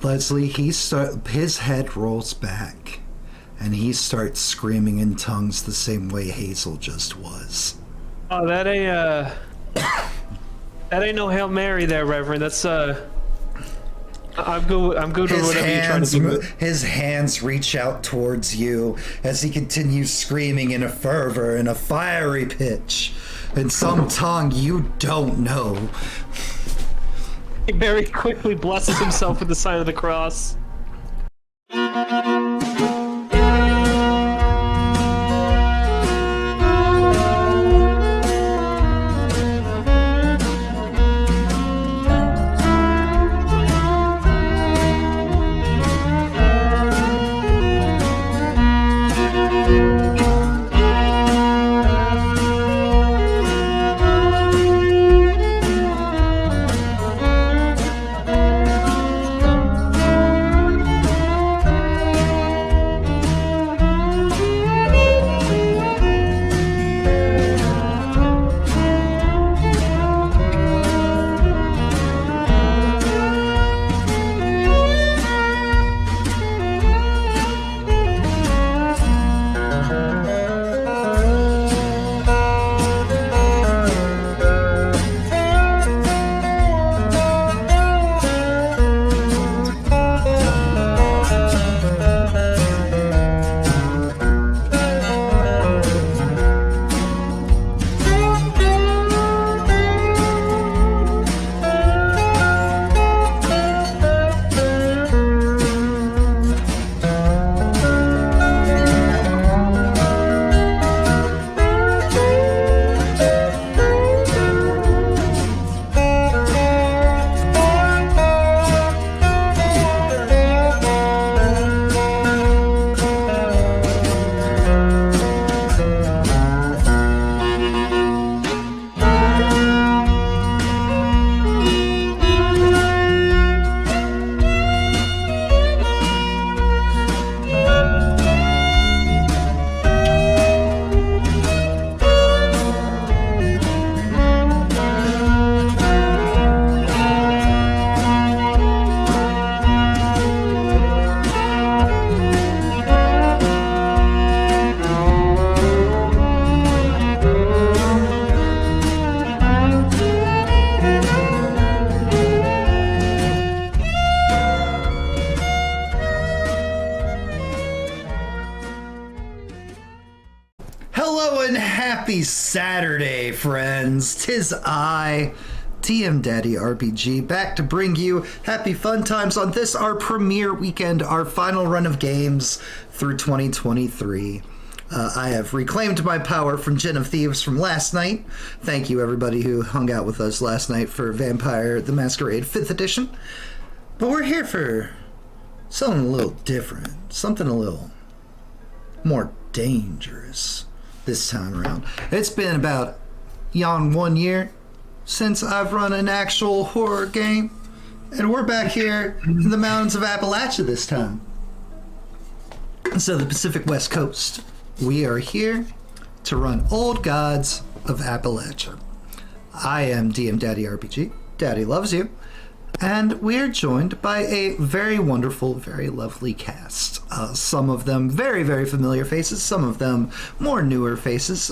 Leslie, his head rolls back, and he starts screaming in tongues the same way Hazel just was. Oh, that ain't no Hail Mary there, Reverend. That's I'm good with whatever you're trying to do. His hands reach out towards you as he continues screaming in a fervor and a fiery pitch in some tongue you don't know. He very quickly blesses himself with the sign of the cross. Happy Saturday, friends. 'Tis I, DM Daddy RPG, back to bring you happy fun times on this, our premiere weekend, our final run of games through 2023. I have reclaimed my power from JenOfThieves from last night. Thank you, everybody who hung out with us last night for Vampire the Masquerade 5th edition. But we're here for something a little different, something a little more dangerous this time around. It's been about 1 year since I've run an actual horror game, and we're back here in the mountains of Appalachia this time. So the Pacific West Coast. We are here to run Old Gods of Appalachia. I am DM Daddy RPG. Daddy loves you. And we are joined by a very wonderful, very lovely cast. Some of them very, very familiar faces, some of them more newer faces,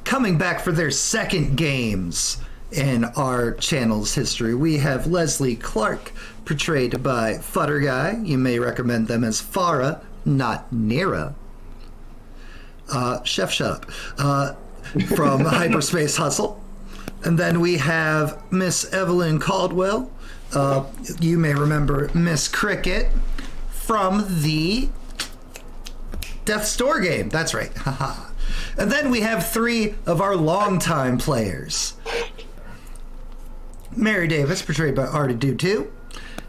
coming back for their second games in our channel's history. We have Leslie Clark, portrayed by Futter Guy. You may recommend them as Farah, not Nira. Chef, shut up. From Hyperspace Hustle. And then we have Miss Evelyn Caldwell. You may remember Miss Cricket from the Death's Door game. That's right. Haha. And then we have three of our longtime players. Mary Davis, portrayed by Artie Do 2.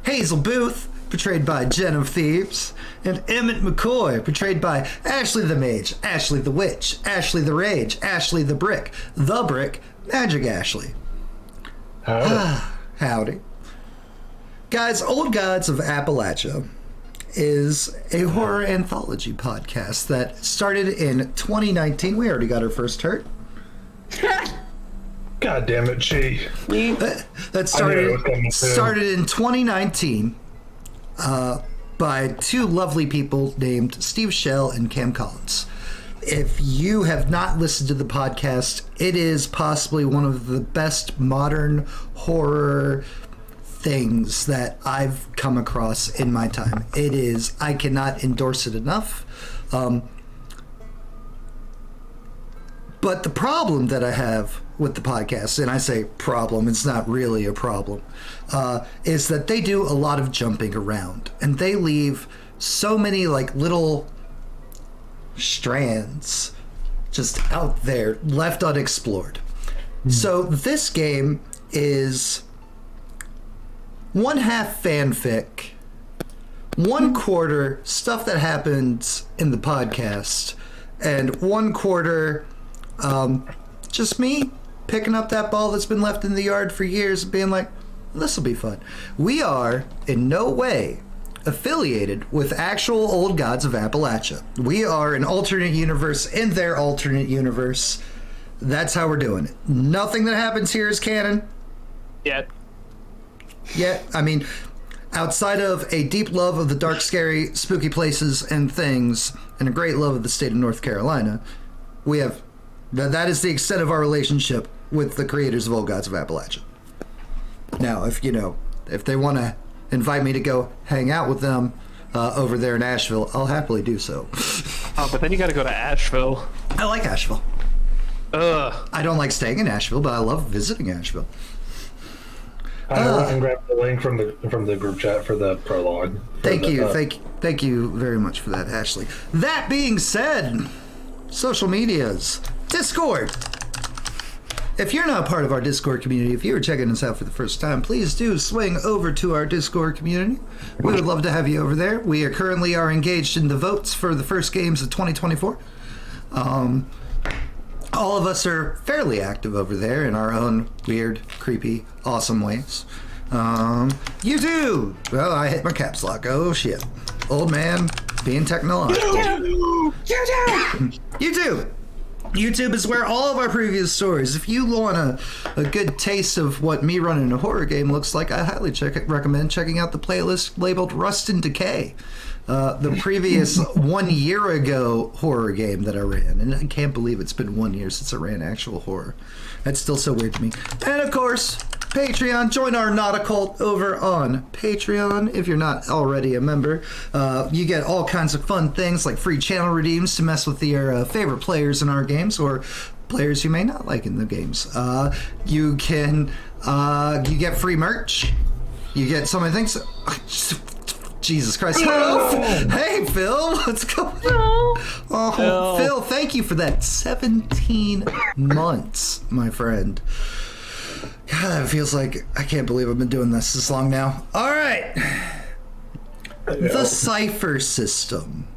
Hazel Booth, portrayed by JenOfThieves. And Emmett McCoy, portrayed by Ashley the Mage, Ashley the Witch, Ashley the Rage, Ashley the Brick, Magic Ashley. Howdy. Guys, Old Gods of Appalachia is a horror anthology podcast that started in 2019. We already got our first hurt. God damn it, Chi. That started in 2019 by two lovely people named Steve Shell and Cam Collins. If you have not listened to the podcast, it is possibly one of the best modern horror things that I've come across in my time. It is, I cannot endorse it enough. But the problem that I have with the podcast, and I say problem, it's not really a problem, is that they do a lot of jumping around, and they leave so many like little strands just out there left unexplored. So this game is one half fanfic, one quarter stuff that happens in the podcast, and one quarter just me picking up that ball that's been left in the yard for years and being like, this will be fun. We are in no way affiliated with actual old Gods of Appalachia. We are an alternate universe in their alternate universe. That's how we're doing it. Nothing that happens here is canon. Yet. I mean, outside of a deep love of the dark, scary, spooky places and things, and a great love of the state of North Carolina, we have... That is the extent of our relationship with the creators of Old Gods of Appalachia. Now, if they want to invite me to go hang out with them over there in Asheville, I'll happily do so. Oh, but then you got to go to Asheville. I like Asheville. Ugh. I don't like staying in Asheville, but I love visiting Asheville. I went and grabbed the link from the group chat for the prologue. Thank you very much for that, Ashley. That being said, social medias. Discord. If you're not part of our Discord community, if you're checking us out for the first time, please do swing over to our Discord community. We would love to have you over there. We are currently engaged in the votes for the first games of 2024. All of us are fairly active over there in our own weird, creepy, awesome ways. YouTube. Well, I hit my caps lock. Oh shit. Old man being technological. YouTube. YouTube is where all of our previous stories, if you want a good taste of what me running a horror game looks like, I highly recommend checking out the playlist labeled Rust and Decay, the previous 1 year ago horror game that I ran. And I can't believe it's been 1 year since I ran actual horror. That's still so weird to me. And of course, Patreon. Join our Not a Cult over on Patreon if you're not already a member. You get all kinds of fun things like free channel redeems to mess with your favorite players in our games, or players you may not like in the games. You get free merch. You get so many things. Jesus Christ. Hello. Hey, Phil. What's going on? Oh, Phil, thank you for that 17 months, my friend. God, it feels like I can't believe I've been doing this long now. All right. The Cipher system.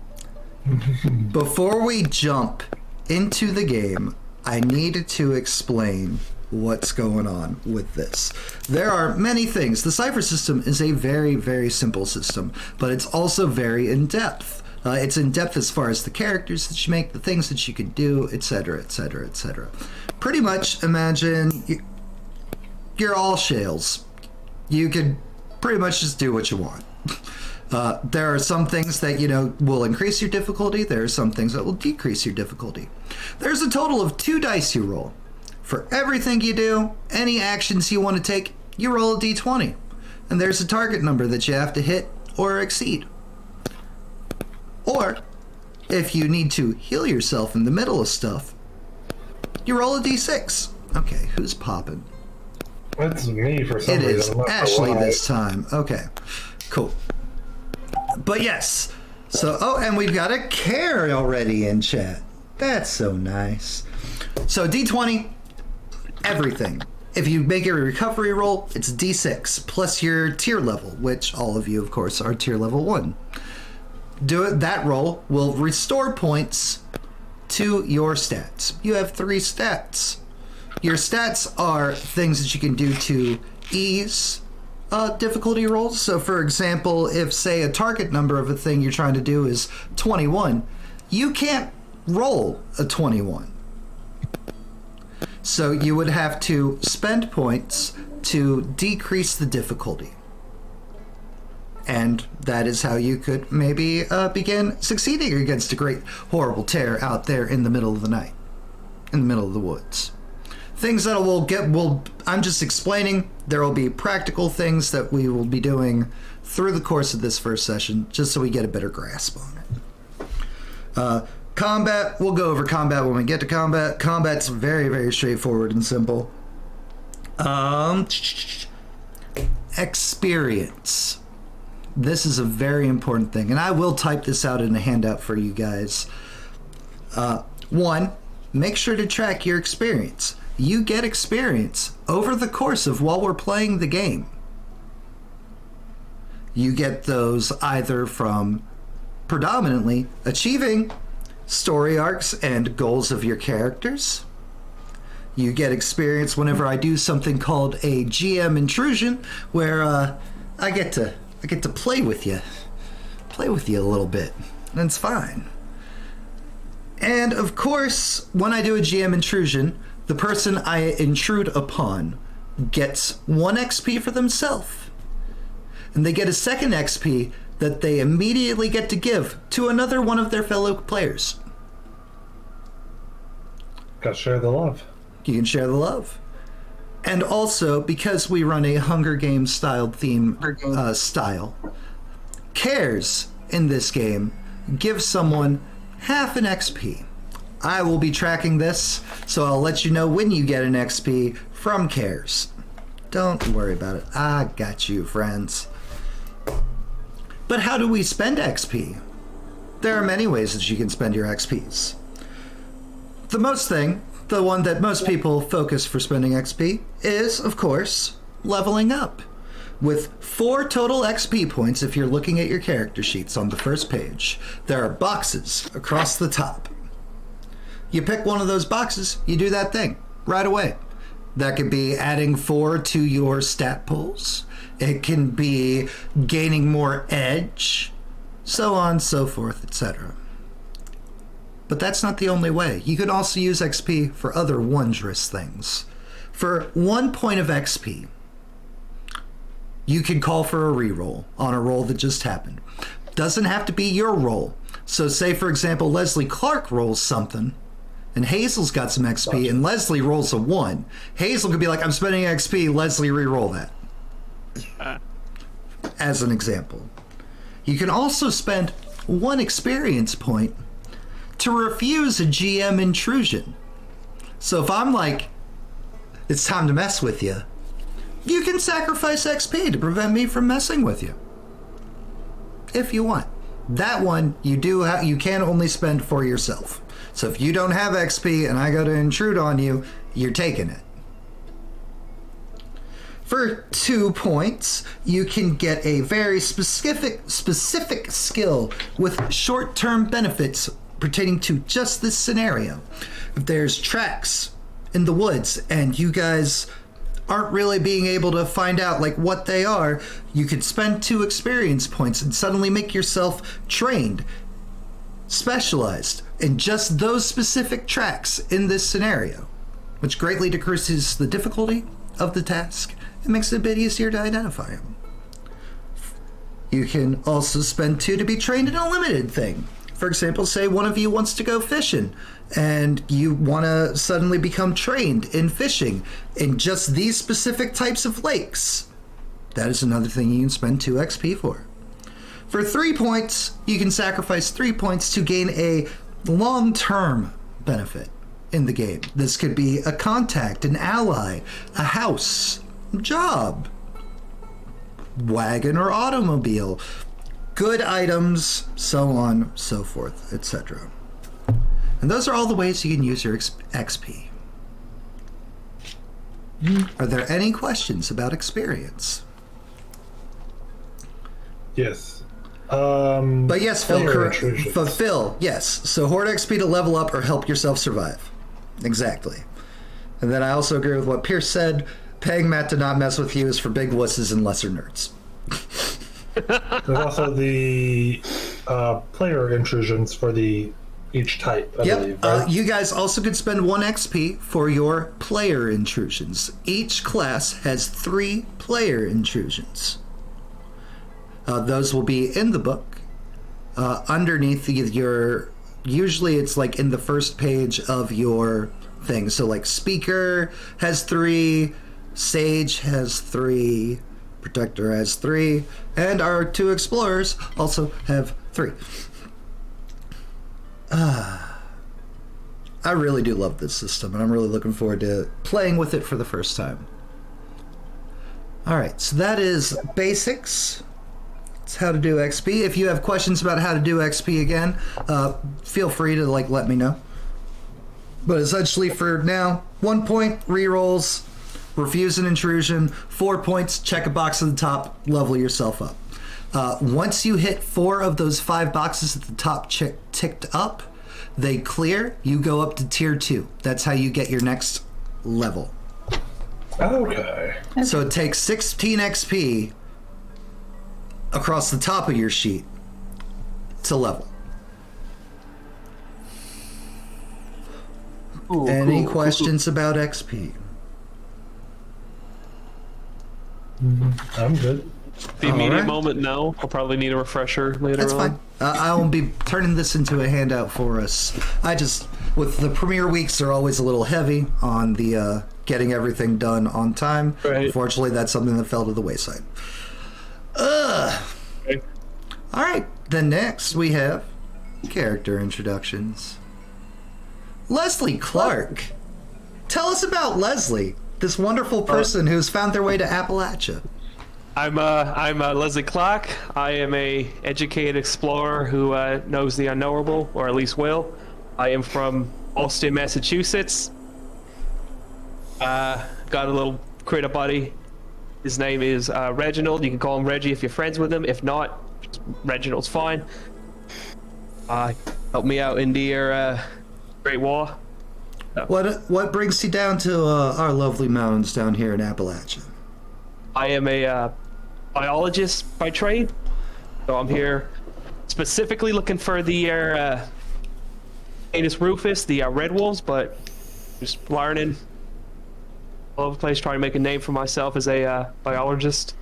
Before we jump into the game, I needed to explain what's going on with this. There are many things. The Cipher system is a very, very simple system, but it's also very in-depth. It's in-depth as far as the characters that you make, the things that you can do, etc., etc., etc. Pretty much imagine... You're all shales. You can pretty much just do what you want. There are some things that, will increase your difficulty. There are some things that will decrease your difficulty. There's a total of 2 dice you roll. For everything you do, any actions you want to take, you roll a d20. And there's a target number that you have to hit or exceed. Or, if you need to heal yourself in the middle of stuff, you roll a d6. Okay, who's popping? It's me for some reason. It is Ashley this time. Okay, cool. But yes, and we've got a Care already in chat. That's so nice. So D20, everything. If you make a recovery roll, it's D6 plus your tier level, which all of you, of course, are tier level 1. That roll will restore points to your stats. You have 3 stats. Your stats are things that you can do to ease difficulty rolls. So, for example, if, say, a target number of a thing you're trying to do is 21, you can't roll a 21. So you would have to spend points to decrease the difficulty. And that is how you could maybe begin succeeding against a great, horrible terror out there in the middle of the night, in the middle of the woods. Things that I'm just explaining. There will be practical things that we will be doing through the course of this first session, just so we get a better grasp on it. Combat, we'll go over combat when we get to combat. Combat's very, very straightforward and simple. Experience. This is a very important thing, and I will type this out in a handout for you guys. One, make sure to track your experience. You get experience over the course of while we're playing the game. You get those either from predominantly achieving story arcs and goals of your characters. You get experience whenever I do something called a GM intrusion, where I get to play with you a little bit, and it's fine. And of course, when I do a GM intrusion, the person I intrude upon gets 1 XP for themselves, and they get a 2nd XP that they immediately get to give to another one of their fellow players. Gotta share the love. You can share the love. And also, because we run a Hunger Games styled theme style, cares in this game give someone half an XP. I will be tracking this, so I'll let you know when you get an XP from cares. Don't worry about it. I got you, friends. But how do we spend XP? There are many ways that you can spend your XPs. The one that most people focus for spending XP is, of course, leveling up. With 4 total XP points, if you're looking at your character sheets on the first page, there are boxes across the top. You pick one of those boxes, you do that thing right away. That could be adding 4 to your stat pools. It can be gaining more edge, so on, so forth, etc. But that's not the only way. You can also use XP for other wondrous things. For 1 point of XP, you can call for a reroll on a roll that just happened. Doesn't have to be your roll. So say, for example, Leslie Clark rolls something, and Hazel's got some XP, and Leslie rolls a 1. Hazel could be like, I'm spending XP, Leslie re-roll that. As an example. You can also spend 1 experience point to refuse a GM intrusion. So if I'm like, it's time to mess with you, you can sacrifice XP to prevent me from messing with you. If you want. That one, you can only spend for yourself. So if you don't have XP and I go to intrude on you, you're taking it. For 2 points, you can get a very specific skill with short-term benefits pertaining to just this scenario. If there's tracks in the woods and you guys aren't really being able to find out like what they are, you could spend 2 experience points and suddenly make yourself trained, specialized in just those specific tracks in this scenario, which greatly decreases the difficulty of the task and makes it a bit easier to identify them. You can also spend 2 to be trained in a limited thing. For example, say one of you wants to go fishing and you want to suddenly become trained in fishing in just these specific types of lakes. That is another thing you can spend 2 XP for. For 3 points, you can sacrifice 3 points to gain a long-term benefit in the game. This could be a contact, an ally, a house, job, wagon or automobile, good items, so on, so forth, etc. And those are all the ways you can use your XP. Are there any questions about experience? Yes. But yes, Phil, correct. Phil, yes. So hoard XP to level up or help yourself survive. Exactly. And then I also agree with what Pierce said. Paying Matt to not mess with you is for big wusses and lesser nerds. There's also the player intrusions for each type, I believe, right? You guys also could spend 1 XP for your player intrusions. Each class has 3 player intrusions. Those will be in the book. Underneath your, usually it's like in the first page of your thing. So like Speaker has 3, Sage has 3, Protector has 3, and our 2 Explorers also have 3. I really do love this system, and I'm really looking forward to playing with it for the first time. Alright, so that is basics. It's how to do XP. If you have questions about how to do XP again, feel free to let me know. But essentially for now, 1 point, rerolls, refuse an intrusion, 4 points, check a box at the top, level yourself up. Once you hit 4 of those 5 boxes at the top ticked up, they clear, you go up to tier 2. That's how you get your next level. Okay. So it takes 16 XP across the top of your sheet to level. Ooh, Any cool, questions about XP? I'm good. The immediate Alright. moment, no. I'll probably need a refresher later That's on. fine. I won't be turning this into a handout for us. With the premiere weeks, they're always a little heavy on the getting everything done on time. Right. Unfortunately, that's something that fell to the wayside. Okay. All right, then next we have character introductions. Leslie Clark. Tell us about Leslie, this wonderful person who's found their way to Appalachia. I'm Leslie Clark. I am a educated explorer who knows the unknowable, or at least will. I am from Boston, Massachusetts. Got a little critter buddy. His name is Reginald. You can call him Reggie if you're friends with him. If not, Reginald's fine. Help me out in the Great War. What brings you down to our lovely mountains down here in Appalachia? I am a biologist by trade, so I'm here specifically looking for the Canis rufus, the red wolves, but just learning all over the place, trying to make a name for myself as a biologist.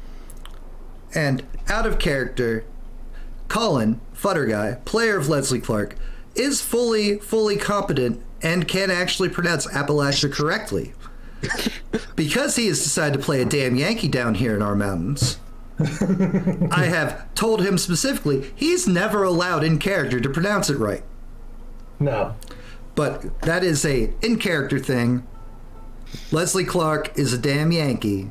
And out of character, Colin Futterguy, player of Leslie Clark, is fully competent and can actually pronounce Appalachia correctly. Because he has decided to play a damn Yankee down here in our mountains, I have told him specifically he's never allowed in character to pronounce it right. No. But that is a in-character thing. Leslie Clark is a damn Yankee.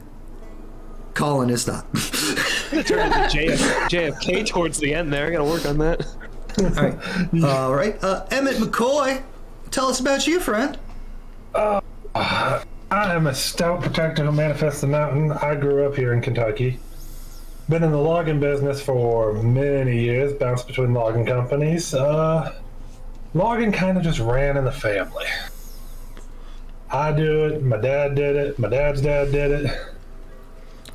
Colin is not. Turn into JFK towards the end there. I gotta work on that. All right. Emmett McCoy, tell us about you, friend. I am a stout protector who manifests the mountain. I grew up here in Kentucky. Been in the logging business for many years, bounced between logging companies. Logging kind of just ran in the family. I do it, my dad did it, my dad's dad did it.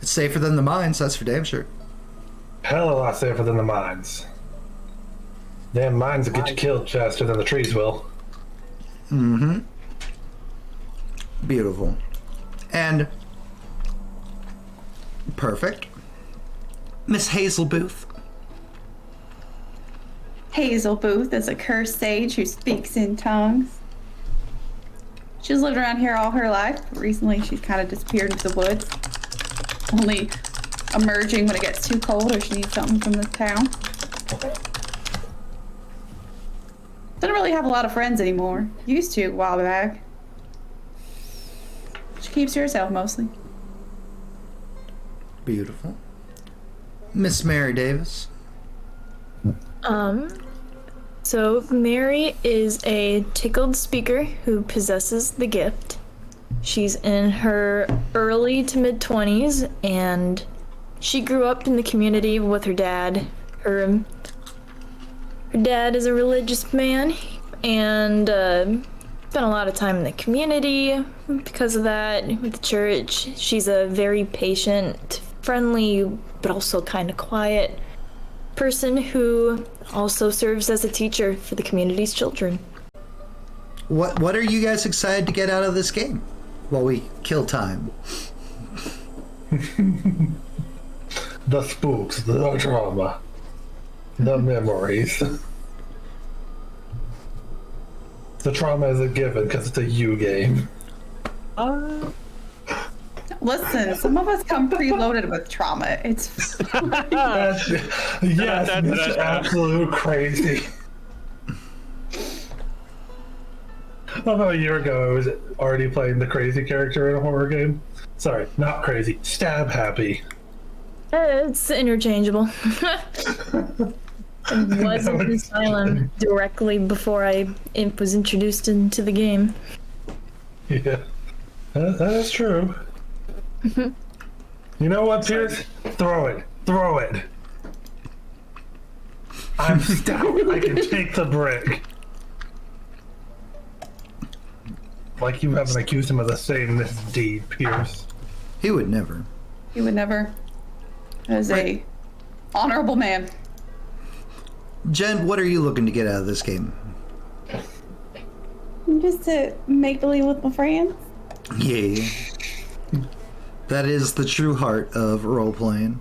It's safer than the mines, that's for damn sure. Hell of a lot safer than the mines. Damn mines will get you killed faster than the trees will. Mm-hmm. Beautiful. And perfect. Miss Hazel Booth. Hazel Booth is a cursed sage who speaks in tongues. She's lived around here all her life. Recently, she's kind of disappeared into the woods, only emerging when it gets too cold or she needs something from this town. Doesn't really have a lot of friends anymore. Used to a while back. She keeps to herself mostly. Beautiful. Miss Mary Davis. So Mary is a tickled speaker who possesses the gift. She's in her early to mid 20s and she grew up in the community with her dad. Her dad is a religious man and spent a lot of time in the community because of that, with the church. She's a very patient, friendly, but also kind of quiet person who also serves as a teacher for the community's children. What are you guys excited to get out of this game while we kill time? the spooks, the drama, the memories. The trauma is a given because it's a you game. Listen, some of us come preloaded with trauma. It's Yes, Mr. Absolute Crazy. About a year ago, I was already playing the crazy character in a horror game. Sorry, not crazy. Stab happy. It's interchangeable. It wasn't the asylum directly before it was introduced into the game. Yeah, that's true. You know what, Pierce? Throw it. Throw it. I'm stout. I can take the brick. Like you haven't accused him of the same misdeed, Pierce. He would never. he would never. As a honorable man. Jen, what are you looking to get out of this game? Just to make believe with my friends. Yeah. That is the true heart of role playing.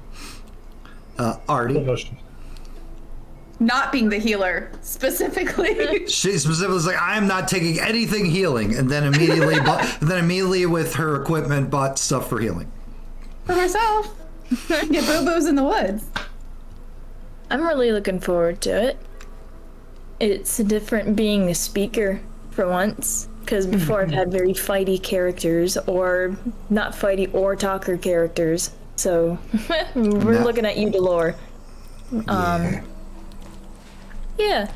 Artie. Not being the healer, specifically. She specifically was like, I am not taking anything healing, and then immediately with her equipment bought stuff for healing. For myself. Get boo-boos in the woods. I'm really looking forward to it. It's different being a speaker for once, because before I've had very fighty characters, or not fighty or talker characters. So we're looking at you, Delore. Yeah.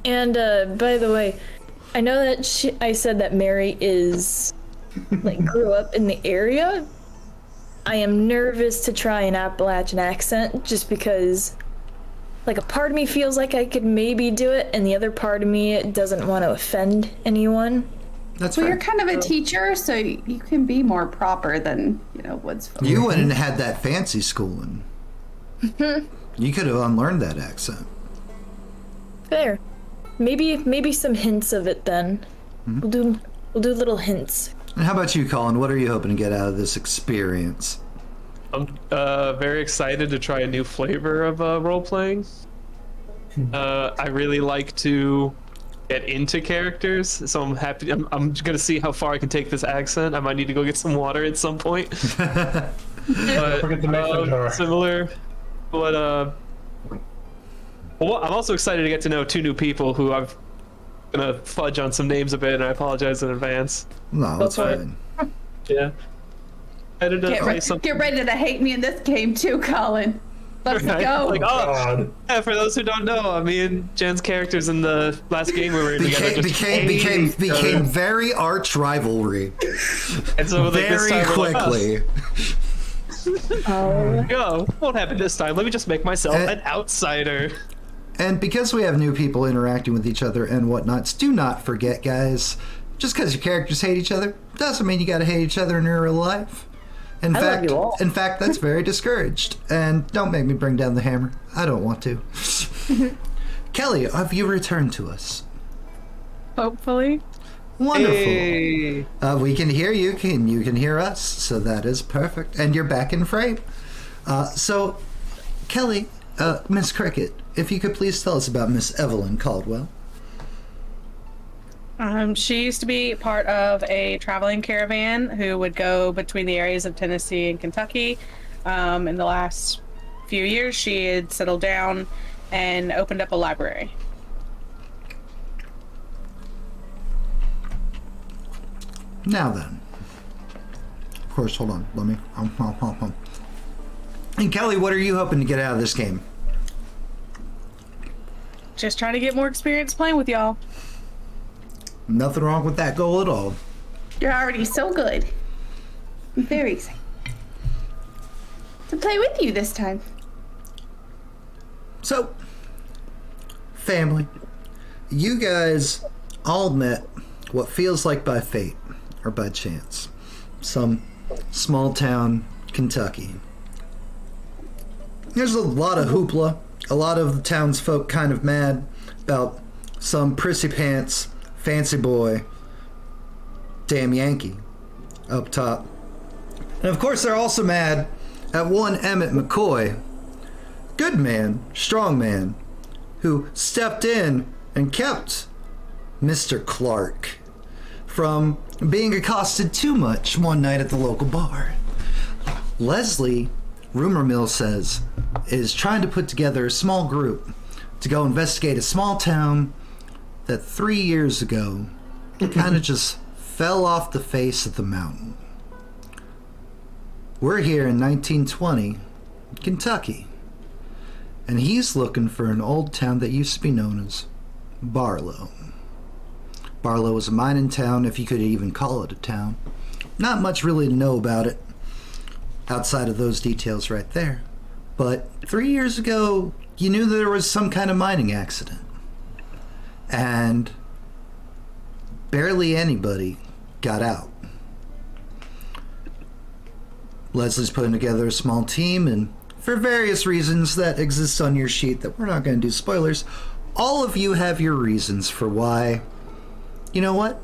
And by the way, I know that I said that Mary is grew up in the area. I am nervous to try an Appalachian accent just because a part of me feels like I could maybe do it, and the other part of me doesn't want to offend anyone. That's well, fair. you're kind of a teacher, so you can be more proper than, woods folk. You went and had that fancy schooling. You could have unlearned that accent. Fair. Maybe some hints of it then. We'll do little hints. And how about you, Colin? What are you hoping to get out of this experience? I'm very excited to try a new flavor of role playing. I really like to get into characters, so I'm happy. I'm gonna see how far I can take this accent. I might need to go get some water at some point. But Forget the mason jar. similar, but well, I'm also excited to get to know two new people who I'm gonna fudge on some names a bit, and I apologize in advance. No, that's fine. Yeah. Get ready to hate me in this game too, Colin. Let's Right? go. God. Yeah, for those who don't know, me and Jen's characters in the last game we were in together just hated each other. became very arch rivalry. And so, this Very time we're like, quickly. Go. Won't happen this time. Let me just make myself an outsider. And because we have new people interacting with each other and whatnots, do not forget, guys, just because your characters hate each other doesn't mean you gotta hate each other in real life. In fact, that's very discouraged. And don't make me bring down the hammer. I don't want to. Kelly, have you returned to us? Hopefully. Wonderful. Hey. We can hear you. You can hear us. So that is perfect. And you're back in frame. So, Kelly, Miss Cricket, if you could please tell us about Miss Evelyn Caldwell. She used to be part of a traveling caravan who would go between the areas of Tennessee and Kentucky. In the last few years, she had settled down and opened up a library. Now then. Of course, hold on. Let me. And Kelly, what are you hoping to get out of this game? Just trying to get more experience playing with y'all. Nothing wrong with that goal at all. You're already so good. I'm very excited to play with you this time. So, family, you guys all met what feels like by fate or by chance. Some small town, Kentucky. There's a lot of hoopla. A lot of the townsfolk kind of mad about some prissy pants, fancy boy, damn Yankee up top. And of course they're also mad at one Emmett McCoy good man, strong man, who stepped in and kept Mr. Clark from being accosted too much one night at the local bar. Leslie, rumor mill says, is trying to put together a small group to go investigate a small town that 3 years ago kind of just fell off the face of the mountain. We're here in 1920, Kentucky, and he's looking for an old town that used to be known as Barlo. Barlo was a mining town, if you could even call it a town. Not much really to know about it outside of those details right there. But 3 years ago, you knew there was some kind of mining accident. And barely anybody got out. Leslie's putting together a small team, and for various reasons that exist on your sheet that we're not going to do spoilers, all of you have your reasons for why, you know what?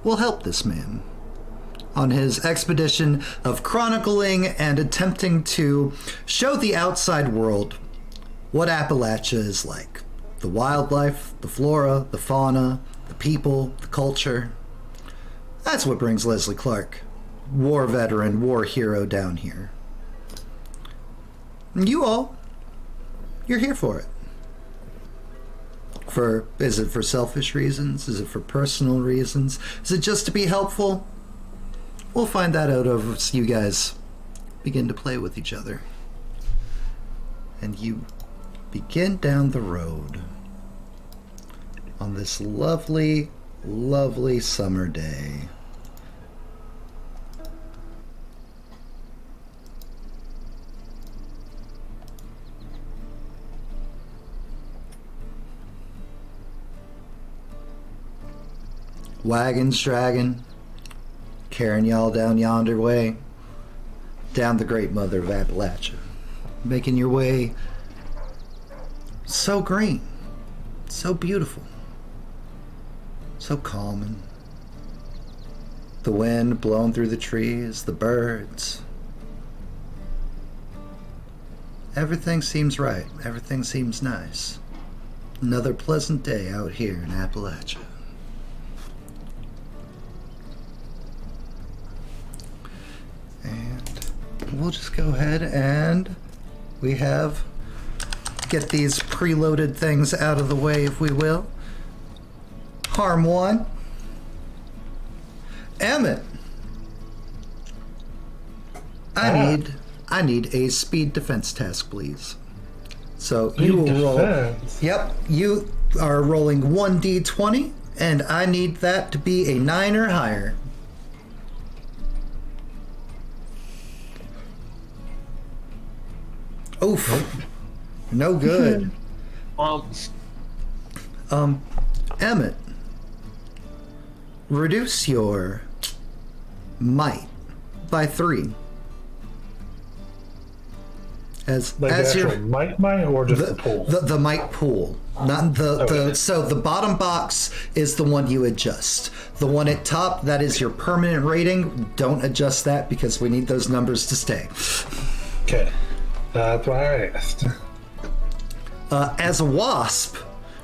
We'll help this man on his expedition of chronicling and attempting to show the outside world what Appalachia is like. The wildlife, the flora, the fauna, the people, the culture. That's what brings Leslie Clark, war veteran, war hero, down here. And you all, you're here for it. Is it for selfish reasons? Is it for personal reasons? Is it just to be helpful? We'll find that out as you guys begin to play with each other. And you begin down the road on this lovely, lovely summer day. Wagons dragging, carrying y'all down yonder way, down the Great Mother of Appalachia, making your way so green, so beautiful, so calming. The wind blowing through the trees, the birds. Everything seems right. Everything seems nice. Another pleasant day out here in Appalachia. And we'll just go ahead and get these preloaded things out of the way, if we will. Harm 1. Emmett. I need a speed defense task, please. So you will roll. Yep, you are rolling 1d20, and I need that to be a 9 or higher. Oof. No good. Emmett, reduce your might by 3. As your might or just the pool? The might pool. Not so the bottom box is the one you adjust. The one at top, that is your permanent rating. Don't adjust that because we need those numbers to stay. Okay. That's why I asked. As a wasp,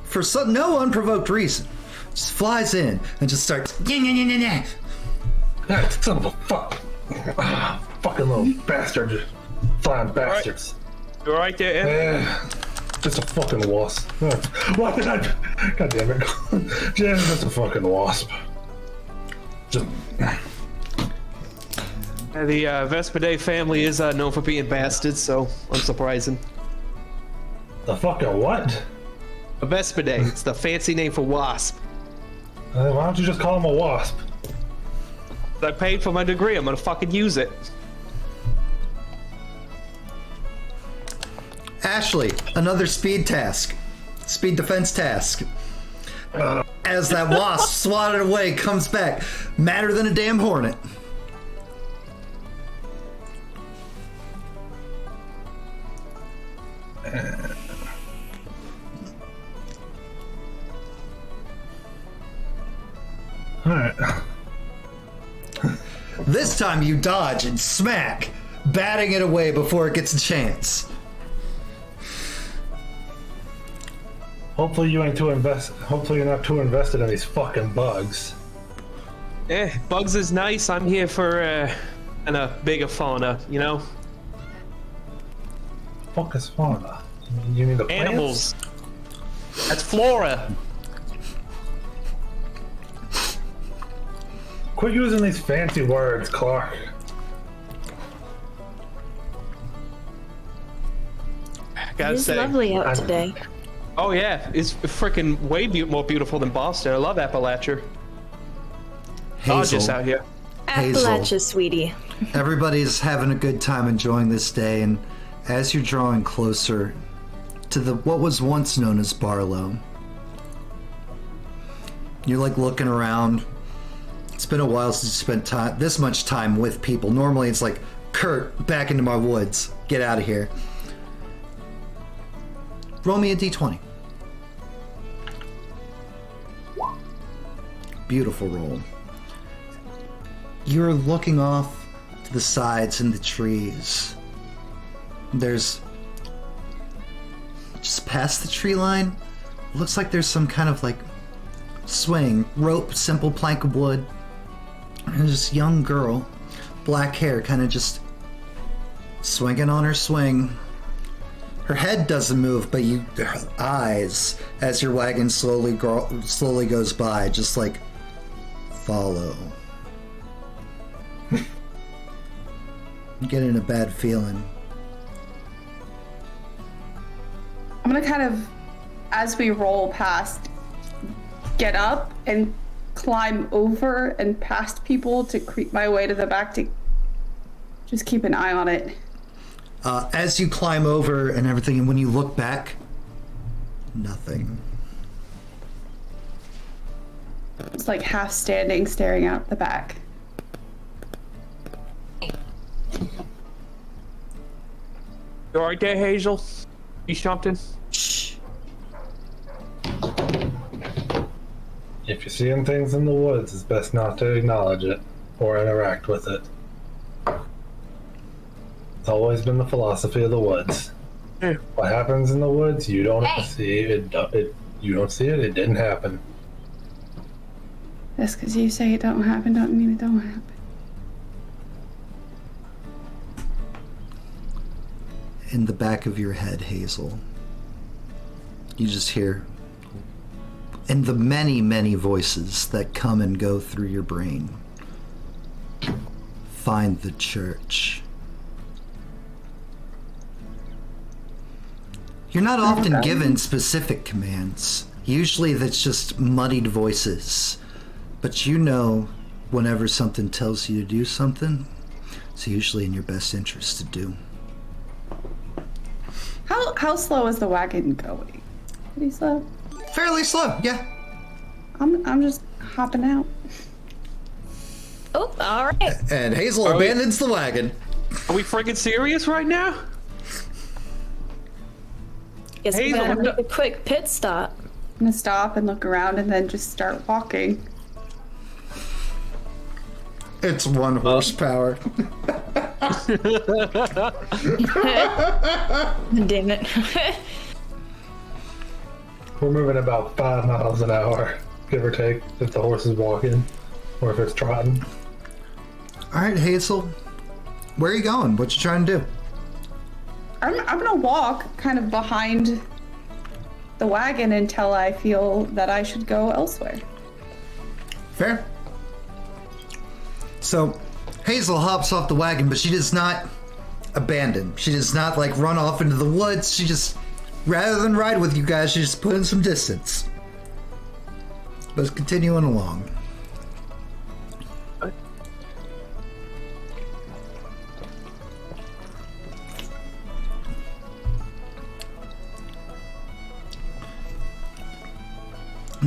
for no unprovoked reason, just flies in and just starts. That son of a fuck. Fucking little bastard. Flying bastards. You alright there, Em? Just a fucking wasp. What did I. God damn it. Just a fucking wasp. Just. The Vespidae family is known for being bastards, so unsurprising. The fucking what? A Vespidae. It's the fancy name for wasp. Why don't you just call him a wasp? I paid for my degree. I'm gonna fucking use it. Ashley, another speed task. Speed defense task. As that wasp swatted away comes back, madder than a damn hornet. Alright. This time you dodge and smack, batting it away before it gets a chance. Hopefully you ain't too Hopefully you're not too invested in these fucking bugs. Bugs is nice. I'm here for a bigger fauna, you know? Fuck is fauna? You mean the plants? Animals. That's flora. Quit using these fancy words, Clark. Gotta It's say. lovely out today. Oh yeah, it's freaking way more beautiful than Boston. I love Appalachia. Gorgeous out here. Hazel. Appalachia, sweetie. Everybody's having a good time enjoying this day, and as you're drawing closer to what was once known as Barlo, you're like looking around. It's been a while since you spent this much time with people. Normally it's like, Kurt, back into my woods. Get out of here. Roll me a d20. Beautiful roll. You're looking off to the sides and the trees. There's, just past the tree line, looks like there's some kind of like swing, rope, simple plank of wood. And there's this young girl, black hair, kind of just swinging on her swing. Her head doesn't move, but her eyes, as your wagon slowly goes by, just like follow. I'm getting a bad feeling. I'm gonna kind of, as we roll past, get up and climb over and past people to creep my way to the back to just keep an eye on it. As you climb over and everything, and when you look back, nothing. It's like half standing, staring out the back. You alright there, Hazel? You something? Shh. If you're seeing things in the woods, it's best not to acknowledge it or interact with it. It's always been the philosophy of the woods. Yeah. What happens in the woods, you don't see it. You don't see it. It didn't happen. Just because you say it don't happen, don't mean it don't happen. In the back of your head, Hazel, you just hear, and the many, many voices that come and go through your brain, find the church. You're not often given specific commands. Usually that's just muddied voices. But you know whenever something tells you to do something, it's usually in your best interest to do. How slow is the wagon going? Pretty slow. Fairly slow, yeah. I'm just hopping out. Oh, all right. And Hazel abandons the wagon. Are we friggin' serious right now? Guess we Hazel, gotta I'm make a quick pit stop. I'm gonna stop and look around and then just start walking. It's 1 horsepower. Damn it. We're moving about 5 miles an hour, give or take, if the horse is walking or if it's trotting. All right, Hazel, where are you going? What you trying to do? I'm gonna walk kind of behind the wagon until I feel that I should go elsewhere. Fair. So, Hazel hops off the wagon, but she does not abandon. She does not, like, run off into the woods. She just, rather than ride with you guys, she just put in some distance. But it's continuing along.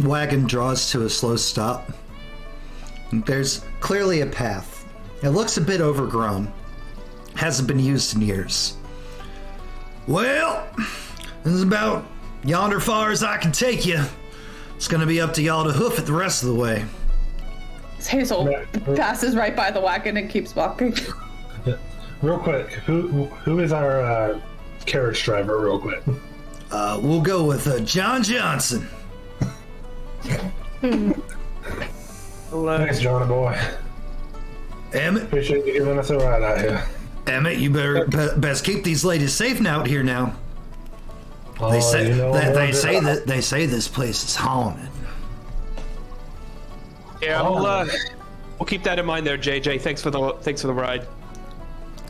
Wagon draws to a slow stop. There's clearly a path. It looks a bit overgrown. Hasn't been used in years. Well, this is about yonder far as I can take you. It's gonna be up to y'all to hoof it the rest of the way. Hazel passes right by the wagon and keeps walking. Real quick, who is our carriage driver? Real quick. We'll go with John Johnson. Thanks, Johnny boy. Emmett, Appreciate you giving us a ride out here. Emmett, you better best keep these ladies safe out here now. They say you know they say this place is haunted. Yeah, we'll keep that in mind there, JJ. Thanks for the ride.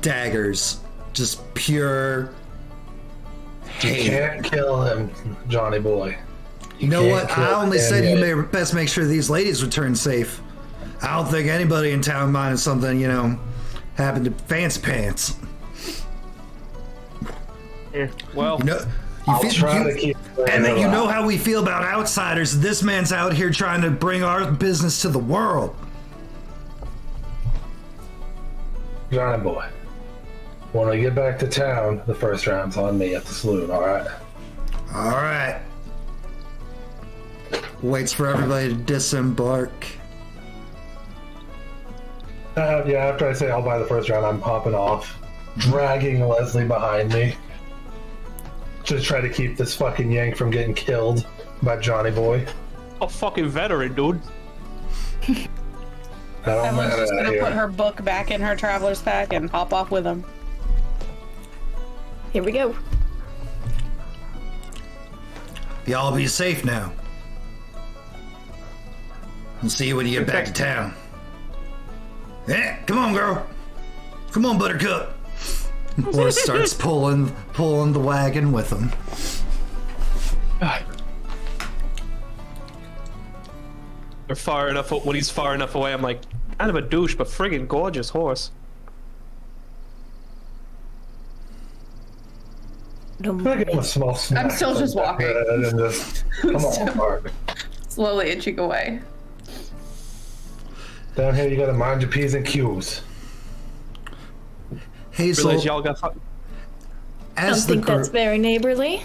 Daggers, just pure You hate. can't kill him, Johnny boy. You know can't what? I kill only him said you yet. may best make sure these ladies return safe. I don't think anybody in town minded something, happened to Fancy Pants. Well, I'll try to keep. Emmett, you know how we feel about outsiders. This man's out here trying to bring our business to the world. Johnny boy. When we get back to town, the first round's on me at the saloon. All right. All right. Waits for everybody to disembark. Yeah. After I say I'll buy the first round, I'm popping off, dragging Leslie behind me. To try to keep this fucking yank from getting killed by Johnny boy. a fucking veteran, dude. Evelyn's just gonna put her book back in her traveler's pack and hop off with him. Here we go. Y'all be safe now. We'll see you when you get back to town. Come on, girl. Come on, Buttercup. Horace starts pulling the wagon with him. They're far enough. When he's far enough away, I'm like, kind of a douche, but friggin' gorgeous horse. Can I give him a small snack? I'm still just walking. And just, come on, Mark. Slowly inching away. Down here, you gotta mind your P's and Q's. Hazel, Realize y'all got. I don't as the think that's group, very neighborly.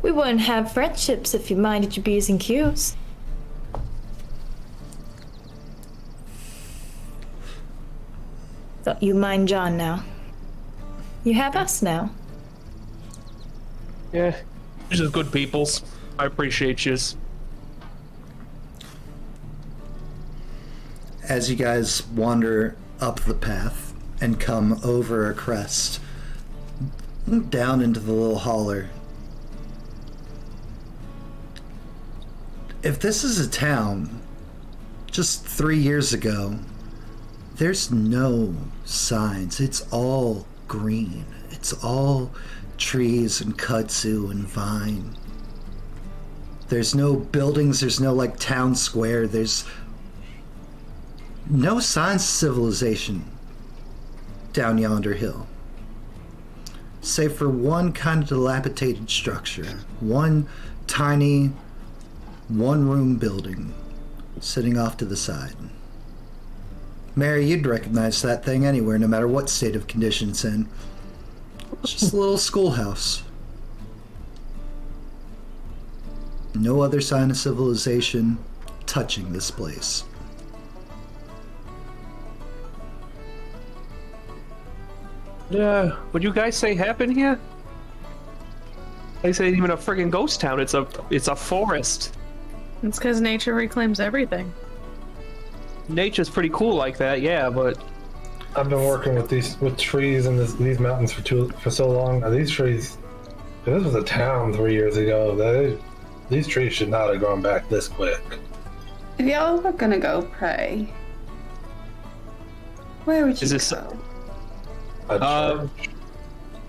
We wouldn't have friendships if you minded your B's and Q's. So you mind John now. You have us now. Yeah, you're just good peoples. I appreciate yous. as you guys wander up the path and come over a crest, down into the little holler. If this is a town, just 3 years ago, there's no signs. It's all green. It's all trees and kudzu and vine. There's no buildings. There's no like town square. There's no signs of civilization down yonder hill, save for one kind of dilapidated structure, one tiny one-room building sitting off to the side. Mary, you'd recognize that thing anywhere, no matter what state of condition it's in. It's just a little schoolhouse. No other sign of civilization touching this place. Yeah, what you guys say happened here? They say even a friggin' ghost town. It's a forest. It's because nature reclaims everything. Nature's pretty cool like that, yeah, but I've been working with trees in these mountains for so long. These trees, if this was a town 3 years ago, these trees should not have grown back this quick. If y'all were gonna go pray, where would you Is this- go? A church.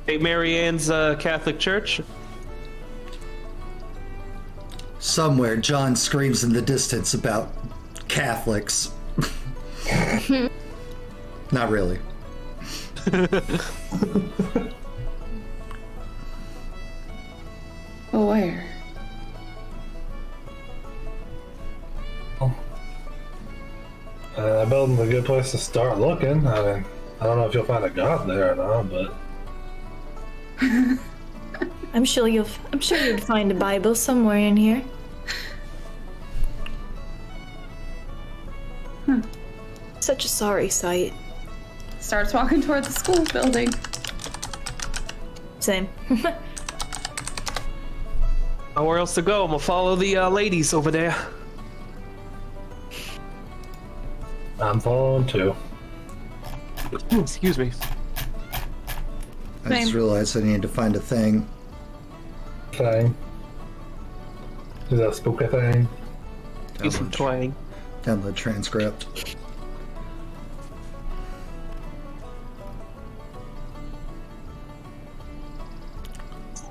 St. Mary Ann's Catholic Church. Somewhere, John screams in the distance about Catholics. Not really. Well, where? That building's a good place to start looking. I mean, I don't know if you'll find a god there or not, but I'm sure you'd find a Bible somewhere in here. Such a sorry sight. Starts walking toward the school building. Same. Nowhere else to go. I'm gonna follow the ladies over there. I'm following too. Excuse me. I just realized I need to find a thing. Thing. Is that a spooky thing? Do some twang. Download transcript.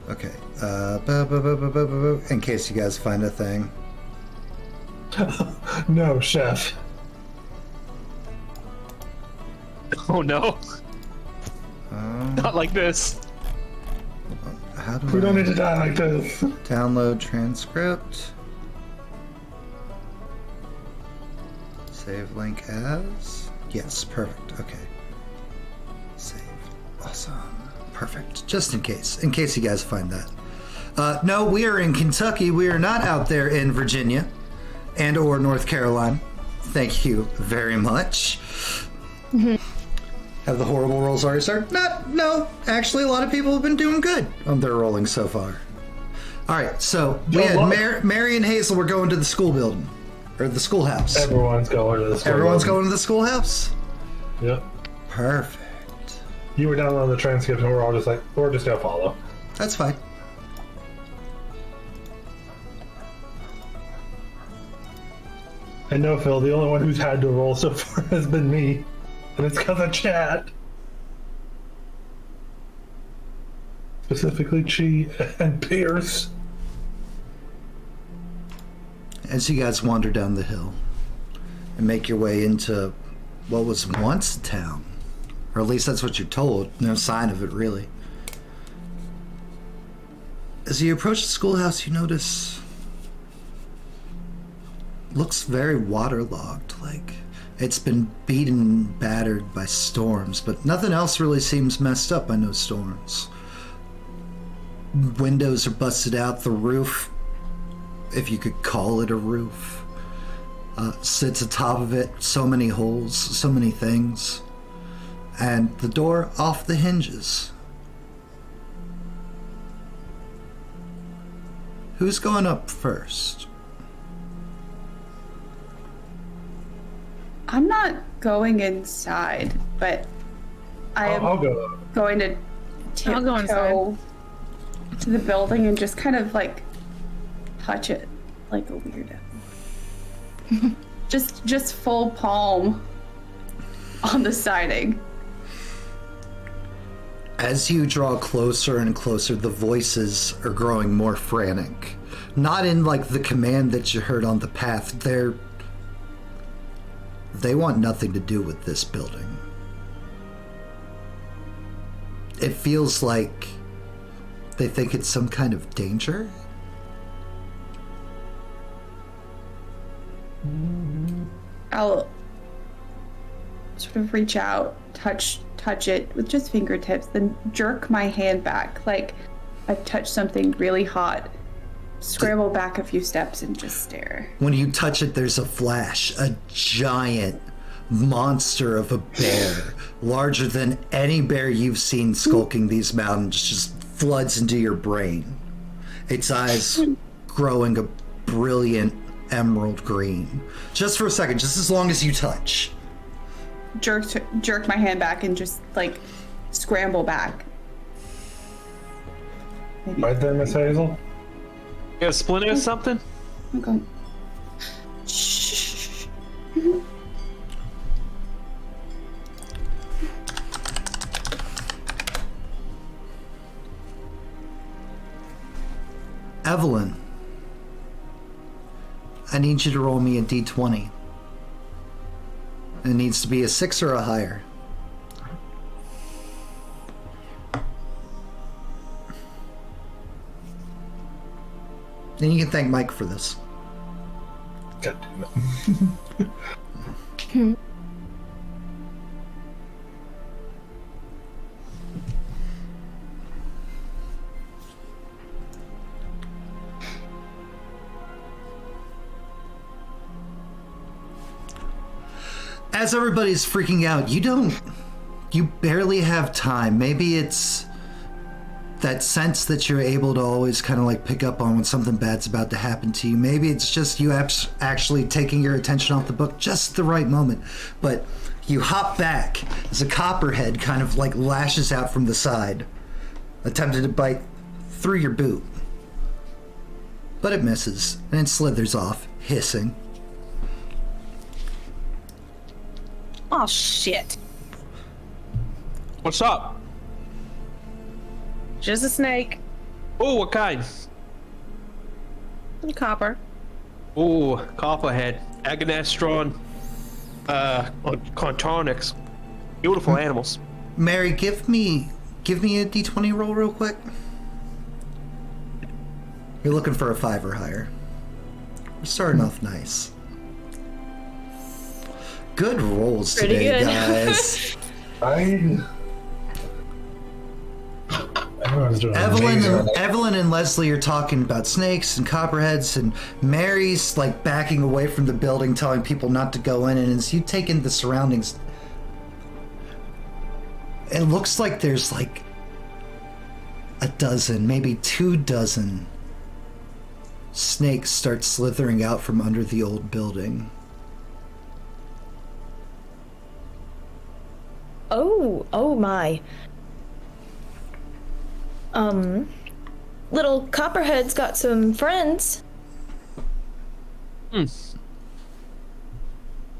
Okay. In case you guys find a thing. No, chef. Oh no. Not like this. How do We don't I need to die like this. download transcript? Save link as? Yes, perfect. Okay. Save. Awesome. Perfect. Just in case you guys find that. No, we are in Kentucky. We are not out there in Virginia and or North Carolina. Thank you very much. Have the horrible rolls already started? No. Actually, a lot of people have been doing good on their rolling so far. All right, so we had Mary and Hazel were going to the school building, or the schoolhouse. Everyone's going to the school. Everyone's going to the schoolhouse? Yep. Perfect. You were down on the transcript and we're all just like, we're just gonna follow. That's fine. And no, Phil, the only one who's had to roll so far has been me. And it's because of chat. Specifically Chi and Pierce. As you guys wander down the hill and make your way into what was once a town, or at least that's what you're told, no sign of it really. As you approach the schoolhouse, you notice looks very waterlogged, like it's been beaten, battered by storms, but nothing else really seems messed up by no storms. Windows are busted out, the roof, if you could call it a roof, sits atop of it, so many holes, so many things, and the door off the hinges. Who's going up first? I'm not going inside, but I am I'll go. going to I'll go tiptoe to the building and just kind of like touch it like a weirdo. just full palm on the siding. As you draw closer and closer, the voices are growing more frantic. Not in like the command that you heard on the path. They want nothing to do with this building. It feels like they think it's some kind of danger. I'll sort of reach out, touch it with just fingertips, then jerk my hand back like I've touched something really hot. Scramble back a few steps and just stare. When you touch it, there's a flash. A giant monster of a bear, larger than any bear you've seen skulking these mountains, just floods into your brain. Its eyes growing a brilliant emerald green. Just for a second, just as long as you touch. Jerk my hand back and just like scramble back. Maybe. Right there, Miss Hazel. You got a splinter or something? I'm going. Shh. Evelyn, I need you to roll me a d20. It needs to be a 6 or a higher. And you can thank Mike for this. God damn it. As everybody's freaking out, you barely have time. Maybe it's that sense that you're able to always kind of like pick up on when something bad's about to happen to you. Maybe it's just you actually taking your attention off the book just the right moment. But you hop back as a copperhead kind of like lashes out from the side, attempting to bite through your boot. But it misses, and it slithers off, hissing. Oh, shit. What's up? Just a snake. Oh, what kind? Copper. Oh, copperhead. Agonastron. Contonics. Beautiful animals. Mary, give me a d20 roll real quick. You're looking for a 5 or higher. We're starting off nice. Good rolls Pretty today, good. guys. Everyone's doing amazing. Evelyn and Leslie are talking about snakes and copperheads, and Mary's like backing away from the building, telling people not to go in. And as you take in the surroundings, it looks like there's like a dozen, maybe 2 dozen snakes start slithering out from under the old building. Oh my. Little Copperhead's got some friends.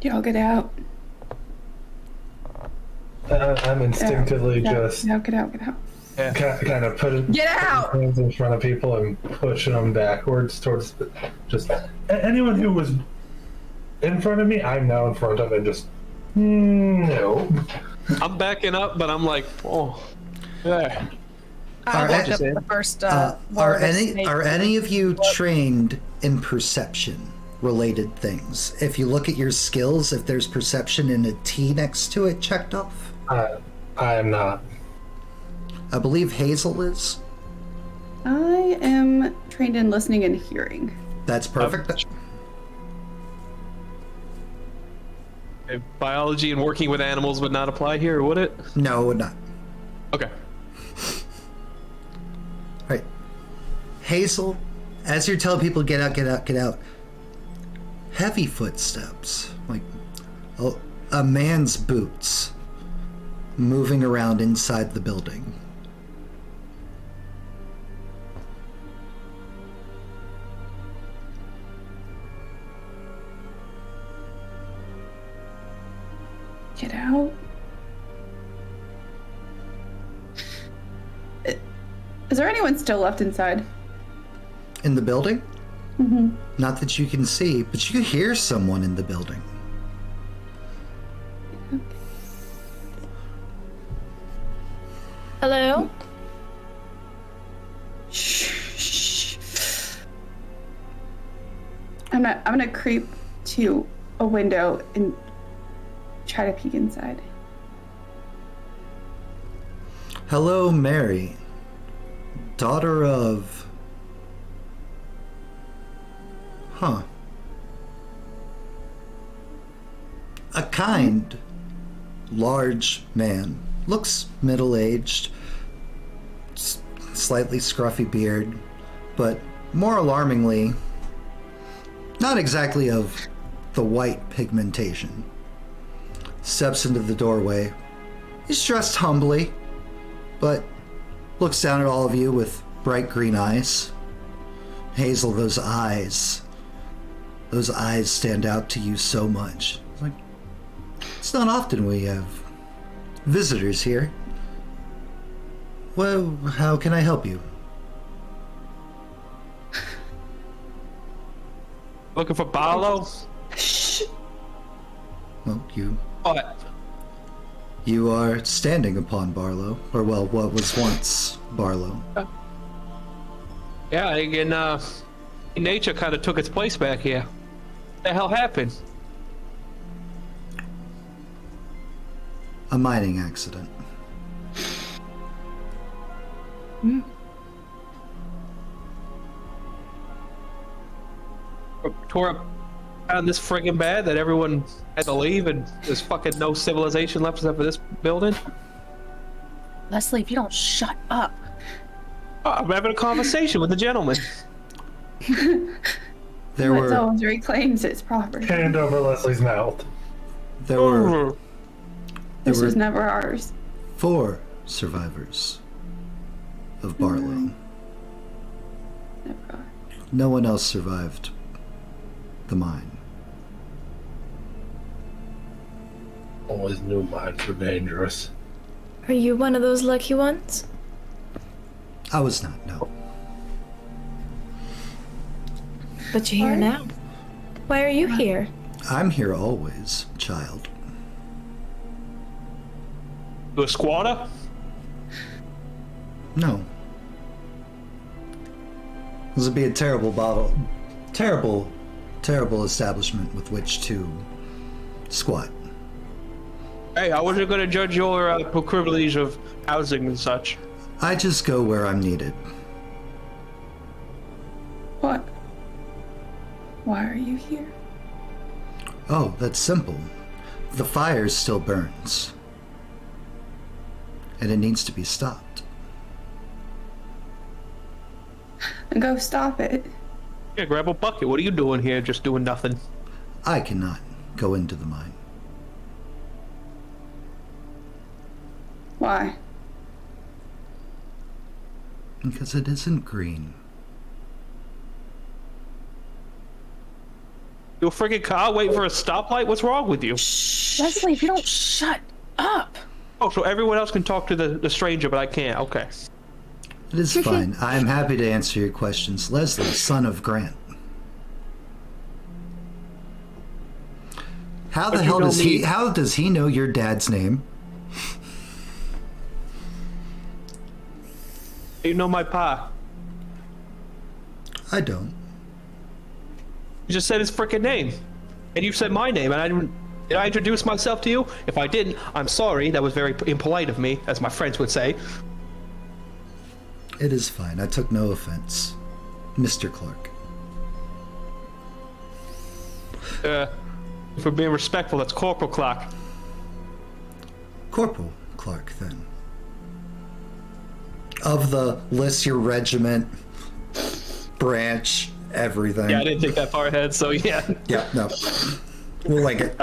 Y'all get out. I'm instinctively Get out, just get out. kind of putting Get out! hands in front of people and pushing them backwards towards just anyone who was in front of me. I'm now in front of and just no. I'm backing up, but I'm like, oh, there. I walked up Alright. the first Are word of snake. any of you trained in perception related things? If you look at your skills, if there's perception and a T next to it checked off? I am not. I believe Hazel is. I am trained in listening and hearing. That's perfect. Biology and working with animals would not apply here, would it? No, it would not. Okay. Right. Hazel, as you're telling people, get out, heavy footsteps, like a man's boots, moving around inside the building. Get out. Is there anyone still left inside? In the building? Mm-hmm. Not that you can see, but you hear someone in the building. Hello? Shh. I'm gonna creep to a window and try to peek inside. Hello, Mary, daughter of... A kind, large man. Looks middle-aged, slightly scruffy beard, but more alarmingly, not exactly of the white pigmentation. Steps into the doorway. He's dressed humbly, but looks down at all of you with bright green eyes. Hazel, those eyes stand out to you so much. It's not often we have visitors here. Well, how can I help you? Looking for Barlo? Shh. Well, What? you are standing upon Barlo, or well, what was once Barlo. Yeah, again, nature kind of took its place back here. What the hell happened? A mining accident. Tore up on this friggin' bad that everyone had to leave and there's fucking no civilization left except for this building? Leslie, if you don't shut up. Oh, I'm having a conversation with a gentleman. There But were someone reclaims its property. Hand over Leslie's mouth. there were This were- was never ours. 4 survivors of Barlo. Never ours. No one else survived the mine. Always knew mines were dangerous. Are you one of those lucky ones? I was not, no. But you're here now. Why are you here? I'm here always, child. You a squatter? No. This would be a terrible establishment with which to squat. Hey, I wasn't going to judge your proclivities of housing and such. I just go where I'm needed. What? Why are you here? Oh, that's simple. The fire still burns. And it needs to be stopped. And go stop it. Yeah, grab a bucket. What are you doing here? Just doing nothing. I cannot go into the mine. Why? Because it isn't green. You a friggin' car waiting for a stoplight? What's wrong with you? Leslie, if you don't shut up. Oh, so everyone else can talk to the stranger, but I can't. Okay. It is fine. I am happy to answer your questions. Leslie, son of Grant. How the But you hell don't does he? need- How does he know your dad's name? You know my pa. I don't. You just said his frickin' name. And you said my name, and I didn't. Did I introduce myself to you? If I didn't, I'm sorry. That was very impolite of me, as my friends would say. It is fine. I took no offense, Mr. Clark. For being respectful, that's Corporal Clark. Corporal Clark, then. Of the list your regiment, branch, everything. Yeah, I didn't think that far ahead, so yeah. Yeah, no. We'll like it.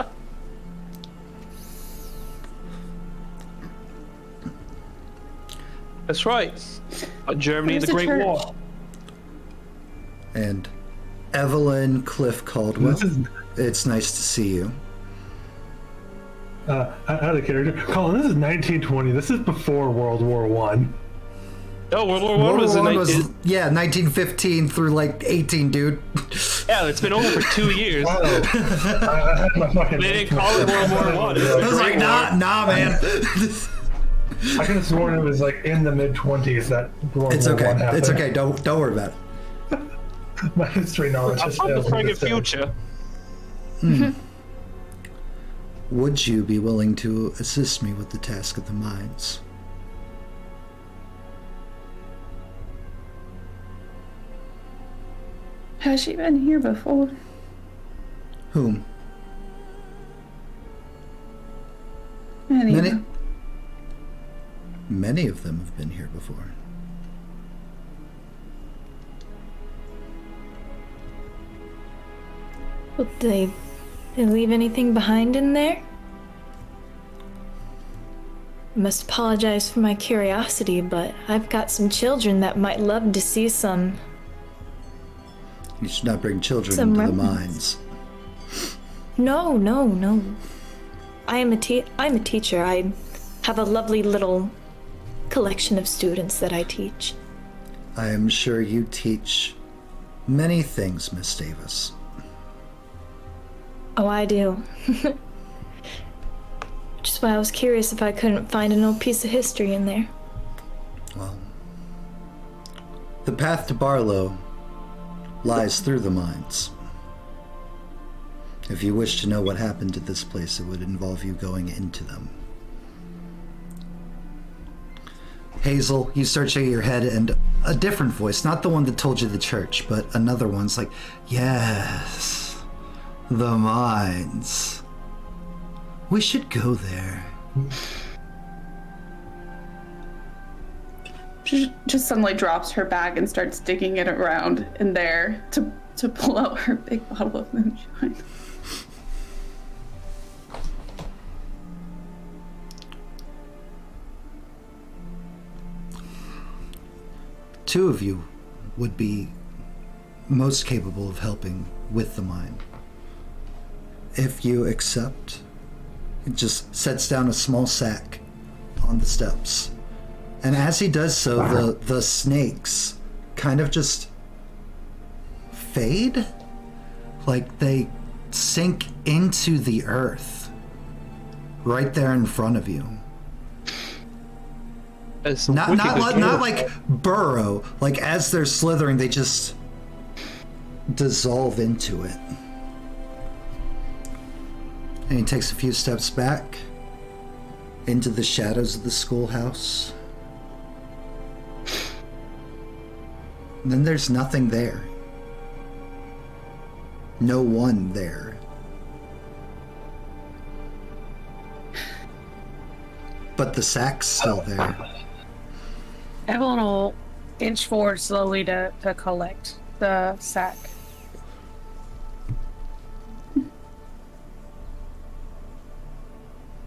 That's right. Germany, Where's the the Great church? War. And Evelyn Cliff Caldwell. This is It's nice to see you. out of character. Colin, this is 1920. This is before World War One. Oh, World War One World was War in One 19... yeah, 1915 through like 18, dude. Yeah, it's been over for 2 years. Oh, I had my fucking. They didn't call it World War One. It's I the was like, Great War. nah, man. I could have sworn it was like in the mid 20s that World It's War okay. One happened. It's okay. Don't worry about it. My history knowledge I'm is from the failing me friggin' this day. future. Would you be willing to assist me with the task of the mines? Has she been here before? Whom? Any of Many. them? Many of them have been here before. Well, they leave anything behind in there? I must apologize for my curiosity, but I've got some children that might love to see some. You should not bring children Some into the remnants. mines. No. I'm a teacher. I have a lovely little collection of students that I teach. I am sure you teach many things, Miss Davis. Oh, I do. Just why I was curious if I couldn't find an old piece of history in there. Well, the path to Barlo lies through the mines. If you wish to know what happened to this place, it would involve you going into them. Hazel, you start shaking your head, and a different voice, not the one that told you the church, but another one's like, yes, the mines. We should go there. just suddenly drops her bag and starts digging it around in there to pull out her big bottle of moonshine. Two of you would be most capable of helping with the mine. If you accept, it just sets down a small sack on the steps. And as he does so, the snakes kind of just fade, like they sink into the earth right there in front of you. Not like burrow, like as they're slithering, they just dissolve into it. And he takes a few steps back into the shadows of the schoolhouse. And then there's nothing there. No one there. But the sack's still there. Evelyn will inch forward slowly to collect the sack.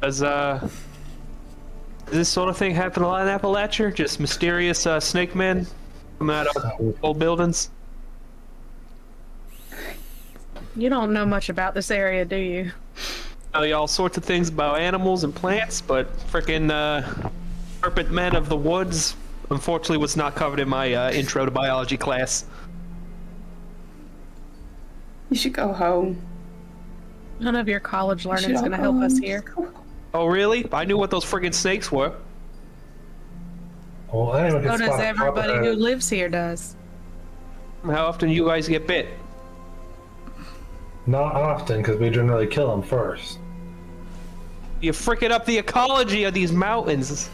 Does this sort of thing happen a lot in Appalachia? Just mysterious snake men come out of old buildings? You don't know much about this area, do you? I know all sorts of things about animals and plants, but frickin' serpent men of the woods, unfortunately, was not covered in my intro to biology class. You should go home. None of your college learning is going to help us here. Oh, really? I knew what those friggin' snakes were. Well, anyone can So does spot a everybody copperhead. who lives here does. How often you guys get bit? Not often, because we generally kill them first. You're fricking up the ecology of these mountains.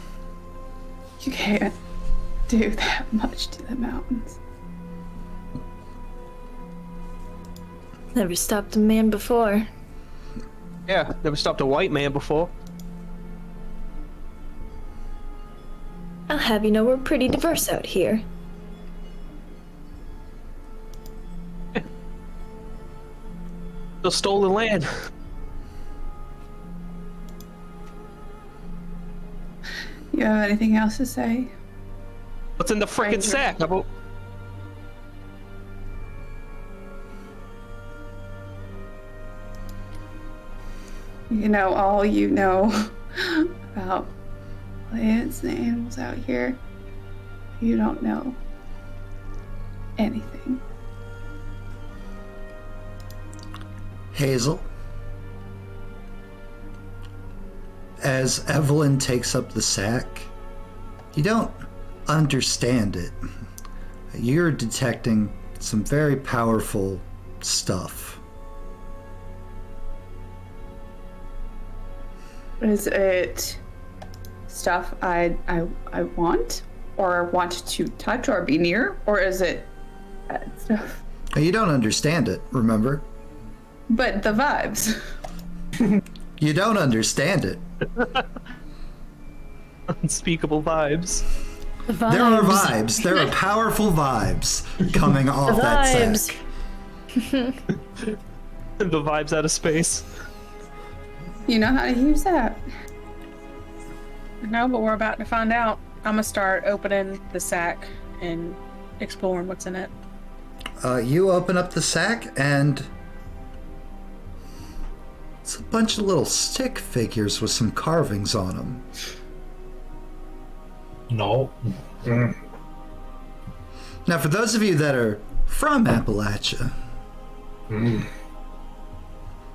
You can't do that much to the mountains. Never stopped a man before. Yeah, never stopped a white man before. I'll have you know we're pretty diverse out here. The stolen land. You have anything else to say? What's in the frickin' Ranger. sack? How about... You know all you know about plants and animals out here. You don't know anything. Hazel, as Evelyn takes up the sack, you don't understand it. You're detecting some very powerful stuff. Is it stuff I want or want to touch or be near, or is it bad stuff? You don't understand it, remember? But the vibes. You don't understand it. Unspeakable vibes. The There are vibes. There are powerful vibes coming off that vibes. sack. The vibes out of space. You know how to use that. No, but we're about to find out. I'm gonna start opening the sack and exploring what's in it. You open up the sack and it's a bunch of little stick figures with some carvings on them. No. Mm. Now, for those of you that are from Appalachia,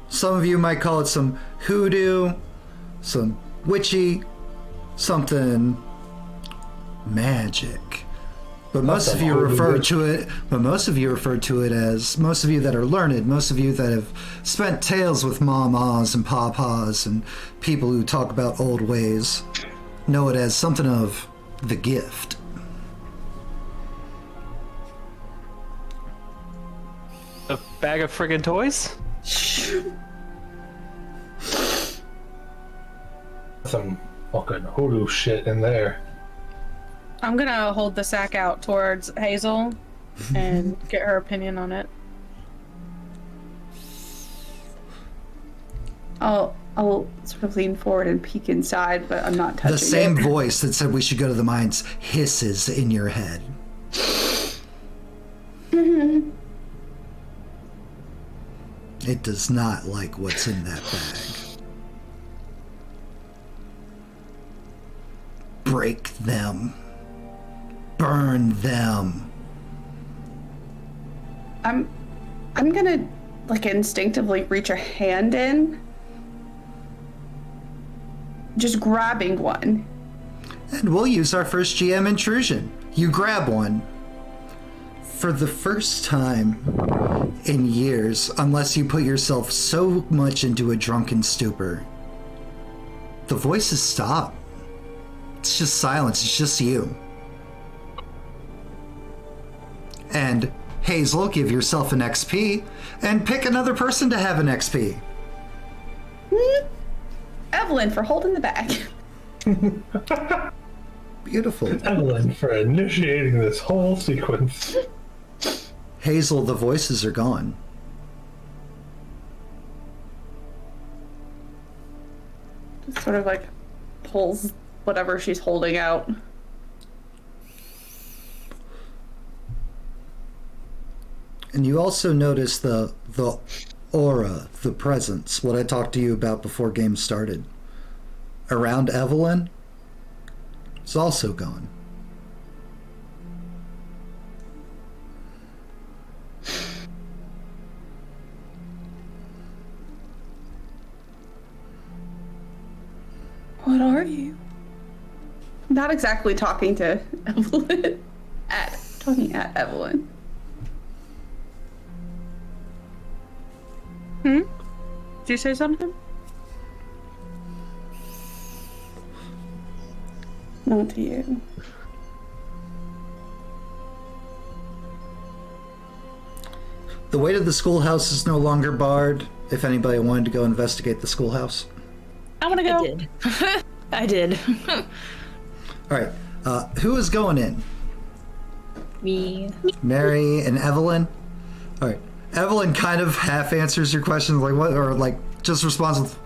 some of you might call it some hoodoo, some witchy, something magic. But most of you refer to it. But most of you refer to it as, most of you that are learned, most of you that have spent tales with mamas and papas and people who talk about old ways, know it as something of the gift. A bag of friggin' toys? Some fucking hoodoo shit in there. I'm gonna hold the sack out towards Hazel and get her opinion on it. I'll sort of lean forward and peek inside, but I'm not touching The same it. voice that said we should go to the mines hisses in your head. It does not like what's in that bag. Break them. Burn them. I'm gonna like instinctively reach a hand in, just grabbing one. And we'll use our first GM intrusion. You grab one. For the first time in years, unless you put yourself so much into a drunken stupor, the voices stop. It's just silence. It's just you. And Hazel, give yourself an XP and pick another person to have an XP. Evelyn for holding the bag. Beautiful. Evelyn for initiating this whole sequence. Hazel, the voices are gone. Just sort of like pulls whatever she's holding out. And you also notice the aura, the presence, what I talked to you about before game started. Around Evelyn, it's also gone. What are you? Not exactly talking to Evelyn. Talking at Evelyn. Did you say something? Not to you. The way to the schoolhouse is no longer barred. If anybody wanted to go investigate the schoolhouse. I want to go. I did. I did. All right. Who is going in? Me. Mary and Evelyn? All right. Evelyn kind of half answers your questions, like what, or like just responds with,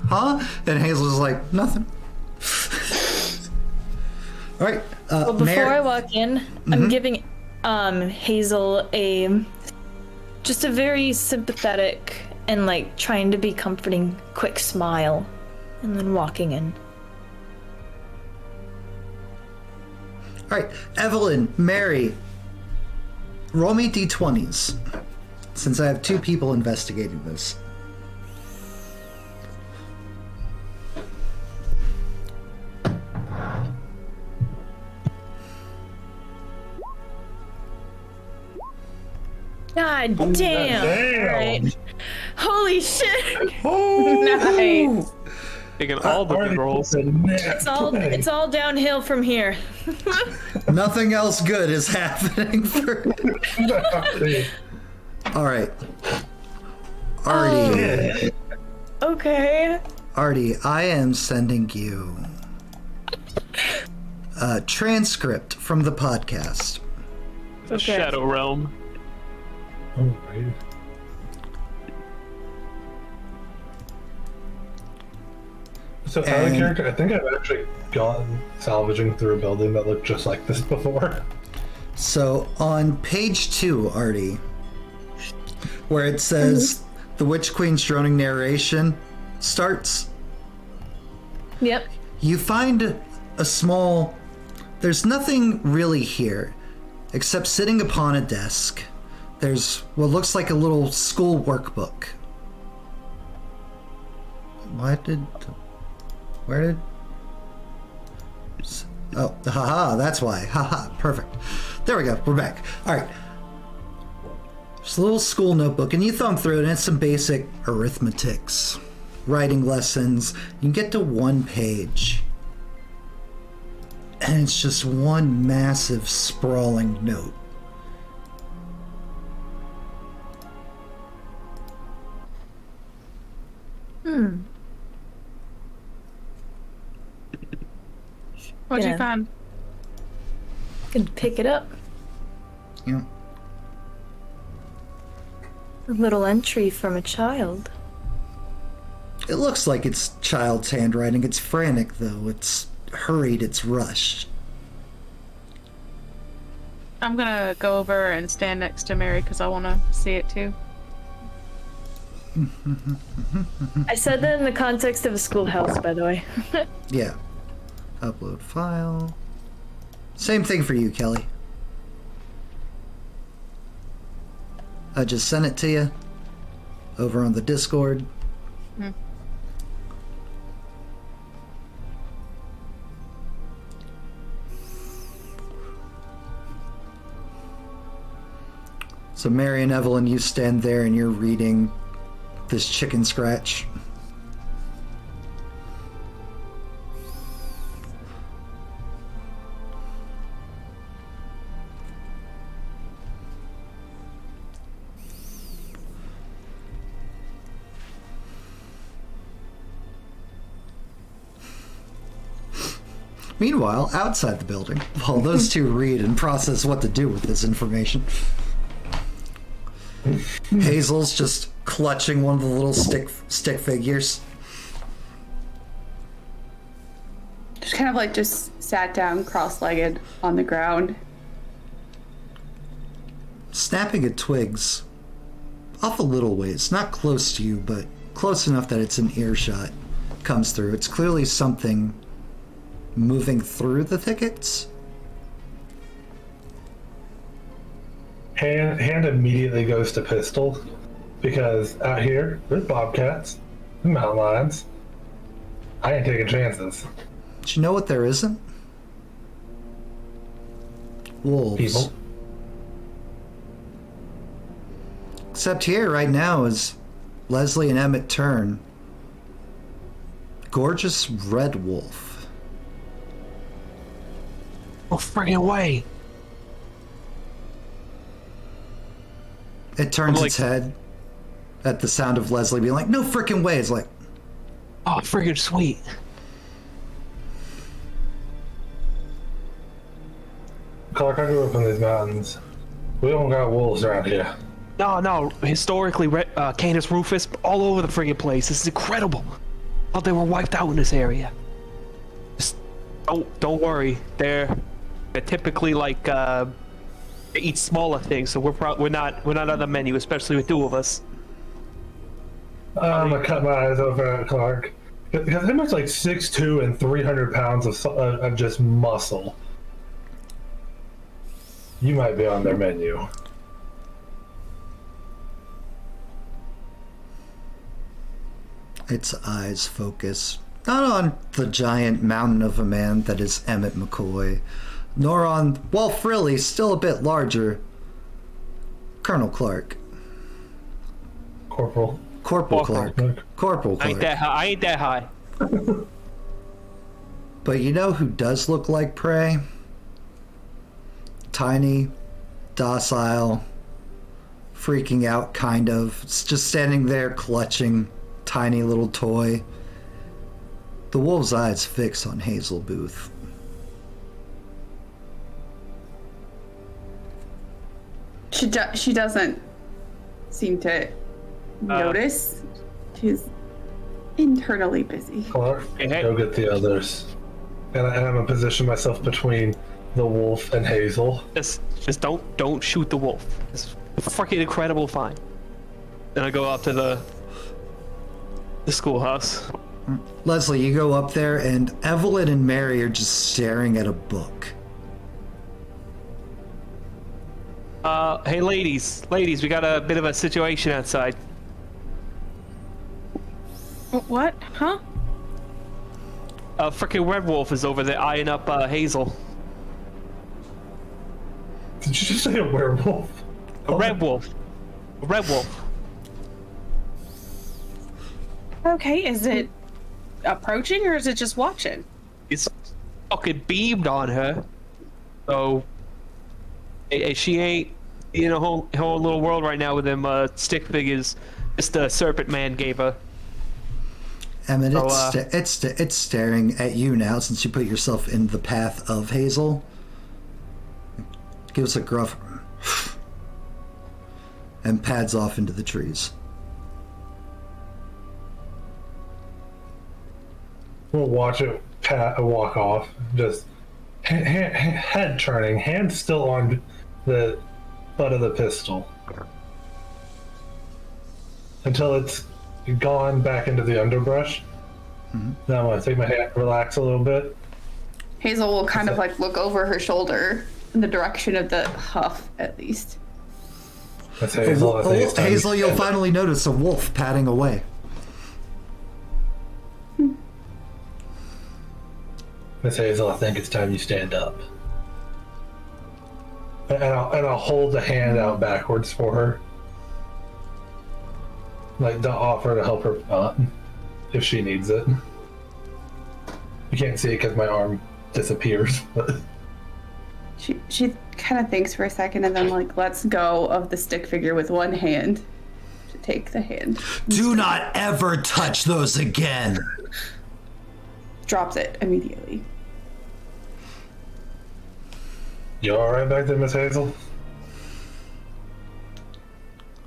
huh? And Hazel's like, nothing. All right. Well, before I walk in, I'm giving Hazel just a very sympathetic and like trying to be comforting, quick smile, and then walking in. All right. Evelyn, Mary, roll me d20s. Since I have two people investigating this. God damn! Damn. Right. Holy shit! Nice. Taking all the good rolls. It's all downhill from here. Nothing else good is happening for. All right. Artie. Okay. Artie, I am sending you a transcript from the podcast. The Okay. Shadow Realm. Alright. So out of And- character, I think I've actually gone salvaging through a building that looked just like this before. So on page 2, Artie, where it says the Witch Queen's droning narration starts, Yep. you find a small. There's nothing really here, except sitting upon a desk. There's what looks like a little school workbook. Where did? Oh, haha, that's why. Haha, perfect. There we go, we're back. All right. It's a little school notebook, and you thumb through it, and it's some basic arithmetics, writing lessons. You get to one page, and it's just one massive, sprawling note. What'd Yeah. you find? Can pick it up. Yeah. A little entry from a child. It looks like it's child's handwriting. It's frantic, though. It's hurried. It's rushed. I'm gonna go over and stand next to Mary because I want to see it too. I said that in the context of a schoolhouse, by the way. Yeah. Upload file. Same thing for you, Kelly. I just sent it to you over on the Discord. Hmm. So Mary and Evelyn, you stand there and you're reading this chicken scratch. Meanwhile, outside the building, while those two read and process what to do with this information, Hazel's just clutching one of the little stick figures. Just kind of like just sat down cross-legged on the ground. Snapping at twigs off a little ways, not close to you, but close enough that it's an earshot, comes through. It's clearly something moving through the thickets. Hand immediately goes to pistol because out here there's bobcats and mountain lions. I ain't taking chances. But you know what there isn't? Wolves. People. Except here right now is Leslie and Emmett turn. Gorgeous red wolf. Oh, friggin' way. It turns like- its head at the sound of Leslie being like, no frickin' way. It's like, Oh, friggin' sweet. Clark, I grew up in these mountains. We don't got wolves around here. No. Historically, Canis Rufus, all over the friggin' place. This is incredible. Thought they were wiped out in this area. Just don't worry. They're typically like they eat smaller things, so we're not on the menu, especially with two of us. I'm gonna cut my eyes over at Clark because him is like 6'2" and 300 pounds of just muscle. You might be on their menu. its eyes focus not on the giant mountain of a man that is Emmett McCoy, nor on, well, Frilly, still a bit larger, Colonel Clark. Corporal. Corporal Clark. Corporal Clark. I ain't that high. But you know who does look like prey? Tiny, docile, freaking out kind of. It's just standing there clutching tiny little toy. The wolf's eyes fix on Hazel Booth. She doesn't seem to notice. She's internally busy. Clark, Hey. go get the others. And I'm gonna position myself between the wolf and Hazel. Just don't shoot the wolf. It's freaking incredible find. Then I go up to the schoolhouse. Leslie, you go up there, and Evelyn and Mary are just staring at a book. Hey ladies, we got a bit of a situation outside. What? Huh? A freaking red wolf is over there eyeing up Hazel. Did you just say a werewolf? A red wolf. A red wolf. Okay, is it approaching or is it just watching? It's fucking beamed on her. So she ain't in a whole little world right now with them stick figures. Just the serpent man gave her. Emmett, So, it's staring at you now since you put yourself in the path of Hazel. gives a gruff and pads off into the trees. We'll watch it walk off, just head turning, hand still on the butt of the pistol, until it's gone back into the underbrush. Mm-hmm. Now I'm going to take my hand, relax a little bit. Hazel will kind of like look over her shoulder in the direction of the huff, at least. That's Hazel. Hazel, you'll finally notice a wolf padding away. Miss Hazel, I think it's time you stand up. And I'll hold the hand out backwards for her. Like, to offer to help her up if she needs it. You can't see it because my arm disappears. But She kind of thinks for a second and then like lets go of the stick figure with one hand to take the hand. Do not ever touch those again. Drops it immediately. You all right back there, Miss Hazel?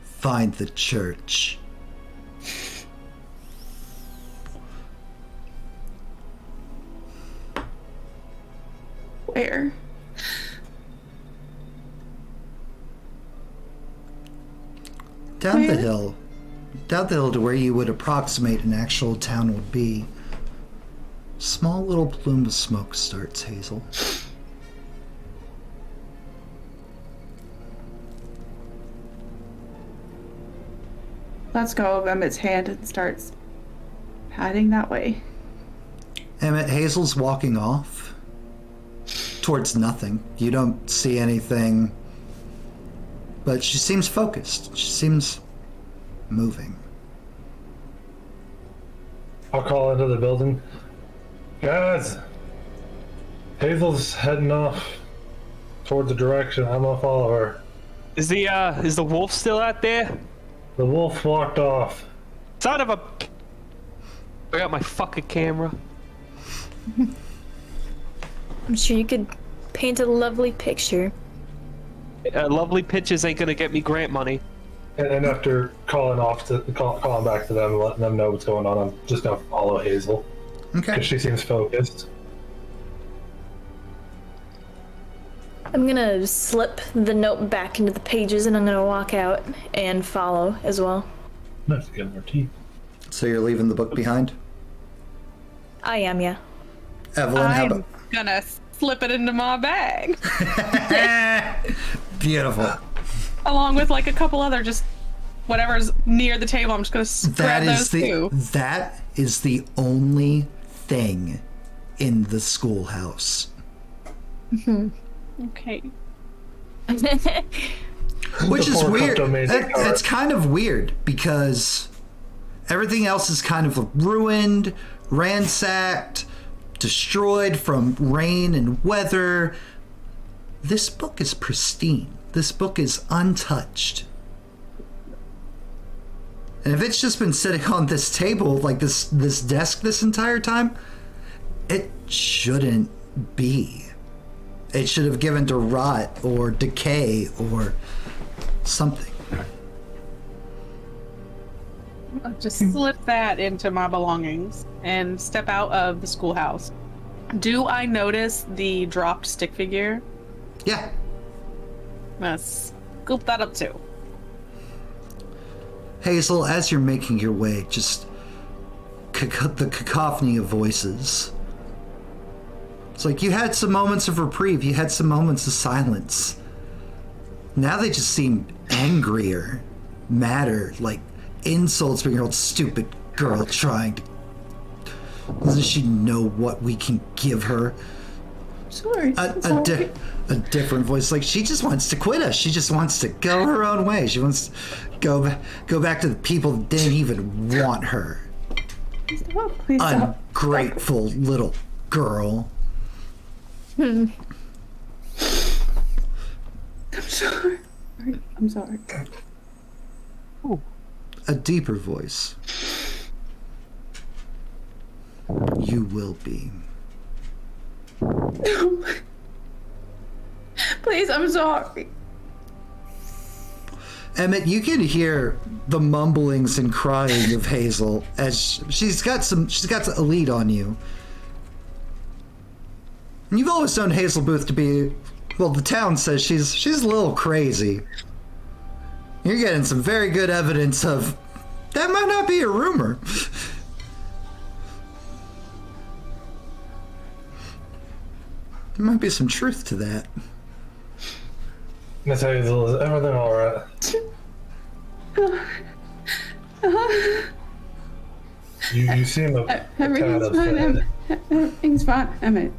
Find the church. Where? Down the hill. Down the hill to where you would approximate an actual town would be. Small little plume of smoke starts, Hazel. Lets go of Emmett's hand and starts padding that way. Emmett, Hazel's walking off towards nothing. You don't see anything, but she seems focused. She seems moving. I'll call into the building. Guys, Hazel's heading off towards the direction. I'm gonna follow her. Is the wolf still out there? The wolf walked off. Son of a... I got my fucking camera. I'm sure you could paint a lovely picture. Lovely pitches ain't gonna get me grant money. And after calling back to them and letting them know what's going on, I'm just gonna follow Hazel. Okay. Because she seems focused. I'm gonna slip the note back into the pages and I'm gonna walk out and follow as well. Nice to get more teeth. So you're leaving the book behind? I am, yeah. Evelyn, how I'm about... gonna slip it into my bag. Beautiful. Along with like a couple other just whatever's near the table. I'm just gonna grab those too. That is the only thing in the schoolhouse. Okay. Which is Before weird. kleptomaniac card. That's kind of weird because everything else is kind of ruined, ransacked, destroyed from rain and weather. This book is pristine. This book is untouched. And if it's just been sitting on this table, like this desk this entire time, it shouldn't be. It should have given to rot or decay or something. I'll just slip that into my belongings and step out of the schoolhouse. Do I notice the dropped stick figure? Yeah. Let's scoop that up too. Hazel, as you're making your way, just the cacophony of voices. It's like you had some moments of reprieve, you had some moments of silence. Now they just seem angrier, madder, like insults being old stupid girl trying to... Doesn't she know what we can give her? Sorry. A different voice, like she just wants to quit us. She just wants to go her own way. She wants to go back to the people that didn't even want her. Please stop. Ungrateful little girl. I'm sorry. I'm sorry. A deeper voice. You will be. But Please, I'm sorry. Emmett, you can hear the mumblings and crying of Hazel as she's got a lead on you. And you've always known Hazel Booth to be, well, the town says she's a little crazy. You're getting some very good evidence of that might not be a rumor. There might be some truth to that. Miss Hazel, is everything all right? You seem a tad Everything's fine. upset. Everything's fine. Emmett.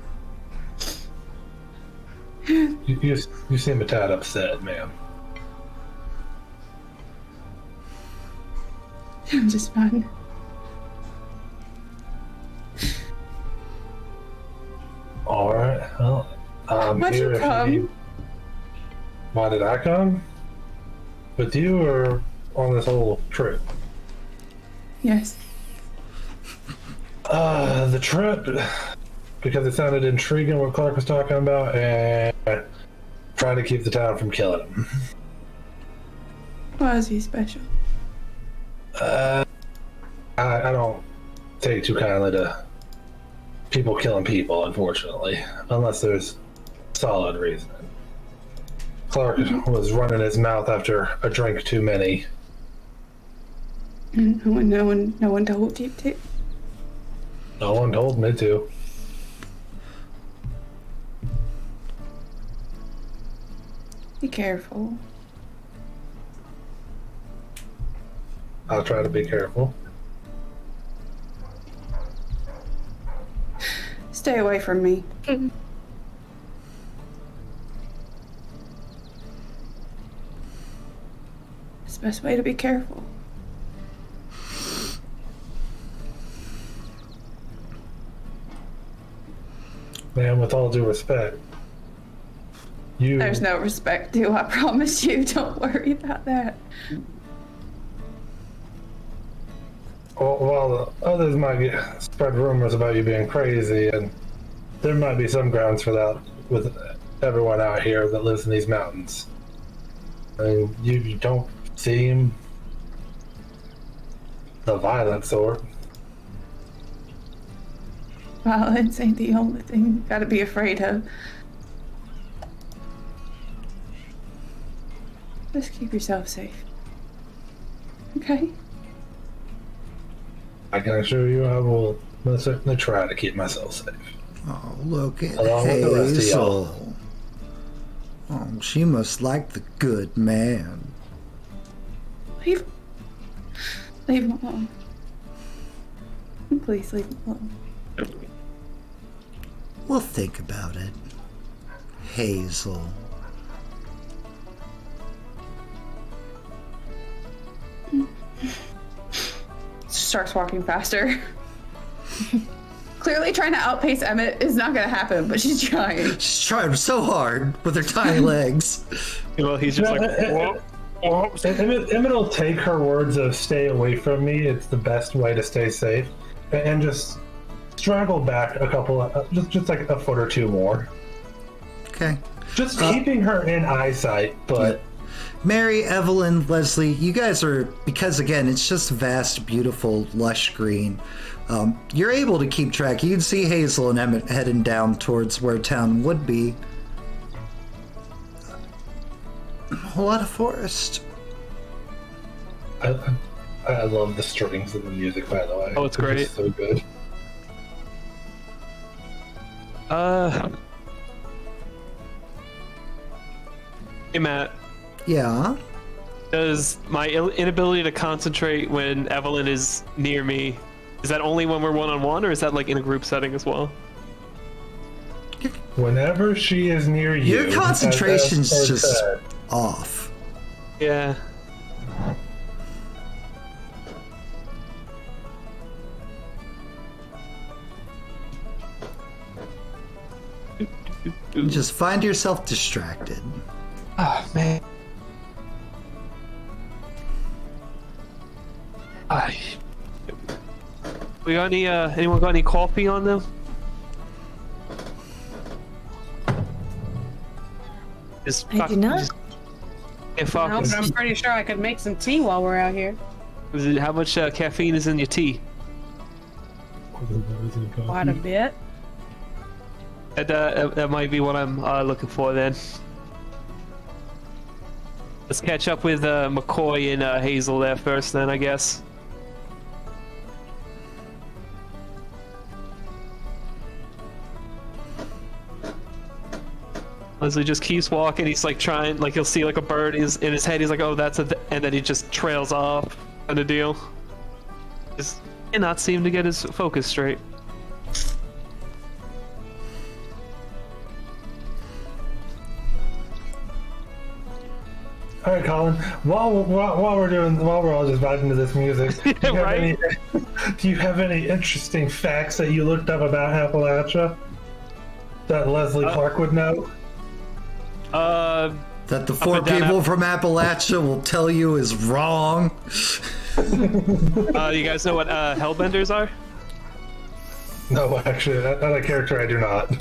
You seem a tad upset, ma'am. I'm just fine. All right. Well, I'm Why'd here you if come? need. Why did I come? With you or on this whole trip? Yes. The trip, because it sounded intriguing what Clark was talking about, and trying to keep the town from killing him. Why is he special? I don't take too kindly to people killing people, unfortunately, unless there's solid reason. Clark was running his mouth after a drink too many. No one told you to. No one told me to. Be careful. I'll try to be careful. Stay away from me. It's the best way to be careful. Man, with all due respect, you... There's no respect due, I promise you. Don't worry about that. While the others might spread rumors about you being crazy, and there might be some grounds for that with everyone out here that lives in these mountains. I mean, you don't seem the violent sort. Violence ain't the only thing you gotta be afraid of. Just keep yourself safe. Okay? I can assure you I will most certainly try to keep myself safe. Oh, look at Along with the rest of y'all. Hazel. Oh, she must like the good man. Leave him alone. Please leave him alone. We'll think about it. Hazel. Starts walking faster. Clearly trying to outpace Emmett is not gonna happen, but she's trying. She's trying so hard with her tiny legs. Well, he's just like, whoa, whoa. Emmett will take her words of "stay away from me." It's the best way to stay safe, and just straggle back a couple, just like a foot or two more. Okay. Just keeping her in eyesight, but Mary, Evelyn, Leslie, you guys are, because again, it's just vast, beautiful, lush green. You're able to keep track. You can see Hazel and Emmett heading down towards where town would be. A whole lot of forest. I love the strings of the music, by the way. Oh, it's great. Just so good. Hey Matt, Yeah. does my inability to concentrate when Evelyn is near me, is that only when we're one-on-one, or is that like in a group setting as well? Whenever she is near you, Your concentration's as just said, off. Yeah. You just find yourself distracted. Oh man. We got any? Anyone got any coffee on them? I do not. Can't No, but focus. I'm pretty sure I could make some tea while we're out here. How much caffeine is in your tea? Quite a bit. That might be what I'm looking for then. Let's catch up with McCoy and Hazel there first then, I guess. Leslie just keeps walking. He's like trying, like he'll see like a bird in his head. He's like, "Oh, that's and then he just trails off, kind of deal. Just cannot seem to get his focus straight. All right, Colin. While we're all just vibing to this music, Right? Do you have any interesting facts that you looked up about Appalachia that Leslie Clark would know? That the four and down people from Appalachia will tell you is wrong. You guys know what Hellbenders are? No, actually, that a character I do not.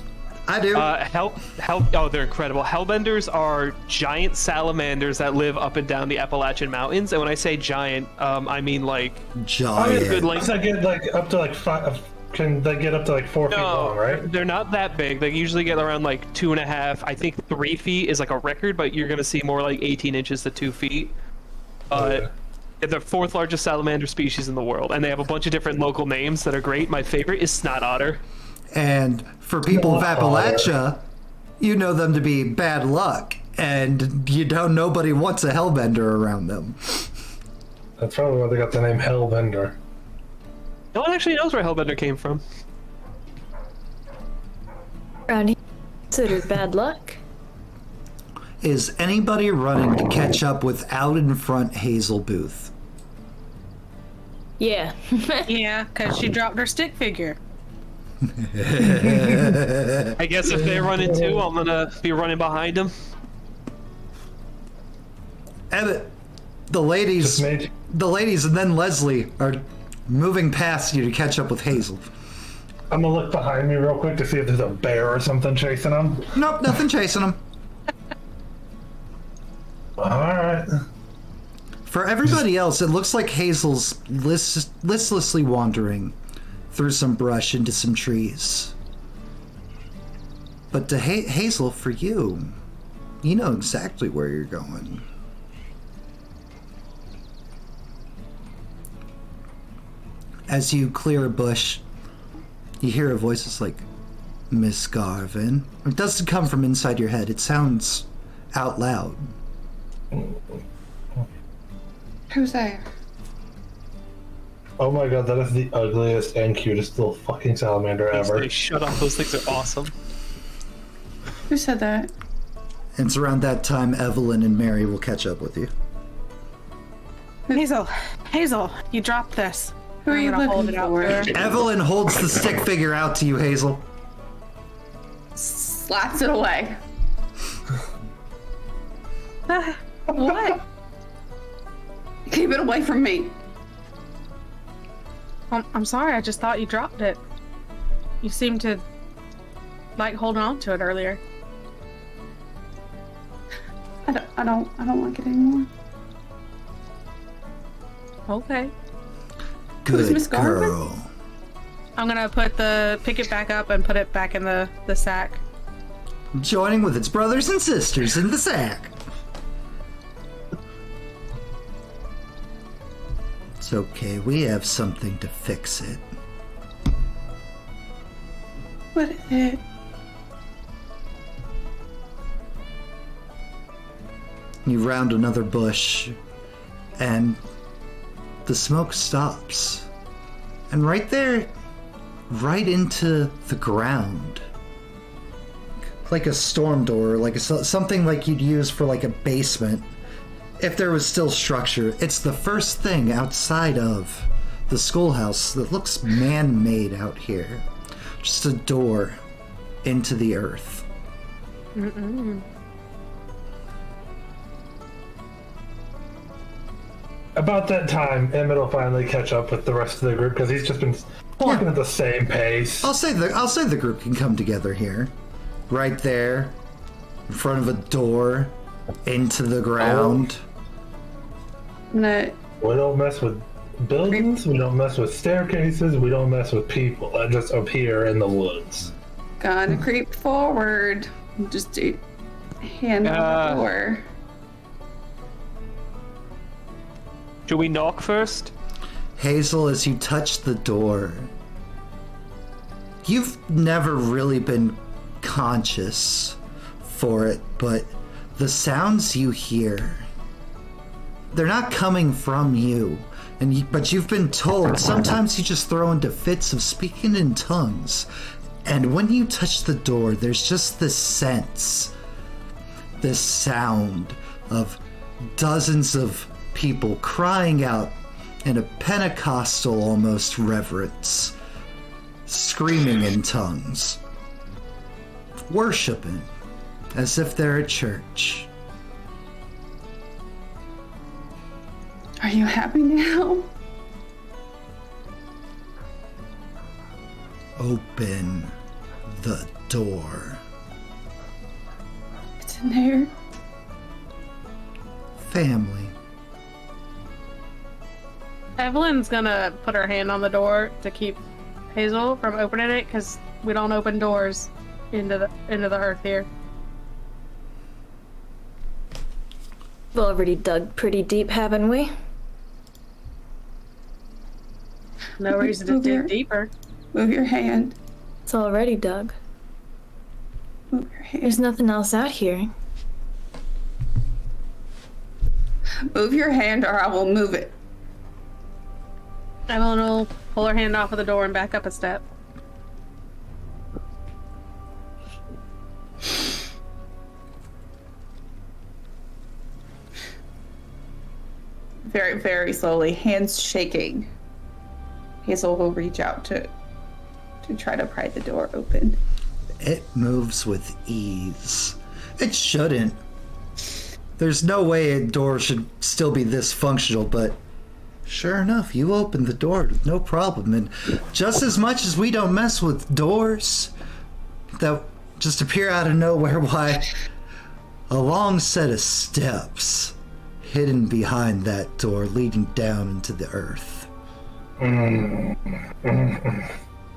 I do. Oh, they're incredible. Hellbenders are giant salamanders that live up and down the Appalachian Mountains. And when I say giant, I mean like Giant. good length. Does that get like up to like 5? Can they get up to like 4 feet long, right? They're not that big. They usually get around like 2.5. I think 3 feet is like a record, but you're gonna see more like 18 inches to 2 feet. They're the fourth largest salamander species in the world, and they have a bunch of different local names that are great. My favorite is snot otter. And for people of Appalachia, you know them to be bad luck, and nobody wants a hellbender around them. That's probably why they got the name Hellbender. No one actually knows where Hellbender came from. Around here, considered bad luck. Is anybody running to catch up with out in front Hazel Booth? Yeah. Yeah, because she dropped her stick figure. I guess if they run into, I'm gonna be running behind them. Ebbet, the ladies, and then Leslie are moving past you to catch up with Hazel. I'm gonna look behind me real quick to see if there's a bear or something chasing them. Nope, nothing chasing them. Alright. For everybody else, it looks like Hazel's listlessly wandering through some brush into some trees. But to Hazel, for you, you know exactly where you're going. As you clear a bush, you hear a voice that's like, Miss Garvin. It doesn't come from inside your head, it sounds out loud. Who's there? Oh my god, that is the ugliest and cutest little fucking salamander ever. Shut up, those things are awesome. Who said that? And it's around that time Evelyn and Mary will catch up with you. Hazel, you dropped this. Who are you I'm gonna hold looking it out for? there. Evelyn holds the stick figure out to you, Hazel. Slaps it away. What? Keep it away from me. I'm sorry, I just thought you dropped it. You seemed to like holding on to it earlier. I don't like it anymore. Okay. Good Miss Garvin? girl. I'm gonna pick it back up and put it back in the sack. Joining with its brothers and sisters in the sack. It's okay, we have something to fix it. What is it? You round another bush, and the smoke stops. And right there, right into the ground, like a storm door, like something like you'd use for like a basement, if there was still structure. It's the first thing outside of the schoolhouse that looks man-made out here. Just a door into the earth. About that time, Emmett will finally catch up with the rest of the group because he's just been walking at the same pace. I'll say the group can come together here. Right there. in front of a door into the ground. I'm gonna We don't mess with buildings, we don't mess with staircases, we don't mess with people that just appear in the woods. gonna creep forward. Just do hand on the door. Should we knock first? Hazel, as you touch the door, you've never really been conscious for it, but the sounds you hear, they're not coming from you. But you've been told sometimes you just throw into fits of speaking in tongues. And when you touch the door, there's just this sense, this sound of dozens of people crying out in a Pentecostal almost reverence, screaming in tongues, worshiping as if they're at church. Are you happy now? Open the door. It's in there. Family. Evelyn's gonna put her hand on the door to keep Hazel from opening it, because we don't open doors into the earth here. We've already dug pretty deep, haven't we? No reason to dig deeper. Move your hand. It's already dug. Move your hand. There's nothing else out here. Move your hand or I will move it. Evelyn will pull her hand off of the door and back up a step. Very, very slowly, hands shaking. Hazel will reach out to try to pry the door open. It moves with ease. It shouldn't. There's no way a door should still be this functional, but sure enough, you open the door, no problem. And just as much as we don't mess with doors that just appear out of nowhere, why, a long set of steps hidden behind that door leading down into the earth.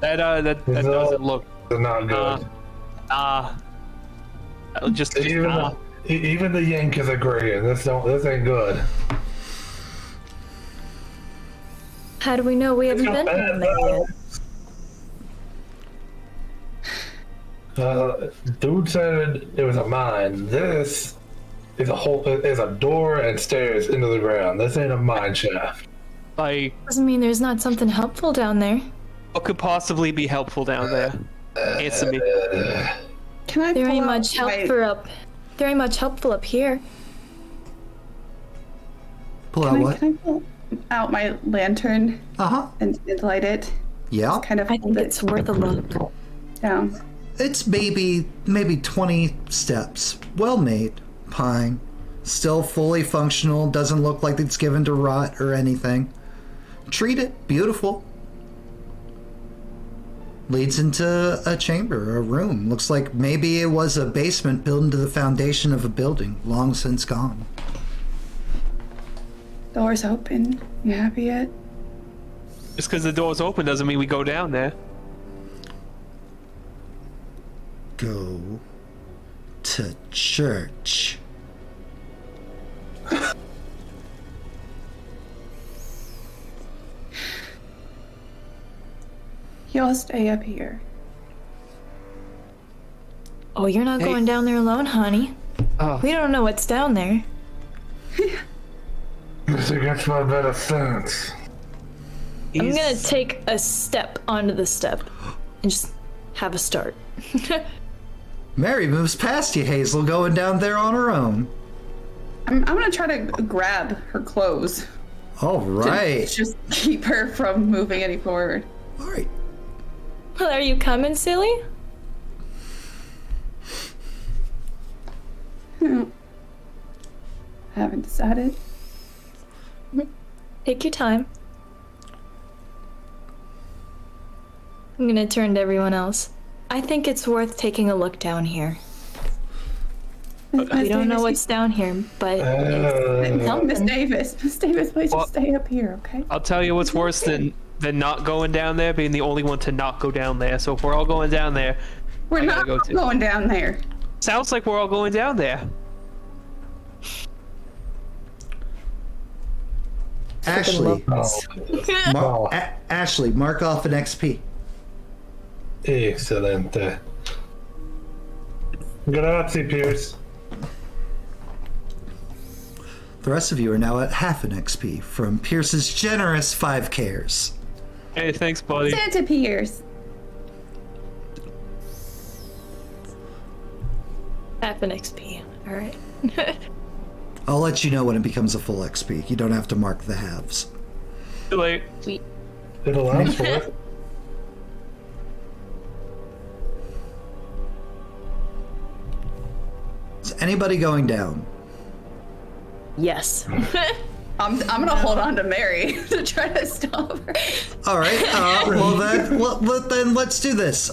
That doesn't look Not good. just Even the Yank is agreeing. This ain't good. How do we know we haven't been down there yet? Dude said it was a mine. This is a door and stairs into the ground. This ain't a mine shaft. like, Doesn't mean there's not something helpful down there. what could possibly be helpful down there? Answer me. Can I There pull ain't out much my- There ain't much helpful up here. Pull out what? Can I pull out my lantern Uh-huh. and light it? Yeah. Kind of I hold think it it's worth a look. down. It's maybe 20 steps. Well made. Pine. Still fully functional. Doesn't look like it's given to rot or anything. Treat it. Beautiful. Leads into a chamber, a room. Looks like maybe it was a basement built into the foundation of a building, long since gone. Door's open. You happy yet? Just because the door's open doesn't mean we go down there. Go to church. Y'all stay up here. Oh, you're not going down there alone, honey. Oh. We don't know what's down there. This against my better sense. I'm gonna take a step onto the step and just have a start. Mary moves past you, Hazel, going down there on her own. I'm gonna try to grab her clothes. All right. Just keep her from moving any forward. All right. Well, are you coming, silly? I haven't decided. Take your time. I'm gonna turn to everyone else. I think it's worth taking a look down here. We don't know what's down here, but Uh, Miss Davis. Miss Davis, please Well- just stay up here, okay? I'll tell you what's worse than not going down there, being the only one to not go down there. So if we're all going down there, We're I gotta not go too. going down there. Sounds like we're all going down there. Ashley, oh, Mar- Ashley, mark off an XP. excelente. Grazie, Pierce. The rest of you are now at half an XP from Pierce's generous 5 cares. Hey, thanks, buddy. Santa Pierce. half an XP. All right. I'll let you know when it becomes a full XP. You don't have to mark the halves. Too late. Sweet. It allows for it. Is anybody going down? Yes. I'm gonna hold on to Mary to try to stop her. All right. Then let's do this.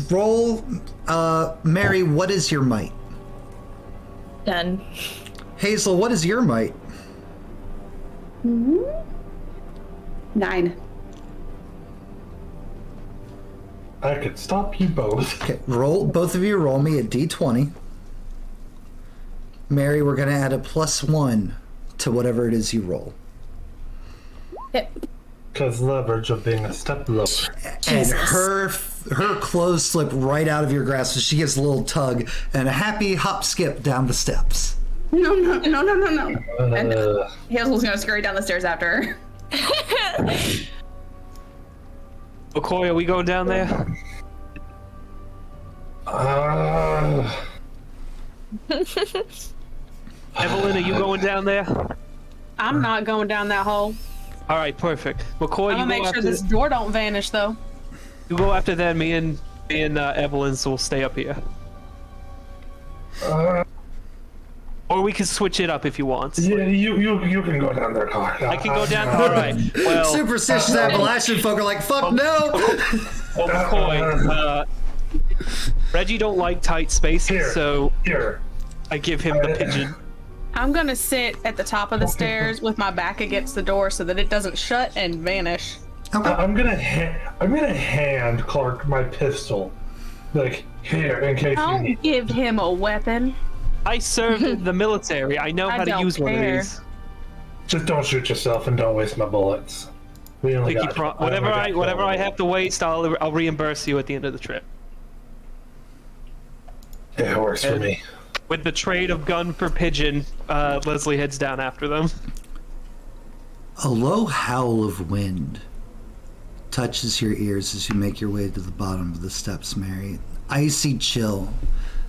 Roll, Mary. What is your might? 10. Hazel, what is your might? 9. I could stop you both. Okay, roll. Both of you roll me a d20. Mary, we're gonna add a +1 to whatever it is you roll. Because leverage of being a step lower. And her clothes slip right out of your grasp as she gives a little tug and a happy hop skip down the steps. No. And Uh, Hazel's gonna scurry down the stairs after her. McCoy, are we going down there? Evelyn, are you going down there? I'm not going down that hole. All right, perfect. McCoy, I'm gonna you make go sure after. this door don't vanish, though. You go after that. Me and Evelyn will stay up here. Or we can switch it up if you want. yeah, you can go down there, car. I can go down. All right. Well, Superstitious Appalachian folk are like, fuck no! well, McCoy, Reggie don't like tight spaces, Here. so Here. I give him the pigeon. I'm gonna sit at the top of the stairs with my back against the door so that it doesn't shut and vanish. I'm gonna hand Clark my pistol, like here in case you Don't need. give him a weapon. I served in the military. I know I how to don't use one of care. these. Just don't shoot yourself and don't waste my bullets. We only Pinky got whatever only got whatever 12. I have to waste, I'll reimburse you at the end of the trip. It works for And- me. With the trade of gun for pigeon, Leslie heads down after them. A low howl of wind touches your ears as you make your way to the bottom of the steps, Mary. Icy chill,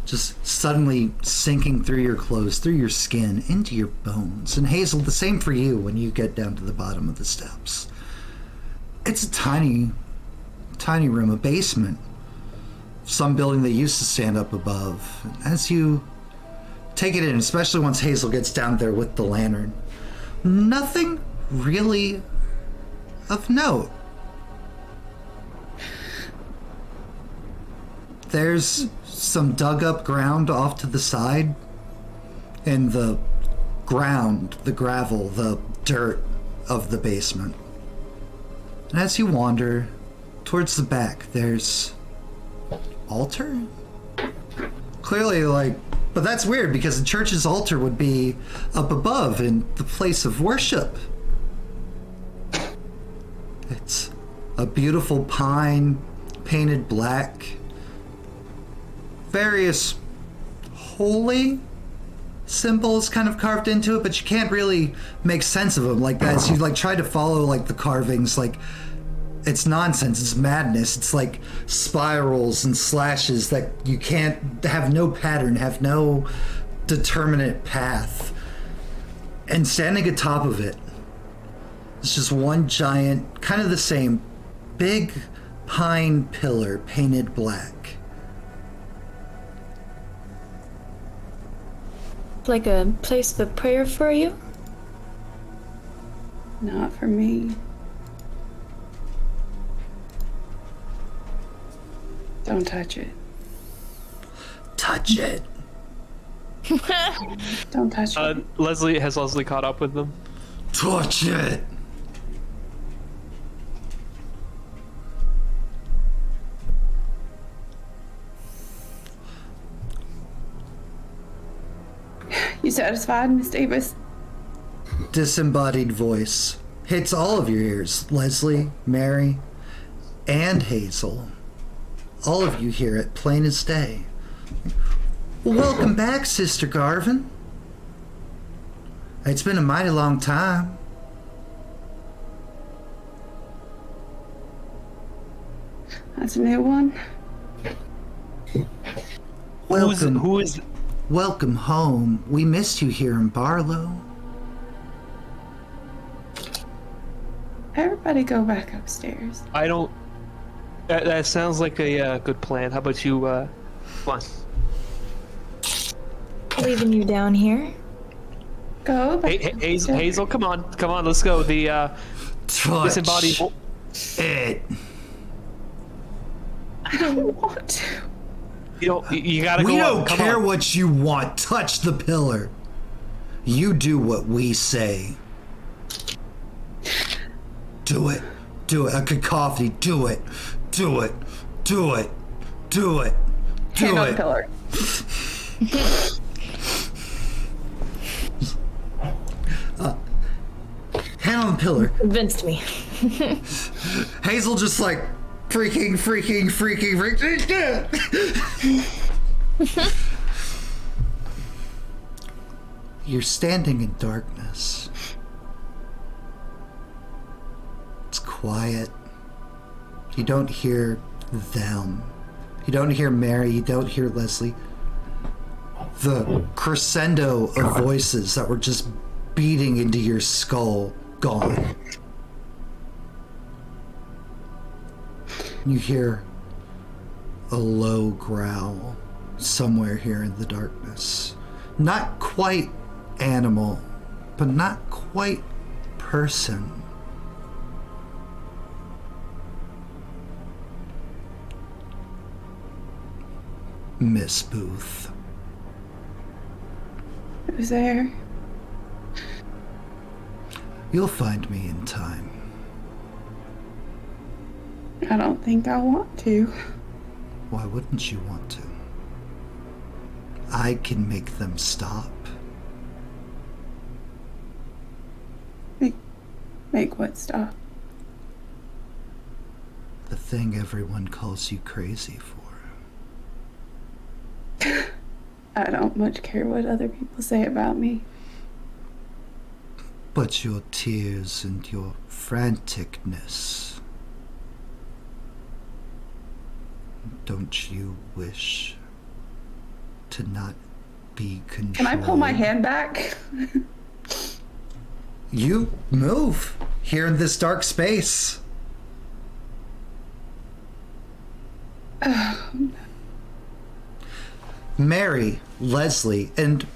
just suddenly sinking through your clothes, through your skin, into your bones. And Hazel, the same for you when you get down to the bottom of the steps. It's a tiny room, a basement. Some building that used to stand up above. As you take it in, especially once Hazel gets down there with the lantern, nothing really of note. There's some dug up ground off to the side, and the ground, the gravel, the dirt of the basement. And as you wander towards the back, there's altar? Clearly, but that's weird because the church's altar would be up above in the place of worship. It's a beautiful pine painted black. Various holy symbols kind of carved into it, but you can't really make sense of them like that. As you try to follow the carvings, it's nonsense, it's madness. It's like spirals and slashes that you can't have no pattern, have no determinate path. And standing atop of it, it's just one giant, kind of the same, big pine pillar painted black. Like a place of prayer for you? Not for me. Don't touch it. Touch it. Don't touch it. Has Leslie caught up with them? Touch it! You satisfied, Miss Davis? Disembodied voice hits all of your ears. Leslie, Mary, and Hazel. All of you hear it plain as day. Welcome back, Sister Garvin. It's been a mighty long time. That's a new one. Welcome. Welcome home. We missed you here in Barlo. Everybody go back upstairs. I don't. That sounds like a good plan. How about you? Come on. Leaving you down here. Go back Hazel, come on, let's go. The Touch disembodied. it. I don't want to. You gotta go. We don't Come care on. what you want. Touch the pillar. You do what we say. Do it. Do it. A cacophony. Do it. Do it. Do it. Do it. Do Hand on it. the pillar. Hand on the pillar. Convinced me. Hazel just like freaking. You're standing in darkness. It's quiet. You don't hear them. You don't hear Mary. You don't hear Leslie. The crescendo of voices that were just beating into your skull, gone. You hear a low growl somewhere here in the darkness. Not quite animal, but not quite person. Miss Booth. Who's there? You'll find me in time. I don't think I want to. Why wouldn't you want to? I can make them stop. Make what stop? The thing everyone calls you crazy for. I don't much care what other people say about me. But your tears and your franticness. Don't you wish to not be controlled? Can I pull my hand back? You move here in this dark space. Mary, Leslie, and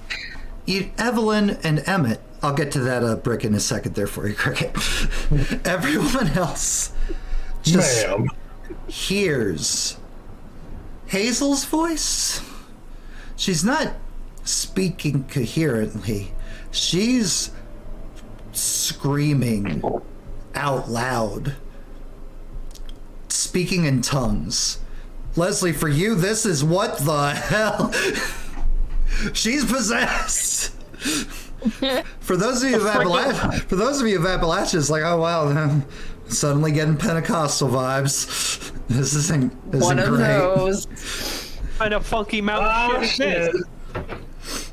Evelyn and Emmett. I'll get to that brick in a second there for you, Cricket. Everyone else just Ma'am. hears Hazel's voice. She's not speaking coherently. She's screaming out loud, speaking in tongues. Leslie, for you, this is what the hell? She's possessed. For those of you of Appalachia, it's like, oh wow, suddenly getting Pentecostal vibes. This isn't One of great. those. What kind of funky mountain shit is this?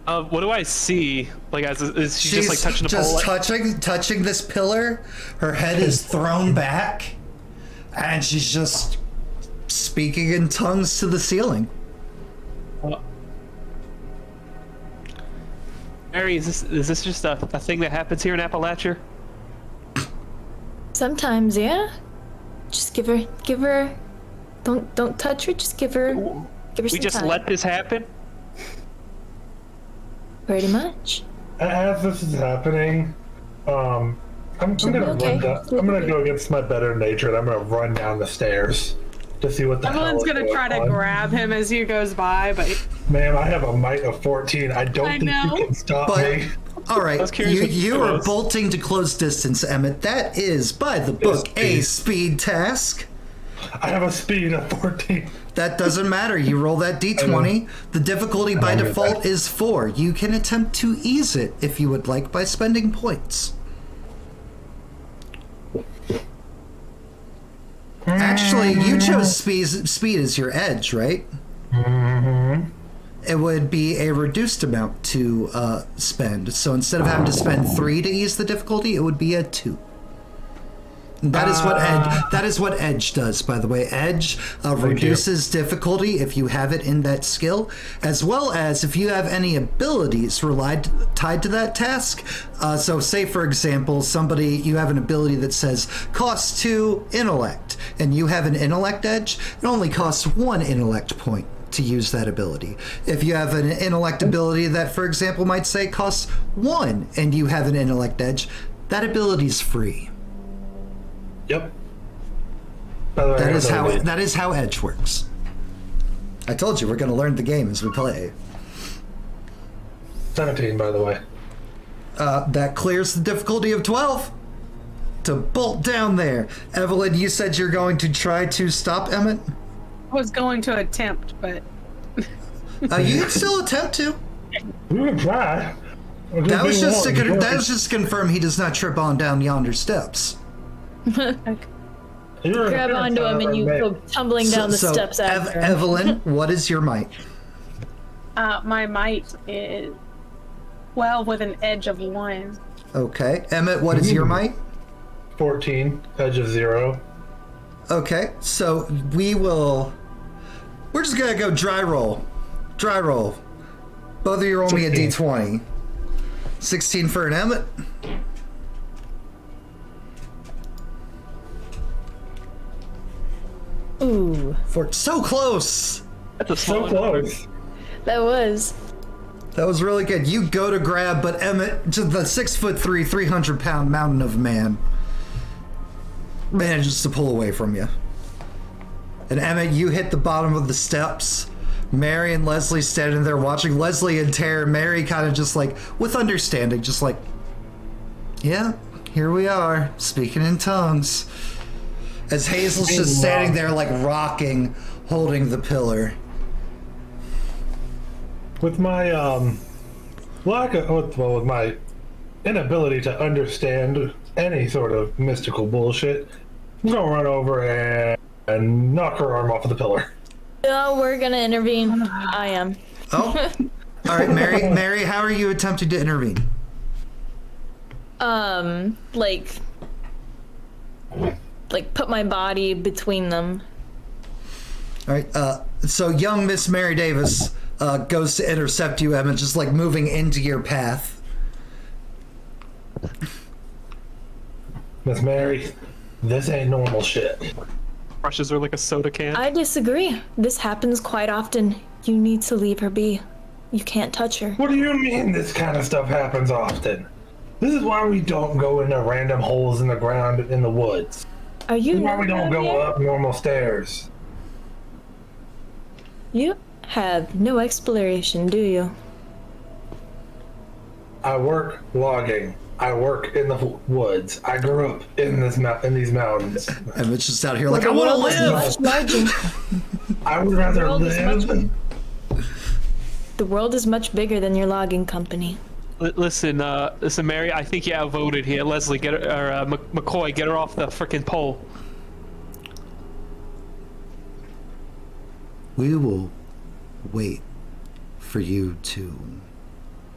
What do I see? Like, is she just like touching the pole? Touching this pillar. Her head is thrown back, and she's just speaking in tongues to the ceiling. Mary, is this just a thing that happens here in Appalachia? Sometimes, yeah. Just give her. Don't touch her. Just give her. Give her some We just time. let this happen? Pretty much. As this is happening, I'm gonna okay. I'm gonna go against my better nature and I'm gonna run down the stairs to see what the hell Evelyn's is gonna going try to on. grab him as he goes by, but Ma'am, I have a might of 14. I don't I think know. you can stop But me. all right, was curious what you it are was. bolting to close distance, Emmett. That is, by the book, a speed task. I have a speed of 14. That doesn't matter. You roll that d20. The difficulty by I know default that. is 4. You can attempt to ease it if you would like by spending points. Actually, you chose speed as your edge, right? Mm-hmm. It would be a reduced amount to spend. So instead of having to spend 3 to ease the difficulty, it would be a 2. That is what edge does, by the way. Edge reduces difficulty if you have it in that skill, as well as if you have any abilities tied to that task. So say, for example, you have an ability that says costs 2 intellect, and you have an intellect edge, it only costs 1 intellect point to use that ability. If you have an intellect ability that, for example, might say costs 1, and you have an intellect edge, that ability is free. Yep. By the way, That is how edge works. I told you we're going to learn the game as we play. 17, by the way. That clears the difficulty of 12 to bolt down there. Evelyn, you said you're going to try to stop Emmett. I was going to attempt, but You can still attempt to. You can try. That was just to confirm he does not trip on down yonder steps. Grab onto him and you go tumbling down the steps after him. Evelyn, what is your might? my might is 12 with an edge of 1. Okay. Emmett, what is your might? 14, edge of 0. Okay, so we're just gonna go dry roll. Dry roll. Both of you roll me a 16. d20. 16 for an Emmett. Ooh, So close. That's a So small number. close. that was. That was really good. You go to grab, but Emmett, just the 6'3", 300-pound mountain of man, manages to pull away from you. And Emmett, you hit the bottom of the steps. Mary and Leslie standing there watching. Leslie in terror. Mary kind of just like, with understanding, just like, yeah, here we are, speaking in tongues. As Hazel's just standing there like rocking, holding the pillar. With my with my inability to understand any sort of mystical bullshit, I'm gonna run over and knock her arm off of the pillar. No, we're gonna intervene. I am. Oh, all right, Mary. Mary, how are you attempting to intervene? Like put my body between them. All right. So young Miss Mary Davis goes to intercept you, Emmett, just like moving into your path. Miss Mary, this ain't normal shit. Brushes her like a soda can. I disagree. This happens quite often. You need to leave her be. You can't touch her. What do you mean this kind of stuff happens often? This is why we don't go into random holes in the ground in the woods. Are you This is why we not don't around go here? up normal stairs. You have no exploration, do you? I work logging. I work in the woods. I grew up in these mountains. Emmett's just out here like, I The want to world is live. much larger. I would rather world is live. The world is much bigger than your logging company. Listen, Mary, I think you outvoted here. Leslie, get her, or McCoy, get her off the frickin' pole. We will wait for you to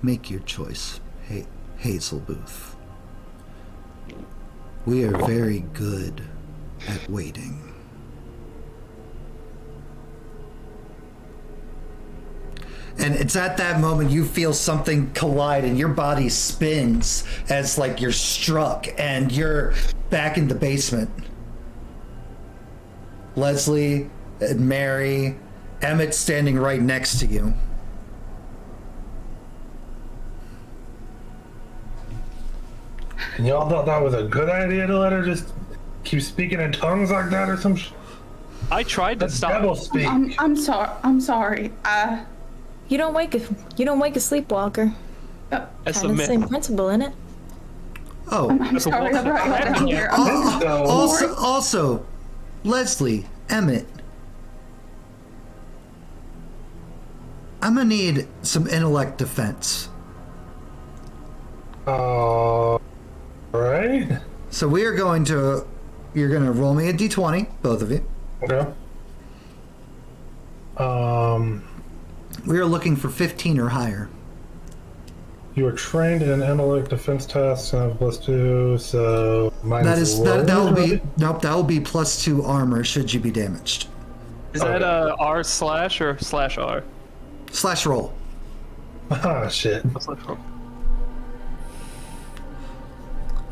make your choice, Hazel Booth. We are very good at waiting. And it's at that moment you feel something collide and your body spins as like you're struck and you're back in the basement. Leslie and Mary, Emmett standing right next to you. And y'all thought that was a good idea to let her just keep speaking in tongues like that or some I tried to stop. devil speak. I'm sorry. I'm sorry. You don't wake a sleepwalker. Oh, That's Kind of the same principle in it. Oh, I'm sorry, I brought you down here. also, Leslie, Emmett, I'm gonna need some intellect defense. Right. So you're gonna roll me a d20, both of you. Okay. We are looking for 15 or higher. You were trained in an intellect defense test, and I have +2, so That will be +2 armor should you be damaged. Is that R/ or /R? /roll. Ah, shit.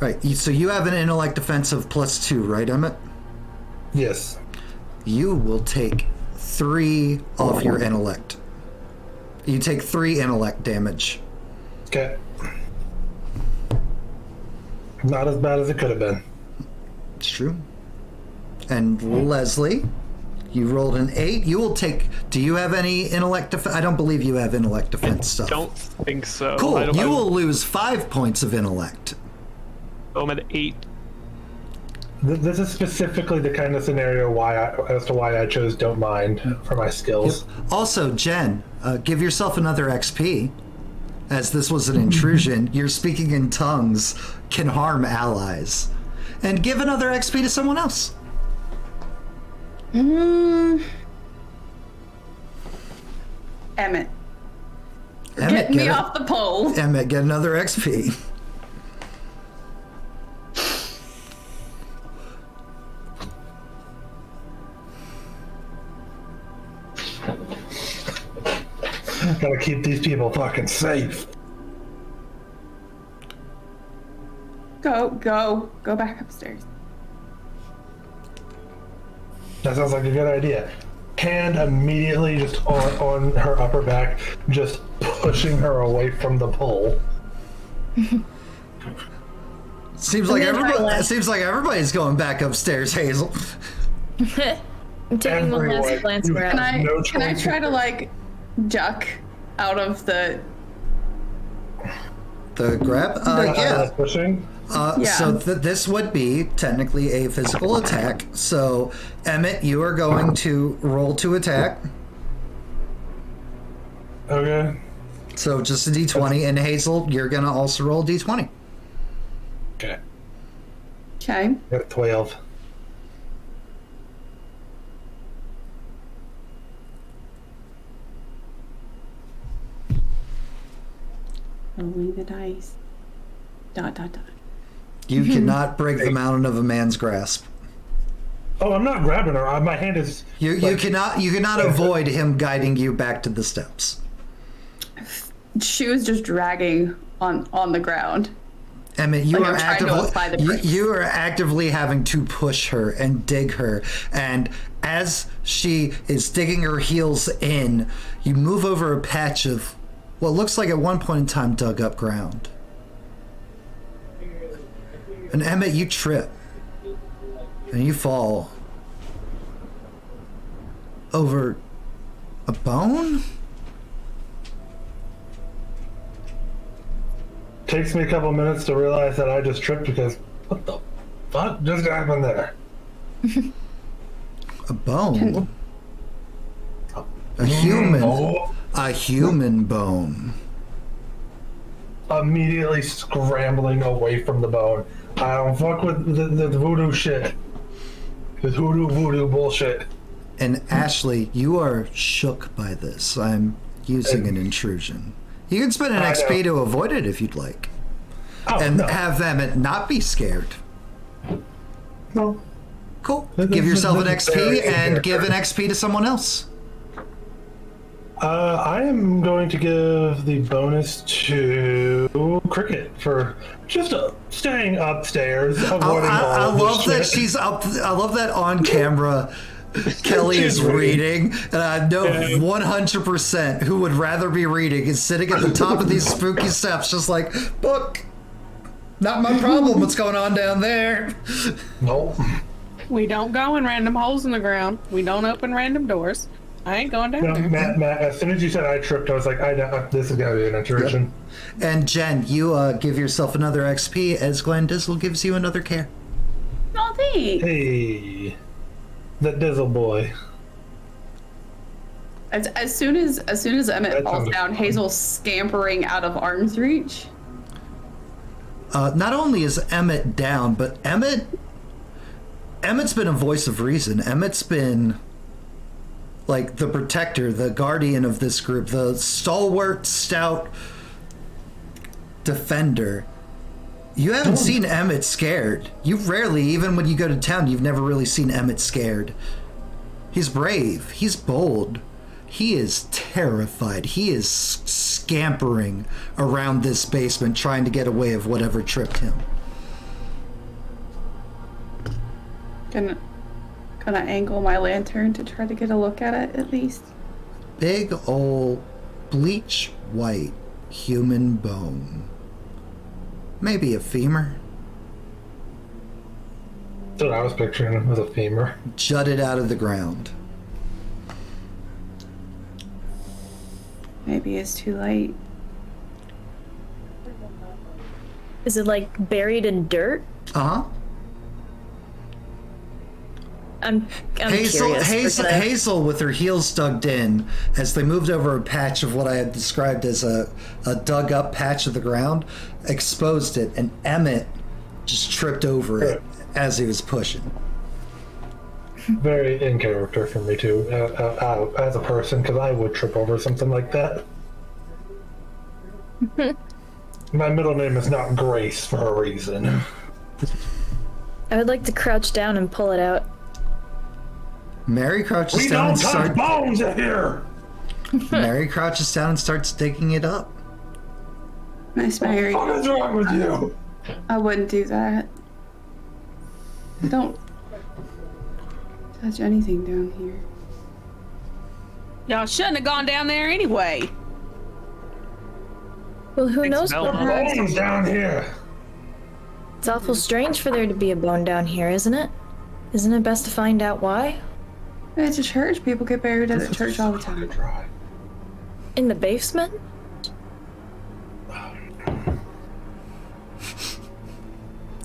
Right. So you have an intellect defense of +2, right, Emmett? Yes. You will take 3 off your intellect. You take 3 intellect damage. Okay. Not as bad as it could have been. It's true. And Leslie, you rolled an 8. You will take. Do you have any intellect defense? I don't believe you have intellect defense stuff. Don't think so. Cool. You will lose 5 points of intellect. I'm at 8. This is specifically the kind of scenario as to why I chose don't mind for my skills. Also, Jen, give yourself another XP. As this was an intrusion, your speaking in tongues can harm allies. And give another XP to someone else. Emmett. Get me off the pole. Emmett, get another XP. Gotta keep these people fucking safe. Go back upstairs. That sounds like a good idea. Hand immediately just on her upper back, just pushing her away from the pole. Seems like everybody's going back upstairs, Hazel. I'm taking one last glance around. Can I try to like duck out of the grab? Yeah. Pushing. So this would be technically a physical attack. So Emmett, you are going to roll to attack. Okay. So just a d20, and Hazel, you're gonna also roll a d20. Okay. Okay. Got 12. Rolling the dice. ... You cannot break the mountain of a man's grasp. Oh, I'm not grabbing her. My hand is. You cannot avoid him guiding you back to the steps. She was just dragging on the ground. Emmett, you Like are actively having to push her and dig her, and as she is digging her heels in, you move over a patch of what looks like at one point in time dug up ground. And Emmett, you trip. And you fall over a bone? Takes me a couple minutes to realize that I just tripped because what the fuck just happened there? A bone? A human bone. Immediately scrambling away from the bone. I don't fuck with the voodoo shit. The voodoo bullshit. And Ashley, you are shook by this. I'm using an intrusion. You can spend an XP to avoid it if you'd like. Have Emmett not be scared. No. Cool. Give yourself an XP and give an XP to someone else. I am going to give the bonus to Cricket for just staying upstairs, avoiding I all love that this shit. she's up. I love that on camera. Kelly is reading, and I know 100% who would rather be reading is sitting at the top of these spooky steps, just like, book. Not my problem. What's going on down there? Nope. We don't go in random holes in the ground. We don't open random doors. I ain't going down No, there. Matt, as soon as you said I tripped, I was like, this is gotta be an intuition. And Jen, you give yourself another XP as Glenn Dizzle gives you another care. Oh, thanks. Hey, the Dizzle boy. As soon as Emmett That falls sounds down, fun. Hazel's scampering out of arm's reach. Not only is Emmett down, but Emmett's been a voice of reason. Emmett's been like the protector, the guardian of this group, the stalwart, stout defender. You haven't seen Emmett scared. You've rarely, even when you go to town, you've never really seen Emmett scared. He's brave. He's bold. He is terrified. He is scampering around this basement trying to get away of whatever tripped him. Can I angle my lantern to try to get a look at it at least? Big ol' bleach white human bone. Maybe a femur. That's what I was picturing with a femur. Jutted out of the ground. Maybe it's too late. Is it like buried in dirt? Uh-huh. I'm Hazel, curious. We're gonna- Hazel with her heels dug in as they moved over a patch of what I had described as a dug up patch of the ground, exposed it, and Emmett just tripped over it as he was pushing. Very in character for me too, as a person, because I would trip over something like that. My middle name is not Grace for a reason. I would like to crouch down and pull it out. Mary crouches We down don't and touch starts. bones in here! Mary crouches down and starts digging it up. Nice, Mary. What is wrong with you? I wouldn't do that. Don't touch anything down here. Y'all shouldn't have gone down there anyway. Well, who knows Smell what them. happened? Bones down here! It's awful strange for there to be a bone down here, isn't it? Isn't it best to find out why? It's a church. People get buried at a church all the time. Try. In the basement?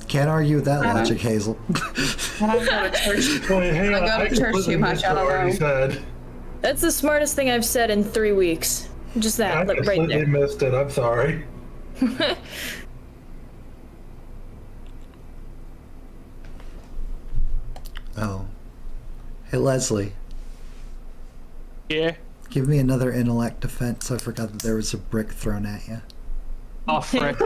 Can't argue with that logic, Hazel. I don't go to church. Wait, hang on. I go to church completely too much, missed I don't what already know. said. That's the smartest thing I've said in 3 weeks. Just I that, like, right completely there. missed it. I'm sorry. Oh. Hey, Leslie. Yeah. Give me another intellect defense. I forgot that there was a brick thrown at you. Oh, frick.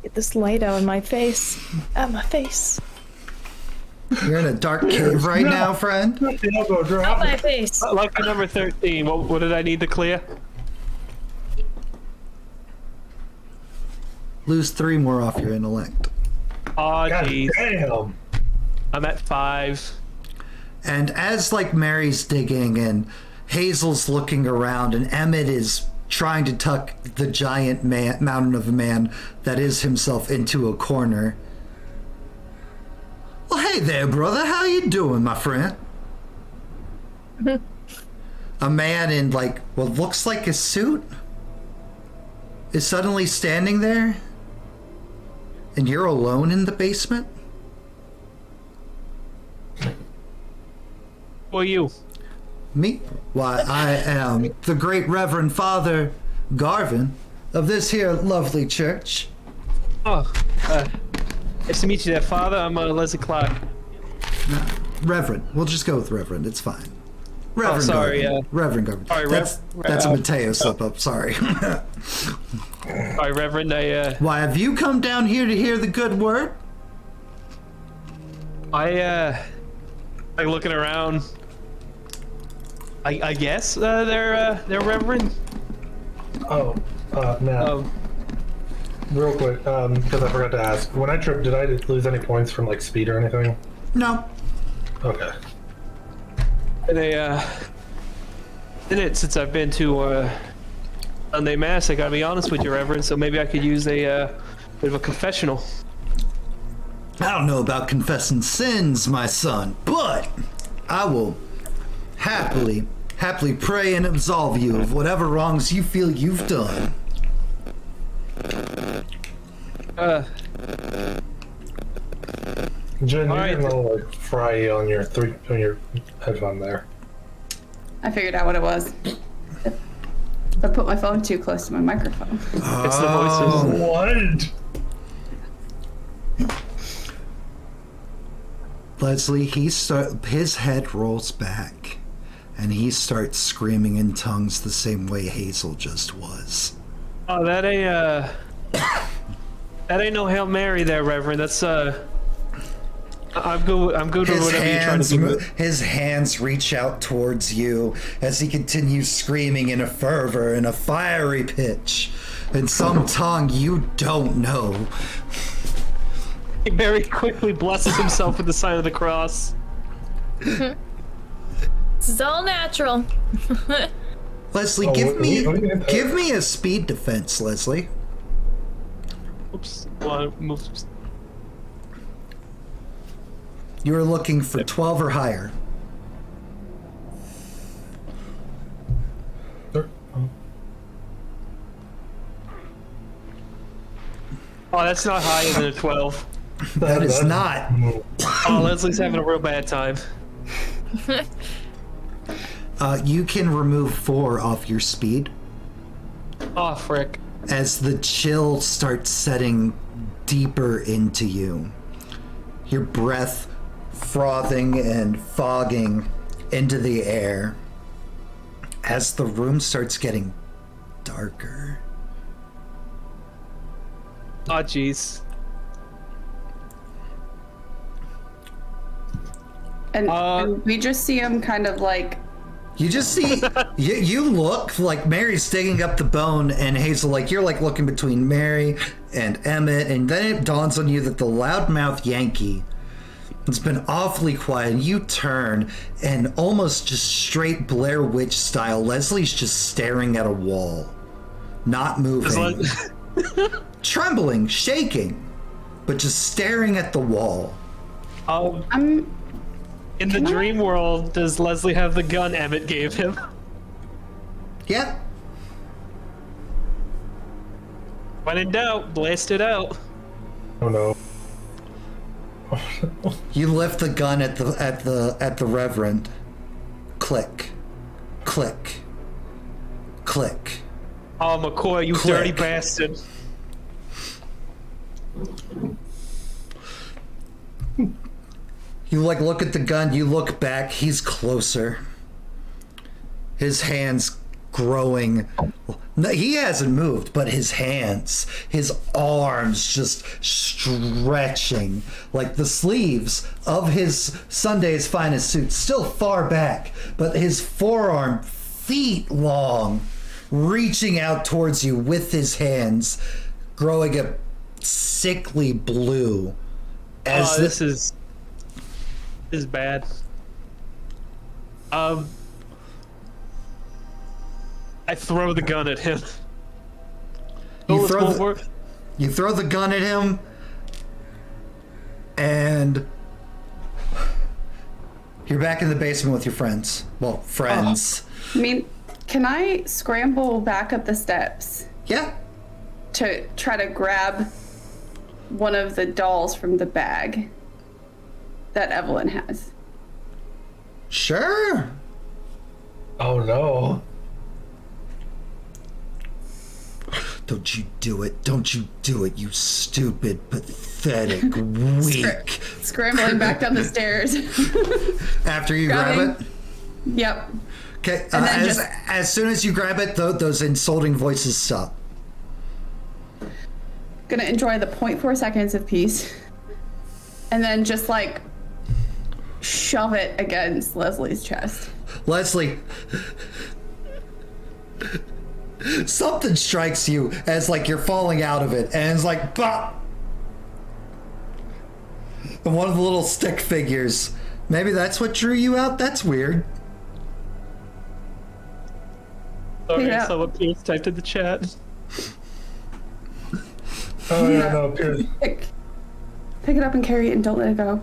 Get this light out of my face. Out of my face. You're in a dark cave right now, friend? The elbow Out drop. my face. Lucky number 13. What did I need to clear? Lose 3 more off your intellect. Oh, God jeez. damn. I'm at 5. And as like Mary's digging and Hazel's looking around and Emmett is trying to tuck the giant mountain of a man that is himself into a corner. Well, hey there, brother. How you doing, my friend? A man in like what looks like a suit is suddenly standing there, and you're alone in the basement? Who are you? Me? Why, I am the great Reverend Father Garvin of this here lovely church. Oh, nice to meet you there, Father. I'm Leslie Clark. Reverend. We'll just go with Reverend. It's fine. Reverend sorry, Garvin. Reverend Garvin. sorry, That's a Mateo slip up. Sorry. Sorry, Reverend. Why, have you come down here to hear the good word? I like looking around. I guess they're Reverend. Oh, Matt, real quick, because I forgot to ask. When I tripped, did I lose any points from like speed or anything? No. Okay. They minute since I've been to Sunday Mass. I gotta be honest with you, Reverend. So maybe I could use a bit of a confessional. I don't know about confessing sins, my son, but I will happily pray and absolve you of whatever wrongs you feel you've done. Jen, All you're right. getting a little like fry on your headphone there. I figured out what it was. I put my phone too close to my microphone. It's the voices. What? Leslie, his head rolls back, and he starts screaming in tongues the same way Hazel just was. Oh, that ain't no Hail Mary there, Reverend. That's I'm good with whatever you're trying to do. His hands reach out towards you as he continues screaming in a fervor, in a fiery pitch, in some tongue you don't know. He very quickly blesses himself with the sign of the cross. This is all natural. Leslie, Oh, give what- me a speed defense, Leslie. Oops. Well, move. You are looking for 12 or higher. Oh, that's not higher than a 12. That is not. Oh, Leslie's having a real bad time. You can remove 4 off your speed Oh, frick. as the chill starts setting deeper into you. Your breath frothing and fogging into the air as the room starts getting darker. Oh, jeez. And we just see him kind of like, You just see, you look like Mary's digging up the bone, and Hazel, like, you're like looking between Mary and Emmett, and then it dawns on you that the loudmouth Yankee has been awfully quiet, and you turn, and almost just straight Blair Witch style, Leslie's just staring at a wall, not moving, trembling, shaking, but just staring at the wall. I'm In the dream world, does Leslie have the gun Emmett gave him? Yeah. When in doubt, blast it out. Oh no. You lift the gun at the Reverend. Click. Click. Click. Oh, McCoy, you Click. dirty bastard. You like look at the gun, you look back, he's closer. His hands growing. No, he hasn't moved, but his hands, his arms just stretching like the sleeves of his Sunday's finest suit, still far back, but his forearm feet long, reaching out towards you with his hands, growing a sickly blue. As Oh, this is bad. I throw the gun at him. You This throw won't the- work. You throw the gun at him, and you're back in the basement with your friends. Well, friends. I mean, can I scramble back up the steps Yeah. to try to grab one of the dolls from the bag that Evelyn has? Sure. Oh no. Don't you do it. Don't you do it, you stupid, pathetic, weak. Scrambling back down the stairs. After you grab Grabbing. it. Yep. Okay. And then As soon as you grab it, those insulting voices stop. Gonna enjoy the 0.4 seconds of peace. And then just like shove it against Leslie's chest. Leslie, something strikes you as like you're falling out of it, and it's like, bah! And one of the little stick figures. Maybe that's what drew you out? That's weird. Sorry, Yeah. someone please typed in the chat. Oh yeah, no, Piers. Pick it up and carry it and don't let it go.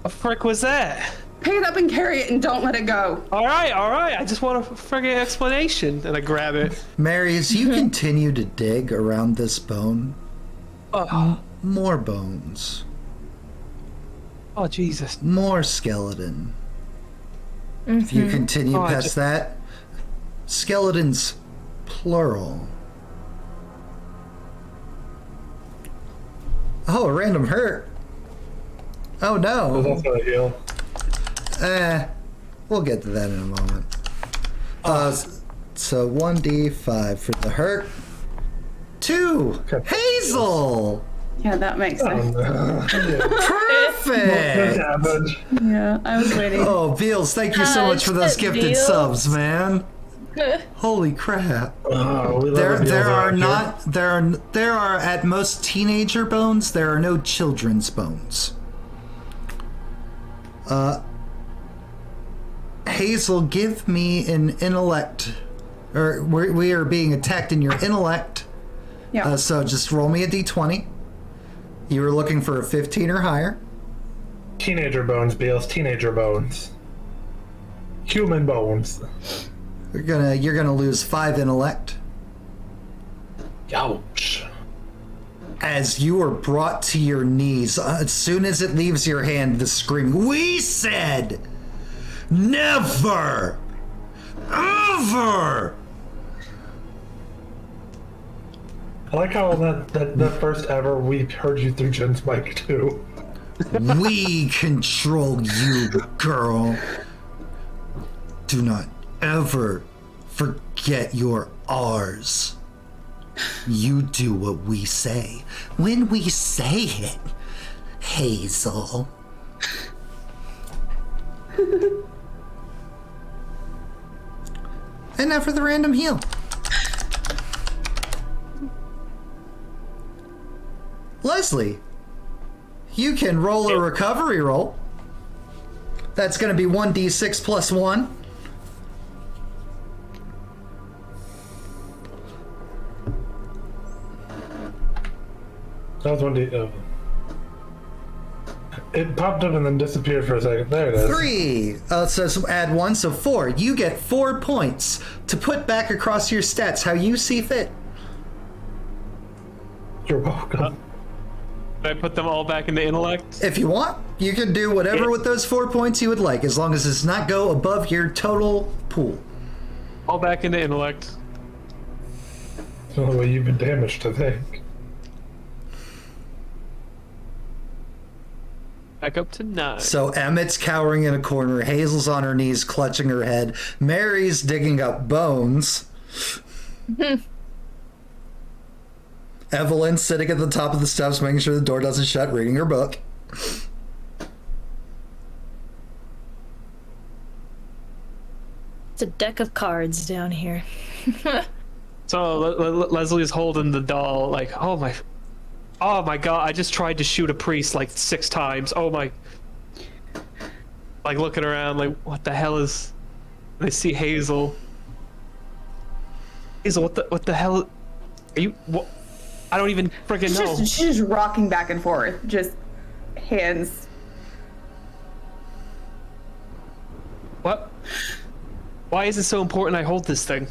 What frick was that? pick it up and carry it and don't let it go. All right. I just want a friggin' explanation. And I grab it. Mary, as you continue to dig around this bone, more bones, Oh, Jesus. more skeleton. If you continue past that, skeletons, plural. Oh, a random hurt. Oh There's no. also a heal. We'll get to that in a moment. So 1d5 for the hurt. 2! Hazel! Yeah, that makes sense. Perfect! Damage. Yeah, I was waiting. Oh, Beals, thank you so much for those shit, gifted Beals. subs, man. Holy crap. Oh, we love There a Beals are actor. not there are at most teenager bones. There are no children's bones. Hazel, give me an intellect, or we are being attacked in your intellect. Yeah. So just roll me a d20. You were looking for a 15 or higher. Teenager bones, Beals. Teenager bones. Human bones. You're gonna lose 5 intellect Ouch. as you are brought to your knees. As soon as it leaves your hand, the scream. We said, never, ever. I like how that first ever we heard you through Jen's mic too. We control you, girl. Do not ever forget you're ours. You do what we say when we say it, Hazel. And now for the random heal. Leslie, you can roll a recovery roll. That's going to be 1d6 plus 1. That was one D. It popped up and then disappeared for a second. There it is. 3. So add 1, so 4. You get 4 points to put back across your stats how you see fit. You're welcome. Can I put them all back into intellect? If you want, you can do whatever with those 4 points you would like, as long as it's not go above your total pool. All back into intellect. That's the only way you've been damaged, I think. Back up to 9. So Emmett's cowering in a corner, Hazel's on her knees clutching her head, Mary's digging up bones. Evelyn's sitting at the top of the steps making sure the door doesn't shut, reading her book. It's a deck of cards down here. So Leslie's holding the doll like, oh my god, I just tried to shoot a priest like 6 times. Oh my. Like looking around like, what the hell is. And I see Hazel. Hazel, what the hell are you, what? I don't even freaking know. She's just rocking back and forth, just hands. What? Why is it so important I hold this thing?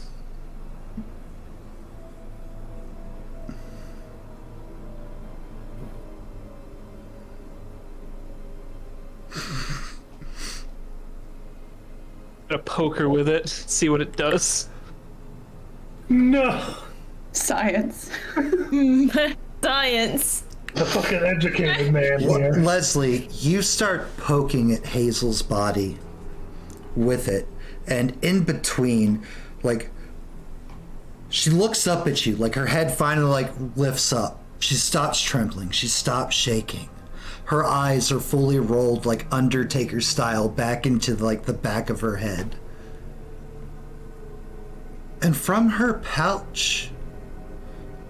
Gonna poke her with it, see what it does. No! Science. Science. The fucking educated man here. Leslie, you start poking at Hazel's body with it, and in between, like, she looks up at you, like her head finally like lifts up. She stops trembling. She stops shaking. Her eyes are fully rolled like Undertaker style back into like the back of her head. And from her pouch,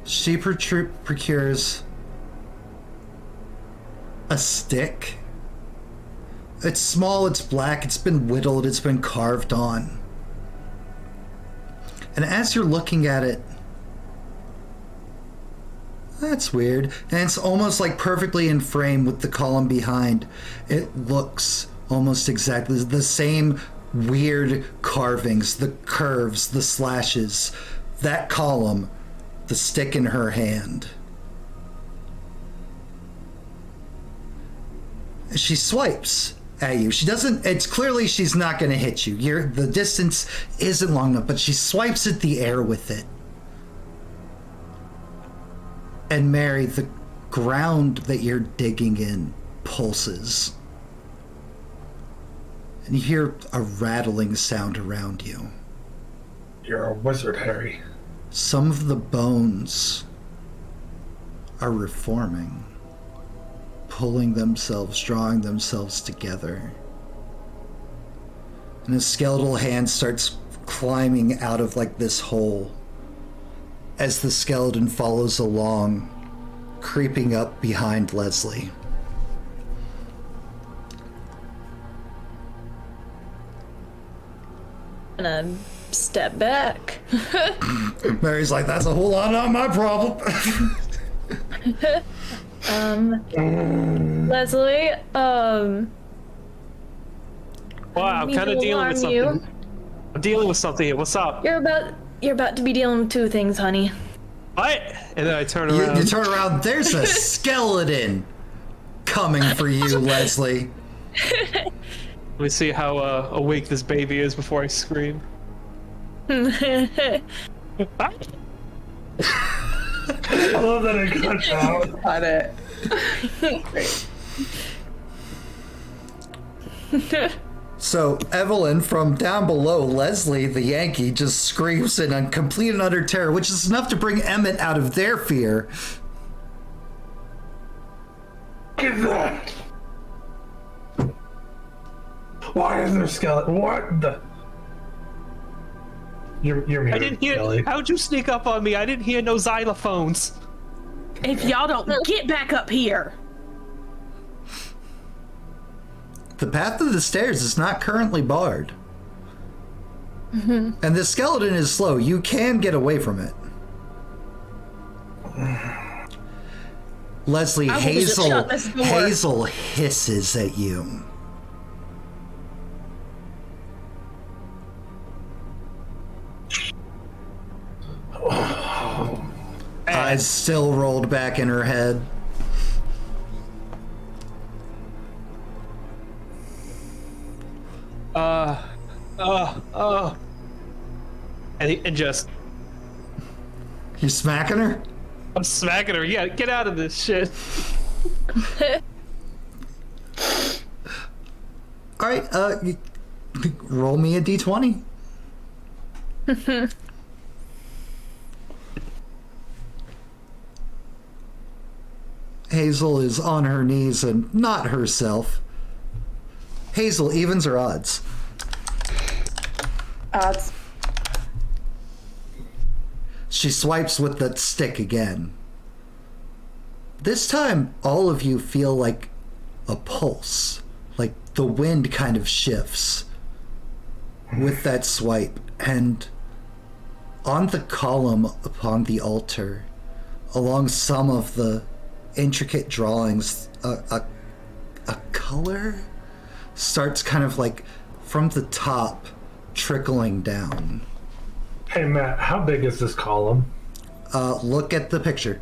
she procures a stick. It's small, it's black, it's been whittled, it's been carved on. And as you're looking at it, that's weird. And it's almost like perfectly in frame with the column behind. It looks almost exactly the same weird carvings, the curves, the slashes, that column, the stick in her hand. She swipes at you. She doesn't, it's clearly she's not going to hit you. The distance isn't long enough, but she swipes at the air with it. And Mary, the ground that you're digging in pulses. And you hear a rattling sound around you. You're a wizard, Harry. Some of the bones are reforming, pulling themselves, drawing themselves together. And a skeletal hand starts climbing out of like this hole as the skeleton follows along, creeping up behind Leslie. And step back. Mary's like, that's a whole lot not my problem. Leslie, Wow, I'm kind of dealing with something. I'm dealing with something here. What's up? You're about to be dealing with two things, honey. What? And then I turn around. You turn around, there's a skeleton coming for you, Leslie. Let me see how awake this baby is before I scream. I love that it cuts out. Got it. Great. So Evelyn, from down below, Leslie the Yankee just screams in complete and utter terror, which is enough to bring Emmett out of their fear. Get that! Why is there a skeleton? What the? You're muted, I didn't hear. Kelly. How'd you sneak up on me? I didn't hear no xylophones. If y'all don't get back up here. The path to the stairs is not currently barred. And the skeleton is slow. You can get away from it. Leslie, Hazel hisses at you. Eyes still rolled back in her head. And just You smacking her? I'm smacking her. Yeah, get out of this shit. All right, roll me a d20. Hazel is on her knees and not herself. Hazel, evens or odds? Odds. She swipes with that stick again. This time, all of you feel like a pulse. Like the wind kind of shifts with that swipe. And on the column upon the altar, along some of the intricate drawings, a color starts kind of like from the top trickling down. Hey Matt, how big is this column? Look at the picture.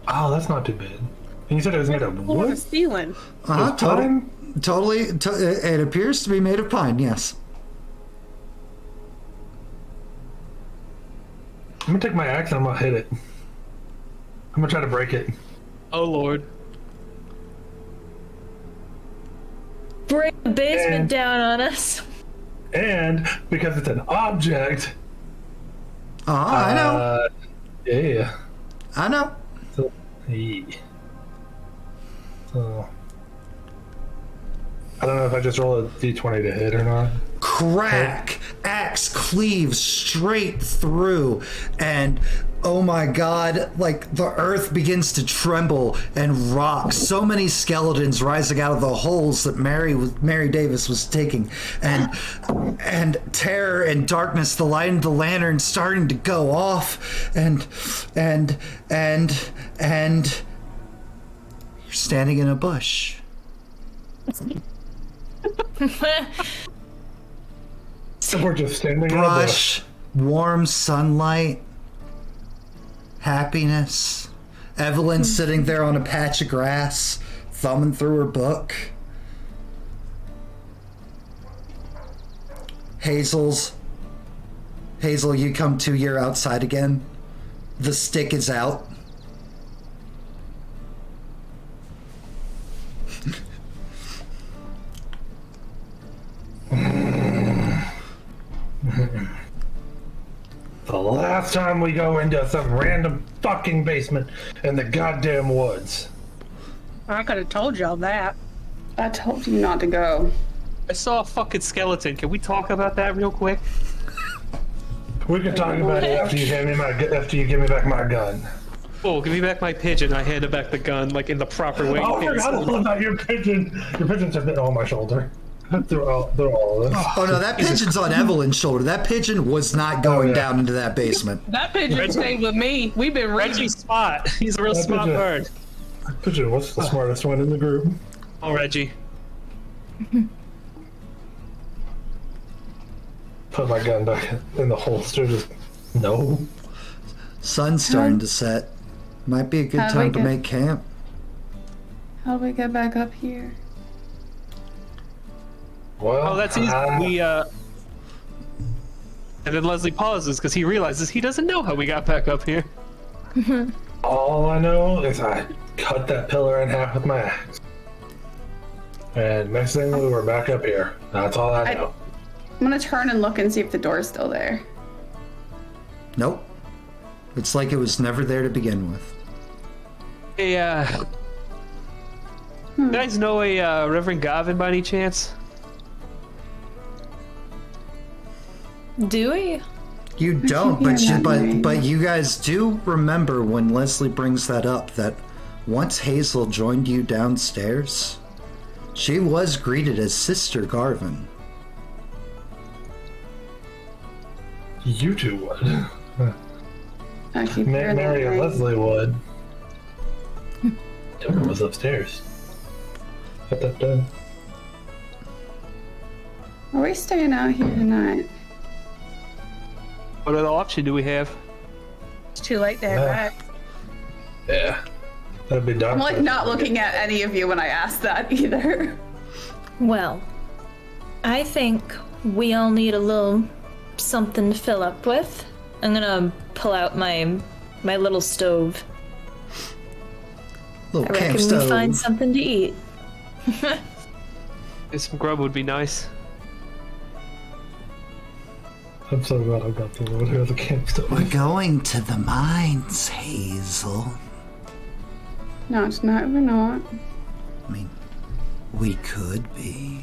Oh, that's not too big. And you said it was made of What wood? was stealing? Totally. It appears to be made of pine. Yes. I'm gonna take my axe and I'm gonna hit it. I'm gonna try to break it. Oh Lord. Bring the basement And- down on us. And because it's an object. I know. Yeah. I know. So, yeah. So I don't know if I just roll a d20 to hit or not. Crack! Axe cleaves straight through, and oh my god, like the earth begins to tremble and rock. So many skeletons rising out of the holes that Mary Davis was taking, and terror and darkness, the light of the lantern starting to go off, and you're standing in a bush. So we're just standing Brush, warm sunlight, happiness. Evelyn sitting there on a patch of grass, thumbing through her book. Hazel, you come to, you're outside again. The stick is out. The last time we go into some random fucking basement in the goddamn woods. I could have told y'all that. I told you not to go. I saw a fucking skeleton. Can we talk about that real quick? We can talk about it after you give me back my gun. Oh, give me back my pigeon. I handed back the gun, like in the proper way. Oh, I forgot all about your pigeon. Your pigeon's have been on my shoulder. They're all of this. Oh no, that pigeon's on Evelyn's shoulder. That pigeon was not going down into that basement. That pigeon stayed with me. We've been Reggie's spot. He's a real smart bird. Pigeon was the smartest one in the group. Oh, Reggie. Put my gun back in the holster. Just no. Sun's starting to set. Might be a good How do we time to get- make camp. How do we get back up here? Well, Oh, that's easy. And then Leslie pauses because he realizes he doesn't know how we got back up here. all I know is I cut that pillar in half with my axe. And next thing we were back up here. That's all I know. I'm gonna turn and look and see if the door's still there. Nope. It's like it was never there to begin with. Hey, you guys know a Reverend Gavin by any chance? Do we? You don't, but you guys do remember when Leslie brings that up, that once Hazel joined you downstairs, she was greeted as Sister Garvin. You two would. I keep hearing Mary that and ring. Leslie would. Timber was upstairs. Got that done. Are we staying out here tonight? What other option do we have? It's too late to head back. Yeah. That'd be dark. I'm like not looking at any of you when I ask that either. Well, I think we all need a little something to fill up with. I'm gonna pull out my little stove. Little I camp reckon stove. we find something to eat. Some grub would be nice. I'm so glad I got the one who has a campstone. We're going to the mines, Hazel. No, tonight we're not. I mean, we could be.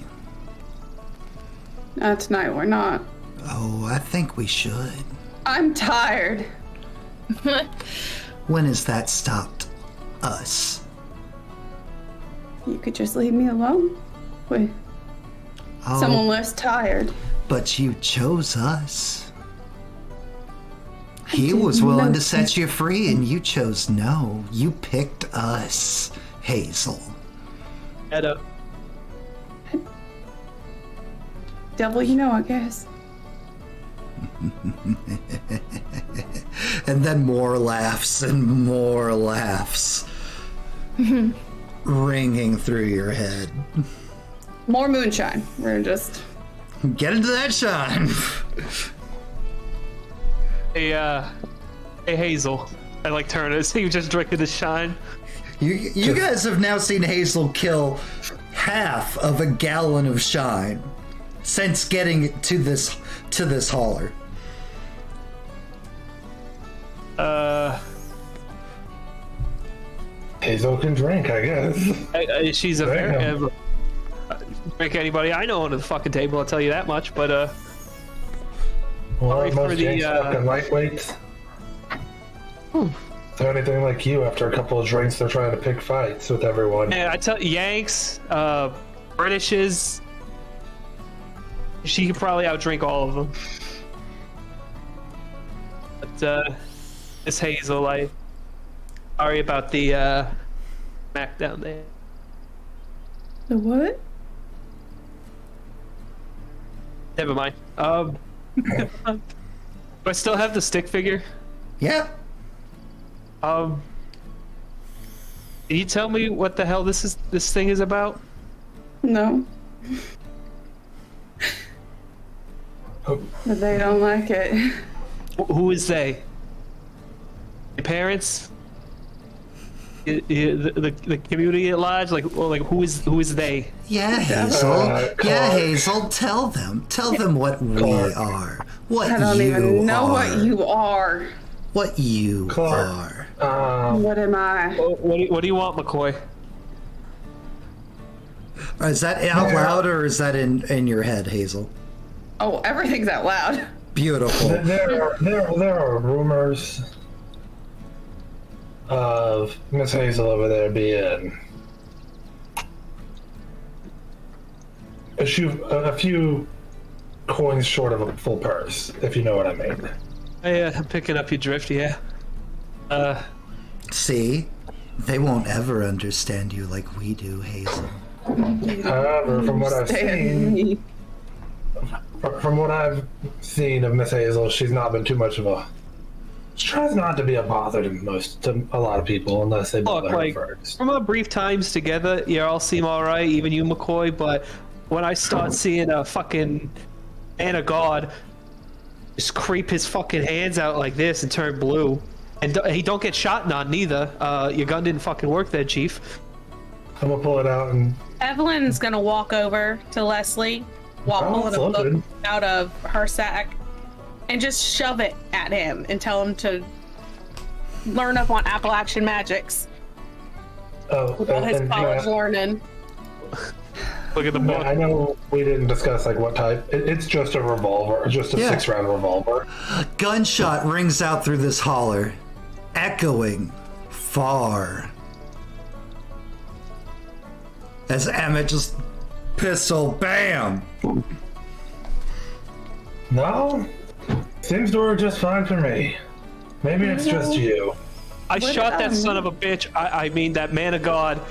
No, tonight we're not. Oh, I think we should. I'm tired. When has that stopped us? You could just leave me alone with Oh, someone less tired. but you chose us. He was willing to set you free, and you chose no. You picked us, Hazel. Edda. Devil, you know, I guess. And then more laughs and more laughs ringing through your head. More moonshine. We're just. Get into that shine. Hey, hey Hazel. I like turn it. So you just drinking the shine. You guys have now seen Hazel kill half of a gallon of shine since getting to this hauler. Hazel can drink, I guess. She's a Damn. drink anybody I know under the fucking table. I'll tell you that much. But Well, Sorry for most the, Yanks fucking lightweights. They're anything like you. After a couple of drinks, they're trying to pick fights with everyone. man, I tell Yanks, Britishes. She could probably outdrink all of them. But Miss Hazel, sorry about the Mac down there. The what? Never mind. Do I still have the stick figure? Yeah. Can you tell me what the hell this thing is about? No. But they don't like it. Who is they? Your parents? The community at large? Like who is they? Yeah, Hazel. Yeah, Hazel. Tell them what we are. What I don't you even know are. what you are. What you Clark. are. What am I? What do you want, McCoy? Is that out loud or is that in your head, Hazel? Oh, everything's out loud. Beautiful. There are rumors of Miss Hazel over there being a few coins short of a full purse, if you know what I mean. I'm picking up your drift, yeah. See? They won't ever understand you like we do, Hazel. However, from what I've seen, of Miss Hazel, she's not been too much of a. She tries not to be a bother to a lot of people unless they bother her first. From our brief times together, you all seem all right, even you, McCoy. But when I start seeing a fucking man of God just creep his fucking hands out like this and turn blue, and he don't get shot on neither. Your gun didn't fucking work there, Chief. I'm gonna pull it out and. Evelyn's gonna walk over to Leslie while pulling a book out of her sack and just shove it at him and tell him to learn up on Appalachian magics. Oh, About his college learning. Look at the book. I know we didn't discuss like what type. It's just a revolver, just a 6-round revolver. Gunshot rings out through this holler, echoing far. As Emmett just pistol bam. No, seems to work just fine for me. Maybe it's just you. I shot that son of a bitch. I mean that man of God,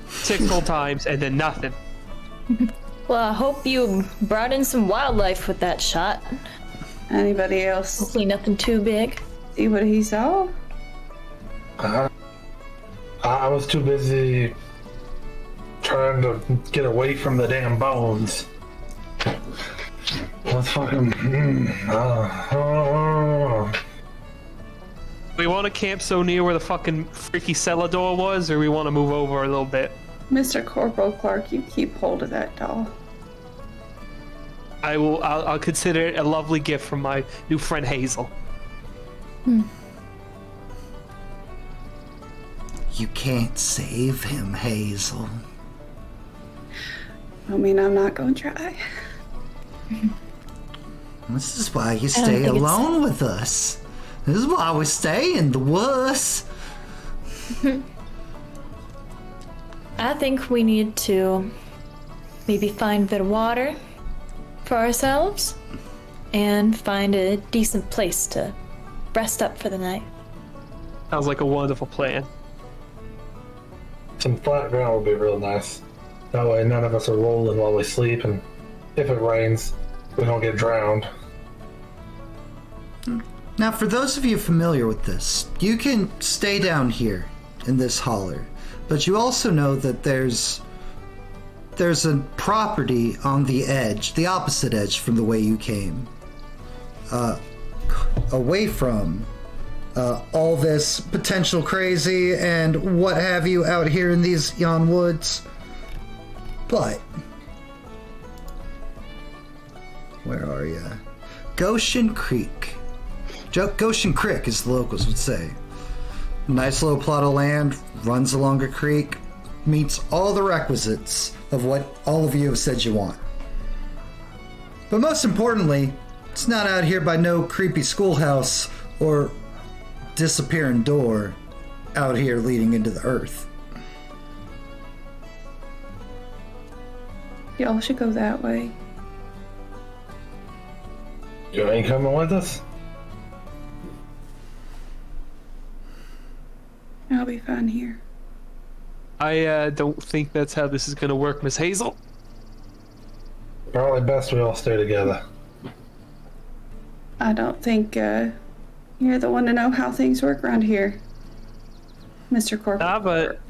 6 full times and then nothing. Well, I hope you brought in some wildlife with that shot. Anybody else Hopefully nothing too big. see what he saw? I was too busy trying to get away from the damn bones. Let's fucking. We want to camp so near where the fucking freaky cellar door was, or we want to move over a little bit? Mr. Corporal Clark, you keep hold of that doll. I'll consider it a lovely gift from my new friend Hazel. You can't save him, Hazel. I mean, I'm not gonna try. This is why you don't stay think it's- alone with us. This is why we stay in the woods. I think we need to maybe find a bit of water for ourselves and find a decent place to rest up for the night. Sounds like a wonderful plan. Some flat ground would be real nice. That way none of us are rolling while we sleep, and if it rains, we don't get drowned. Now, for those of you familiar with this, you can stay down here in this holler, but you also know that there's a property on the edge, the opposite edge from the way you came, away from all this potential crazy and what have you out here in these yon woods. But where are you? Goshen Creek. Goshen Creek, as the locals would say. Nice little plot of land, runs along a creek, meets all the requisites of what all of you have said you want. But most importantly, it's not out here by no creepy schoolhouse or disappearing door out here leading into the earth. Y'all should go that way. You ain't coming with us? I'll be fine here. I don't think that's how this is going to work, Miss Hazel. Probably best we all stay together. I don't think you're the one to know how things work around here, Mr. Corporal. Nah, but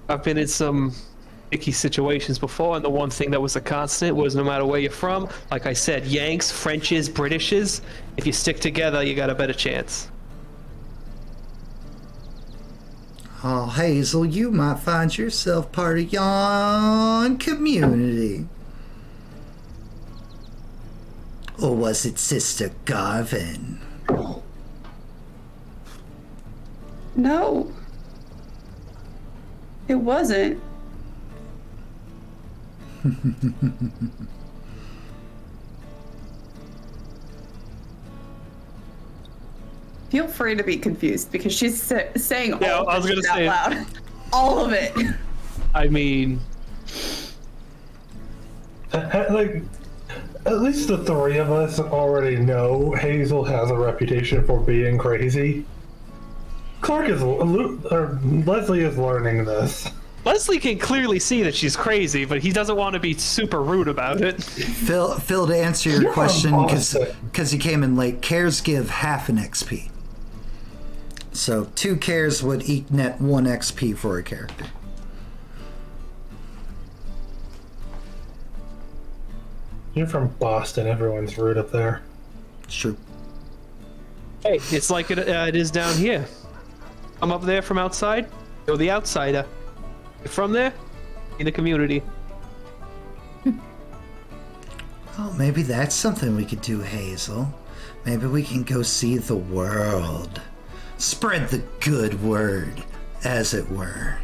I've been in some icky situations before, and the one thing that was a constant was no matter where you're from, like I said, Yanks, Frenches, Britishes, if you stick together, you got a better chance. Oh, Hazel, you might find yourself part of yon community. Or was it Sister Garvin? No. It wasn't. Feel free to be confused because she's saying all Yeah, of I was it gonna say- out loud. All of it. I mean, Like, at least the three of us already know Hazel has a reputation for being crazy. Leslie is learning this. Leslie can clearly see that she's crazy, but he doesn't want to be super rude about it. Phil, to answer your You're question, from Boston. because you came in late, cares give half an XP. So 2 cares would net 1 XP for a character. You're from Boston. Everyone's rude up there. It's true. Hey, it's like it is down here. I'm up there from outside. You're the outsider. You're from there, in the community. Oh, maybe that's something we could do, Hazel. Maybe we can go see the world. Spread the good word, as it were.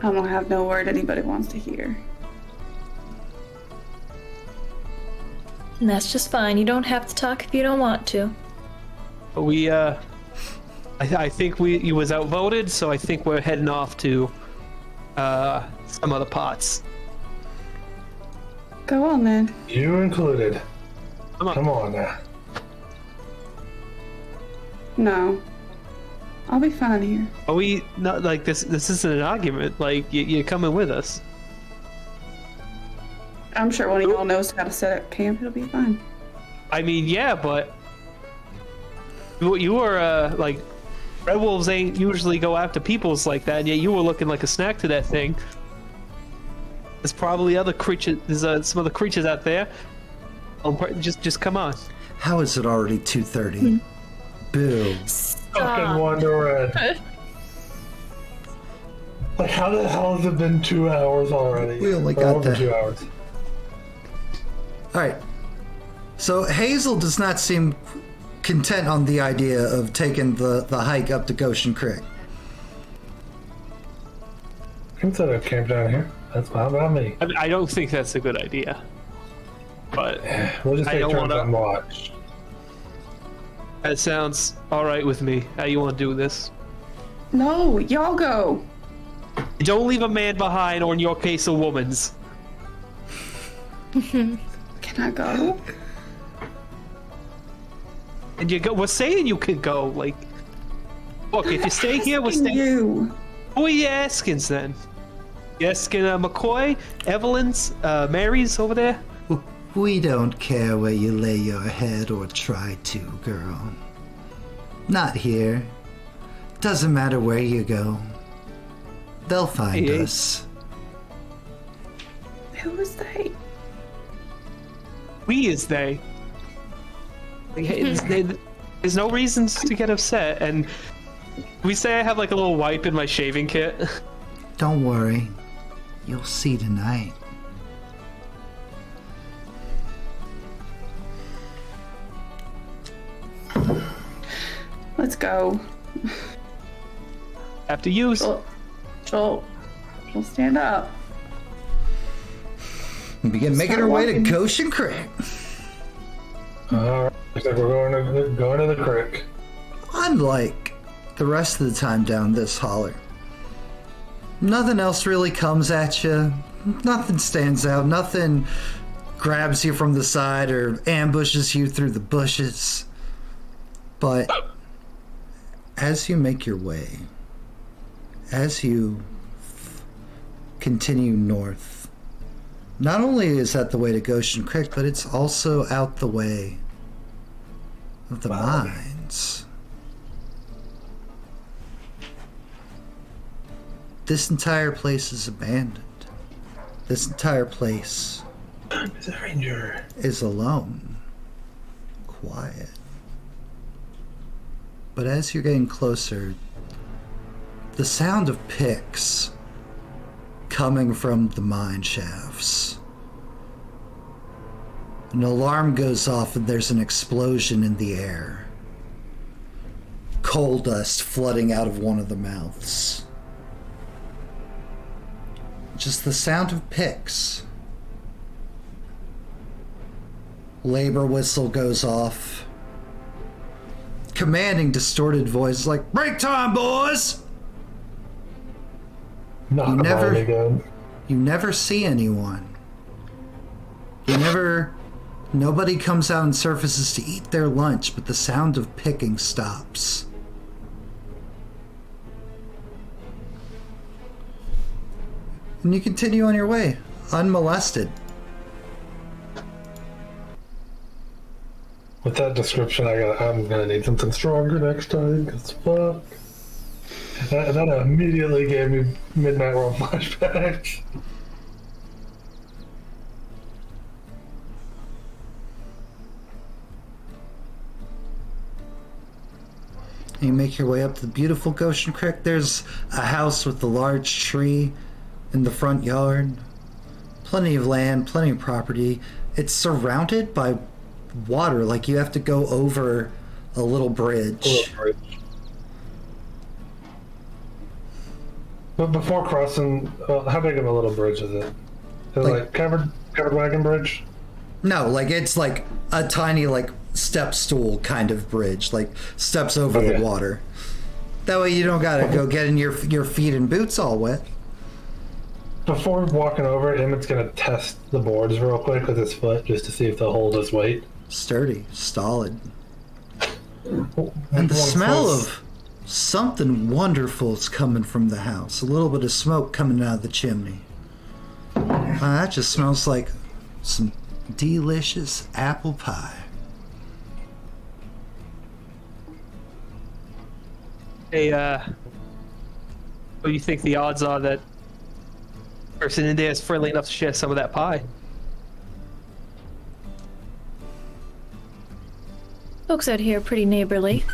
I don't have no word anybody wants to hear. And that's just fine. You don't have to talk if you don't want to. We, I think you was outvoted, so I think we're heading off to, some other parts. Go on then. You included. Come on. now. No. I'll be fine here. Are we not like this? This isn't an argument. Like you're coming with us. I'm sure one of y'all knows how to set up camp. It'll be fine. I mean, yeah, but you were like red wolves ain't usually go after peoples like that. And yet you were looking like a snack to that thing. There's probably other creatures. There's some other creatures out there. Just come on. How is it already 2:30? Boo. Fucking Wonder Red. Like, how the hell has it been 2 hours already? We only Or got over that. 2 hours. Alright. So Hazel does not seem content on the idea of taking the hike up to Goshen Creek. We can set up camp down here. That's fine by me. I don't think that's a good idea. But We'll just I take don't turns wanna- on watch. that sounds all right with me. How you want to do this? No, y'all go. Don't leave a man behind, or in your case, a woman's. Can I go? And you go. We're saying you can go. Like, look, if you stay here, we're Asking staying. you. Who are you asking then? You asking McCoy, Evelyn's, Mary's over there? We don't care where you lay your head or try to, girl. Not here. Doesn't matter where you go. They'll find Hey. us. Who was they? We is they. Like, hey, there's no reasons to get upset, and we say I have like a little wipe in my shaving kit. Don't worry. You'll see tonight. Let's go. After you. She'll stand up. We begin making Start our way to walking. Goshen Creek. Alright, looks like we're going to the creek. Unlike the rest of the time down this holler, nothing else really comes at you. Nothing stands out. Nothing grabs you from the side or ambushes you through the bushes. But as you make your way, as you continue north, not only is that the way to Goshen Creek, but it's also out the way of the mines. This entire place is abandoned. This entire place is alone, quiet. But as you're getting closer, the sound of picks coming from the mine shafts. An alarm goes off and there's an explosion in the air. Coal dust flooding out of one of the mouths. Just the sound of picks. Labor whistle goes off. Commanding, distorted voice like, break time, boys! Not You never see anyone. Nobody comes out and surfaces to eat their lunch, but the sound of picking stops. And you continue on your way, unmolested. With that description, I'm gonna need something stronger next time, because fuck. That immediately gave me Midnight World flashbacks. You make your way up to the beautiful Goshen Creek. There's a house with a large tree in the front yard. Plenty of land, plenty of property. It's surrounded by water, like you have to go over a little bridge. But before crossing, how big of a little bridge is it? Is it like covered wagon bridge? No, like it's like a tiny step stool kind of bridge, like steps over the water. That way you don't gotta go getting your feet and boots all wet. Before walking over, Emmett's gonna test the boards real quick with his foot just to see if they'll hold his weight. Sturdy, stolid. And the smell of something wonderful is coming from the house. A little bit of smoke coming out of the chimney. That just smells like some delicious apple pie. Hey, what do you think the odds are that person in there is friendly enough to share some of that pie? Folks out here are pretty neighborly.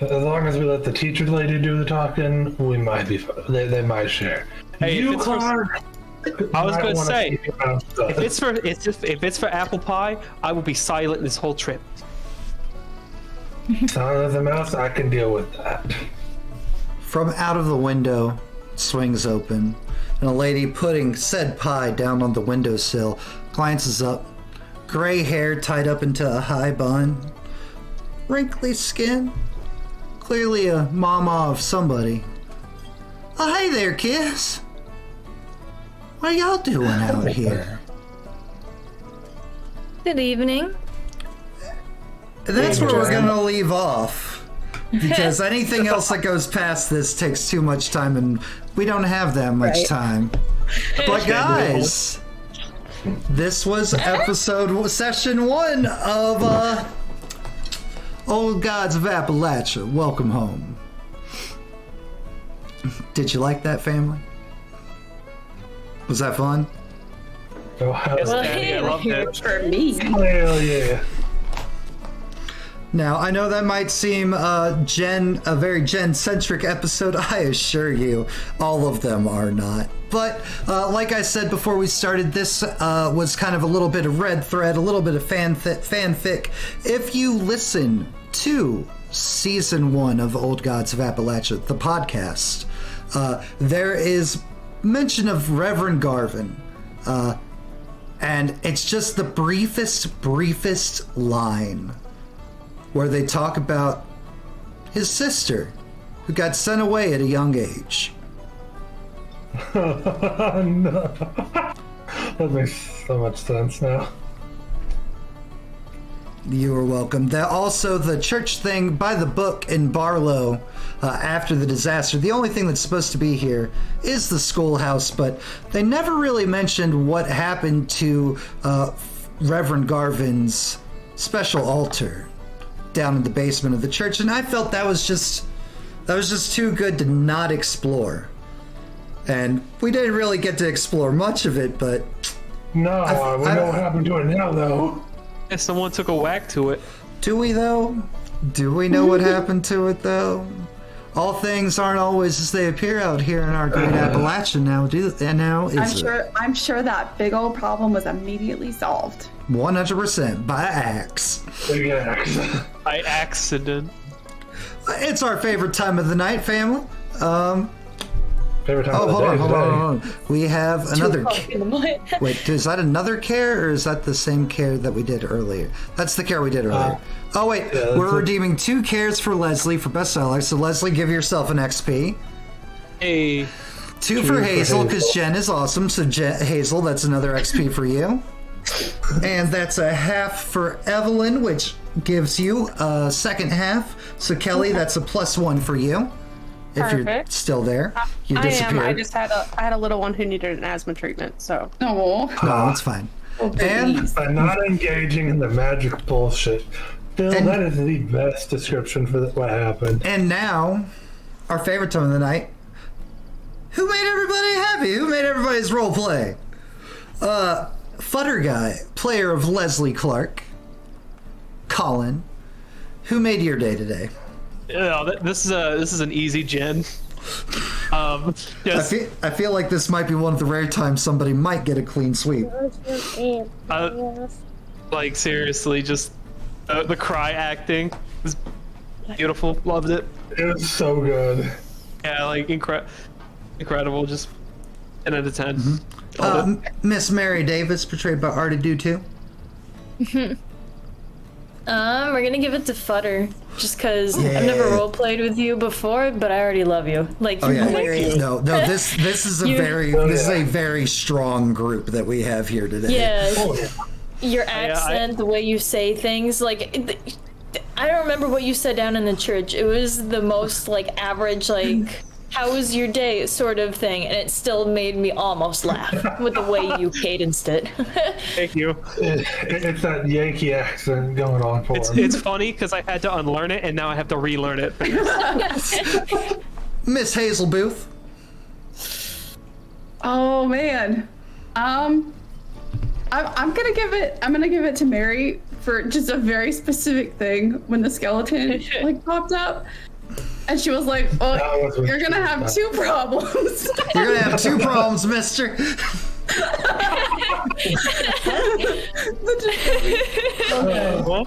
As long as we let the teacher lady do the talking, we might be. They might share. Hey, you, Clark. I was going to say, if it's for apple pie, I will be silent this whole trip. Silent as a mouse, I can deal with that. From out of the window, swings open, and a lady putting said pie down on the windowsill glances up. Gray hair tied up into a high bun. Wrinkly skin. Clearly a mama of somebody. Oh, hey there, kids. What are y'all doing out here? Good evening. That's where we're gonna leave off. Because anything else that goes past this takes too much time, and we don't have that much time. But guys, this was session 1 of Old Gods of Appalachia. Welcome home. Did you like that, family? Was that fun? Oh, hell I loved it. For me. yeah. Now, I know that might seem a very Gen-centric episode. I assure you, all of them are not. But like I said before we started, this was kind of a little bit of red thread, a little bit of fanfic. If you listen to Season 1 of Old Gods of Appalachia, the podcast, there is mention of Reverend Garvin. And it's just the briefest line where they talk about his sister who got sent away at a young age. No. That makes so much sense now. You are welcome. Also, the church thing by the book in Barlo after the disaster. The only thing that's supposed to be here is the schoolhouse, but they never really mentioned what happened to Reverend Garvin's special altar down in the basement of the church, and I felt that was just too good to not explore. And we didn't really get to explore much of it, but No, we know what happened to it now, though. Yeah, someone took a whack to it. do we though? Do we know what happened to it though? All things aren't always as they appear out here in our great Appalachia now, I'm sure that big old problem was immediately solved. 100% by axe. Big axe. By accident. It's our favorite time of the night, family. Favorite time Oh, of the hold day on. We have another. In the mud. Wait, is that another care, or is that the same care that we did earlier? That's the care we did earlier. Oh wait, yeah, we're redeeming 2 cares for Leslie for bestseller. So Leslie, give yourself an XP. Hey. 2 for Hazel, because Jen is awesome. So Hazel, that's another XP for you. And that's a half for Evelyn, which gives you a second half. So Kelly, that's a +1 for you. If you're Perfect. still there, you I am. disappeared. I just had a little one who needed an asthma treatment, so. Oh, No, it's fine. And By not engaging in the magic bullshit. Bill, And- that is the best description for what happened. And now, our favorite time of the night. Who made everybody happy? Who made everybody's role play? Futter Guy, player of Leslie Clark. Colin, who made your day today? Yeah, this is an easy gen. Just I feel like this might be one of the rare times somebody might get a clean sweep. like seriously, just the cry acting was beautiful. Loved it. It was so good. Yeah, like incredible. Just 10 out of 10. Loved it. Miss Mary Davis, portrayed by Artie Do too. We're gonna give it to Futter, just because I've never role played with you before, but I already love you. Like, Oh you're yeah, hilarious. no. This is a very strong group that we have here today. Yeah, Oh, yeah. your accent, the way you say things, like, I don't remember what you said down in the church. It was the most, like, average, like, how was your day sort of thing, and it still made me almost laugh with the way you cadenced it. Thank you. It's that Yankee accent going on for him. It's funny because I had to unlearn it and now I have to relearn it. Miss Hazel Booth. oh man. I'm gonna give it to Mary for just a very specific thing when the skeleton like popped up. And she was like, "Oh, you're gonna have 2 problems." You're gonna have 2 problems, mister. Well,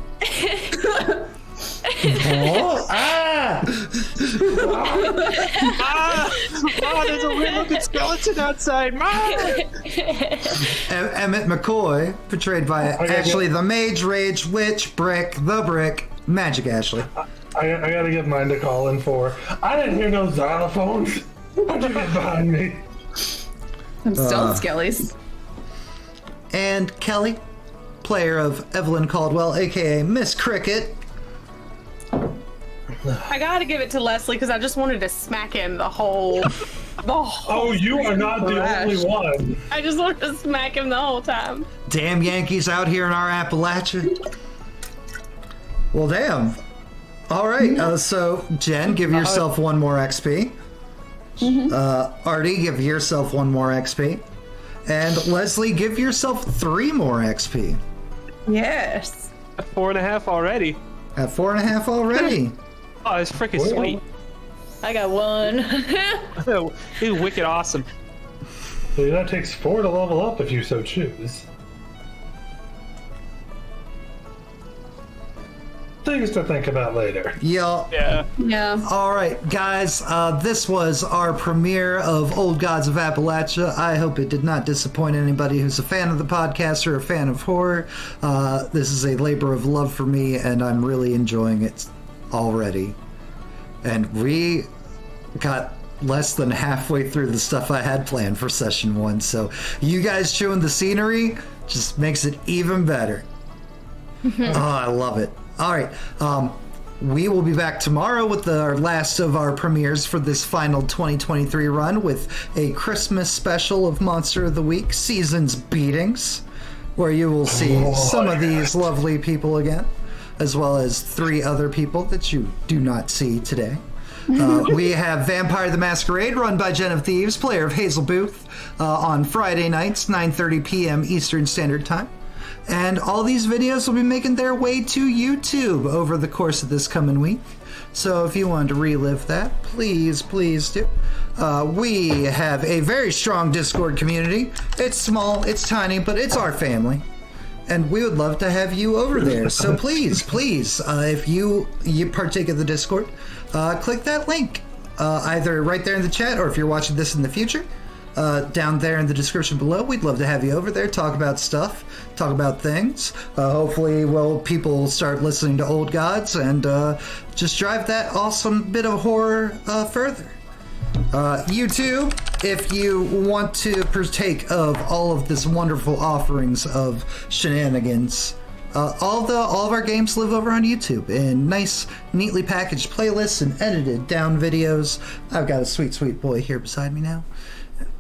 Oh, there's a weird looking skeleton outside. Emmett McCoy, portrayed by Ashley the Mage Rage Witch Brick the Brick Magic Ashley. I gotta give mine to Colin for. I didn't hear no xylophones. What'd you get behind me? I'm still skellies. And Kelly, player of Evelyn Caldwell, aka Miss Cricket. I gotta give it to Leslie because I just wanted to smack him the whole. Oh, you are not the only one. I just wanted to smack him the whole time. Damn Yankees out here in our Appalachia. Well, damn. All right, so Jen, give yourself 1 more XP. Artie, give yourself 1 more XP. And Leslie, give yourself 3 more XP. Yes. 4.5 already. At 4.5 already. Oh, it's freaking sweet. I got 1. It's wicked awesome. So that takes 4 to level up if you so choose. Things to think about later. Y'all. Yeah. Yeah. All right, guys, this was our premiere of Old Gods of Appalachia. I hope it did not disappoint anybody who's a fan of the podcast or a fan of horror. This is a labor of love for me, and I'm really enjoying it already. And we got less than halfway through the stuff I had planned for session 1, so you guys chewing the scenery just makes it even better. Oh, I love it. All right. We will be back tomorrow with our last of our premieres for this final 2023 run with a Christmas special of Monster of the Week Seasons Beatings, where you will see some of these lovely people again, as well as 3 other people that you do not see today. We have Vampire the Masquerade, run by JenOfThieves, player of Hazel Booth, on Friday nights, 9:30 p.m. Eastern Standard Time. And all these videos will be making their way to YouTube over the course of this coming week. So if you want to relive that, please do. We have a very strong Discord community. It's small, it's tiny, but it's our family. And we would love to have you over there. So please, if you partake of the Discord, click that link, either right there in the chat, or if you're watching this in the future, down there in the description below. We'd love to have you over there, talk about stuff, talk about things. Hopefully, people start listening to old gods and just drive that awesome bit of horror further. You too, if you want to partake of all of this wonderful offerings of shenanigans, all of our games live over on YouTube in nice, neatly packaged playlists and edited down videos. I've got a sweet boy here beside me now.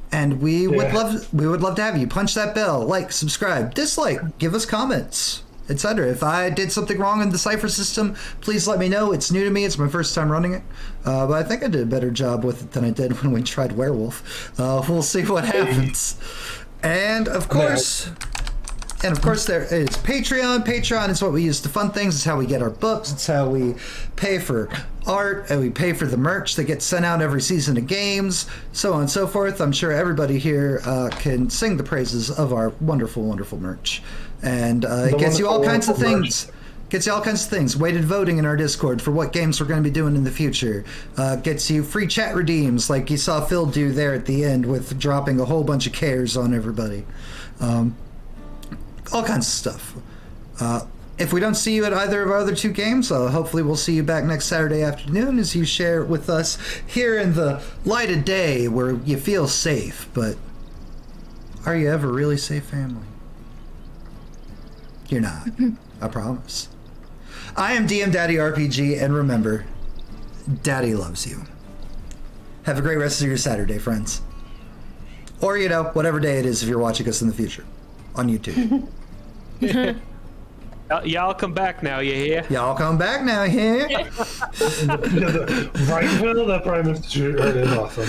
And we would love to have you. Punch that bell, like, subscribe, dislike, give us comments, etc. If I did something wrong in the Cipher system, please let me know. It's new to me. It's my first time running it. But I think I did a better job with it than I did when we tried Werewolf. We'll see what happens. And of course, there is Patreon. Patreon is what we use to fund things. It's how we get our books. It's how we pay for art, and we pay for the merch that gets sent out every season of games, so on and so forth. I'm sure everybody here can sing the praises of our wonderful merch. And it gets you all kinds of things. Gets you all kinds of things. Weighted voting in our Discord for what games we're going to be doing in the future. Gets you free chat redeems, like you saw Phil do there at the end with dropping a whole bunch of cares on everybody. All kinds of stuff. If we don't see you at either of our other 2 games, hopefully we'll see you back next Saturday afternoon as you share with us here in the light of day where you feel safe. But are you ever really safe, family? You're not. I promise. I am DM Daddy RPG, and remember, Daddy loves you. Have a great rest of your Saturday, friends. Or, whatever day it is if you're watching us in the future on YouTube. Y'all come back now, you hear? Y'all come back now, you hear? Right, Phil? That Prime Minister is awesome.